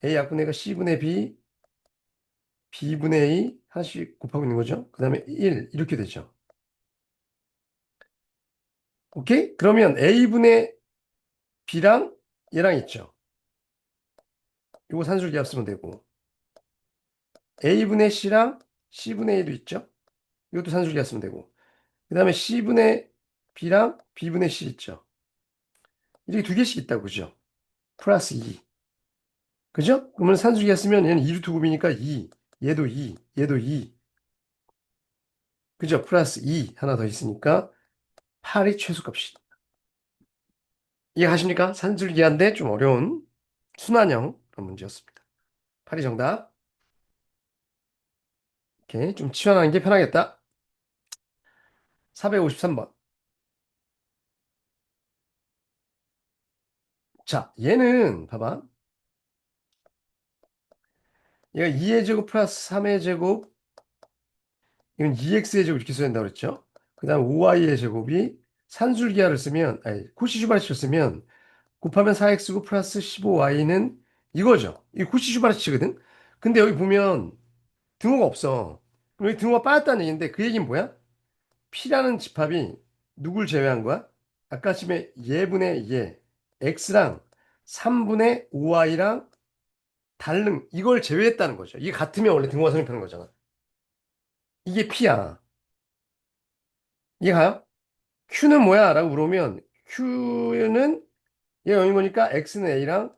A 약분의 가 C분의 B, B분의 A 하나씩 곱하고 있는 거죠. 그 다음에 1 이렇게 되죠. 오케이? 그러면 A분의 B랑 얘랑 있죠. 요거 산술기합 쓰면 되고 A분의 C랑 C분의 A도 있죠. 이것도 산술기합 쓰면 되고 그 다음에 C분의 B랑 B분의 C 있죠. 이렇게 두 개씩 있다고 그죠? 플러스 2. 그죠? 그러면 산술기합 쓰면 얘는 2루트 곱이니까 2. 얘도 2. 얘도 2. 그죠? 플러스 2 하나 더 있으니까 8이 최소값이. 이해하십니까? 산술기한데 좀 어려운 순환형 그런 문제였습니다. 8이 정답. 오케이. 좀 치환하는 게 편하겠다. 453번. 자, 얘는 봐봐. 얘가 2의 제곱 플러스 3의 제곱 이건 2x의 제곱 이렇게 써야 된다고 그랬죠? 그 다음 5y의 제곱이 산술기하를 쓰면 아니 코시슈바르치를 쓰면 곱하면 4x고 플러스 15y는 이거죠. 이게 코시슈바르치거든. 근데 여기 보면 등호가 없어. 그럼 여기 등호가 빠졌다는 얘기인데 그 얘기는 뭐야? P라는 집합이 누굴 제외한 거야? 아까 집에 얘분의 얘 x랑 3분의 5y랑 다른 이걸 제외했다는 거죠. 이게 같으면 원래 등호가 성립하는 거잖아. 이게 P야. 이해가요? Q는 뭐야? 라고 물으면 Q는 얘가 0인 거니까 X는 A랑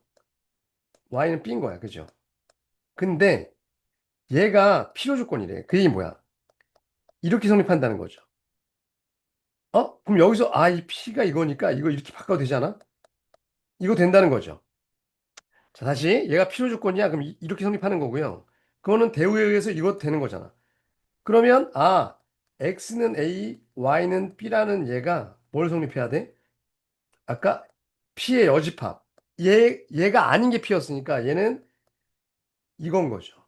Y는 B인 거야. 그죠? 근데 얘가 필요 조건이래. 그 얘기 뭐야? 이렇게 성립한다는 거죠. 그럼 여기서 이 P가 이거니까 이거 이렇게 바꿔도 되잖아? 이거 된다는 거죠. 자, 다시 얘가 필요 조건이야. 그럼 이렇게 성립하는 거고요. 그거는 대우에 의해서 이것도 되는 거잖아. 그러면 X는 A, Y는 B라는 얘가 뭘 성립해야 돼? 아까 P의 여집합. 얘가 아닌 게 P였으니까 얘는 이건 거죠.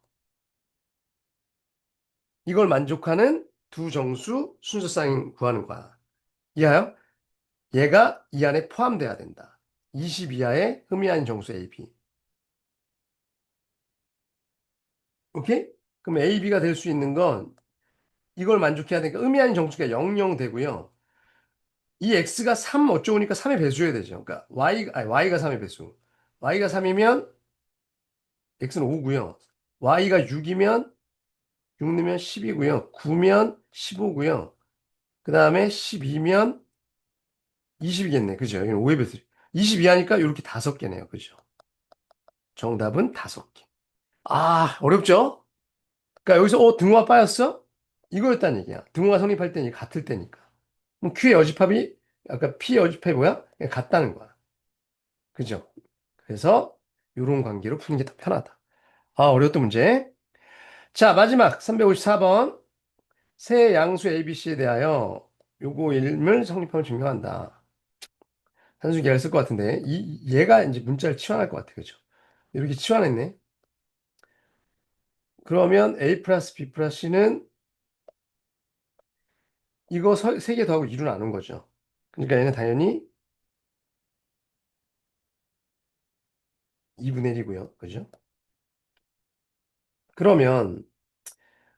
이걸 만족하는 두 정수 순서쌍 구하는 거야. 이해요? 얘가 이 안에 포함돼야 된다. 20 이하의 흠이 아닌 정수 AB. 오케이? 그럼 AB가 될 수 있는 건 이걸 만족해야 되니까 흠이 아닌 정수가 00 되고요. 이 x가 3 어쩌고니까 3의 배수여야 되죠. 그러니까 y가 3의 배수. y가 3이면 x는 5고요. y가 6이면 6 넣으면 10이고요. 9면 15고요. 그 다음에 12면 20이겠네. 그죠? 이건 5의 배수. 22하니까 이렇게 5개네요. 그죠? 정답은 5개. 어렵죠? 그러니까 여기서 등호가 빠졌어? 이거였다는 얘기야. 등호가 성립할 때는 같을 때니까. 그럼 Q의 여집합이 아까 P의 여집합이 뭐야? 그냥 같다는 거야. 그죠? 그래서 이런 관계로 푸는 게 더 편하다. 어려웠던 문제. 자, 마지막 354번. 세 양수 ABC에 대하여 요거 이름을 성립하면 증명한다. 한수기가 쓸 것 같은데 얘가 이제 문자를 치환할 것 같아. 그죠? 이렇게 치환했네. 그러면 A 플러스 B 플러스 C는 이거 세 개 더하고 2로 나눈 거죠. 그러니까 얘는 당연히 2분의 1이고요. 그죠? 그러면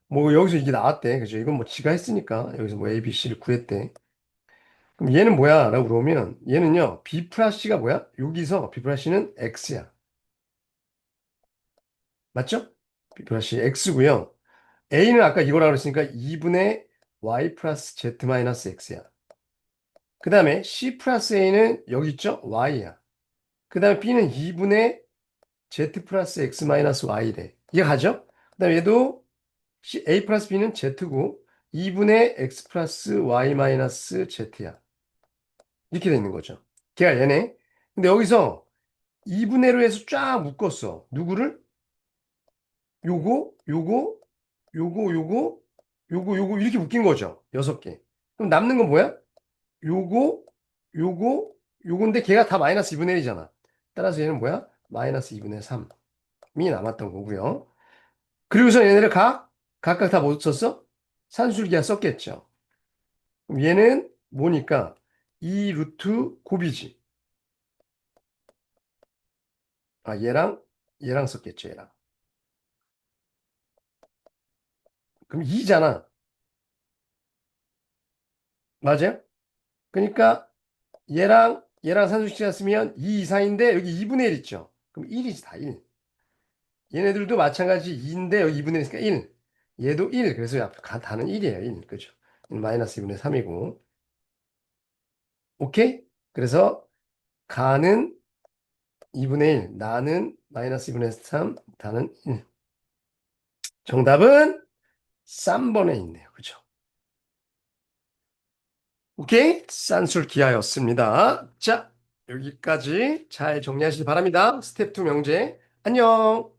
뭐 여기서 이게 나왔대. 그죠? 이건 뭐 지가 했으니까 여기서 뭐 A, B, C를 구했대. 그럼 얘는 뭐야? 라고 물어보면 얘는요. B 플러스 C가 뭐야? 여기서 B 플러스 C는 X야. 맞죠? B 플러스 C X고요. A는 아까 이거라고 그랬으니까 2분의 Y 플러스 Z 마이너스 X야. 그 다음에 C 플러스 A는 여기 있죠? Y야. 그 다음에 B는 2분의 Z 플러스 X 마이너스 Y래. 이해 가죠? 그 다음에 얘도 A 플러스 B는 Z고 2분의 X 플러스 Y 마이너스 Z야. 이렇게 돼 있는 거죠. 걔가 얘네. 근데 여기서 2분의 1로 해서 쫙 묶었어. 누구를? 요거, 요거, 요거 이렇게 묶인 거죠. 6개. 그럼 남는 건 뭐야? 요거, 요거, 요건데 걔가 다 마이너스 2분의 1이잖아. 따라서 얘는 뭐야? 마이너스 2분의 3이 남았던 거고요. 그리고서 얘네를 각각 다 못 썼어? 산술기하 썼겠죠. 그럼 얘는 뭐니까? 2 루트 곱이지. 얘랑 썼겠죠, 얘랑. 그럼 2잖아. 맞아요? 그러니까 얘랑 산술기하 쓰면 2 이상인데 여기 2분의 1 있죠. 그럼 1이지, 다 1. 얘네들도 마찬가지 2인데 여기 2분의 1 있으니까 1. 얘도 1. 그래서 다는 1이에요, 1. 그죠? 마이너스 2분의 3이고. 오케이? 그래서 가는 2분의 1, 나는 마이너스 2분의 3, 다는 1. 정답은 3번에 있네요. 그죠? 오케이? 산술기하였습니다. 자, 여기까지 잘 정리하시기 바랍니다. 스텝 2 명제. 안녕!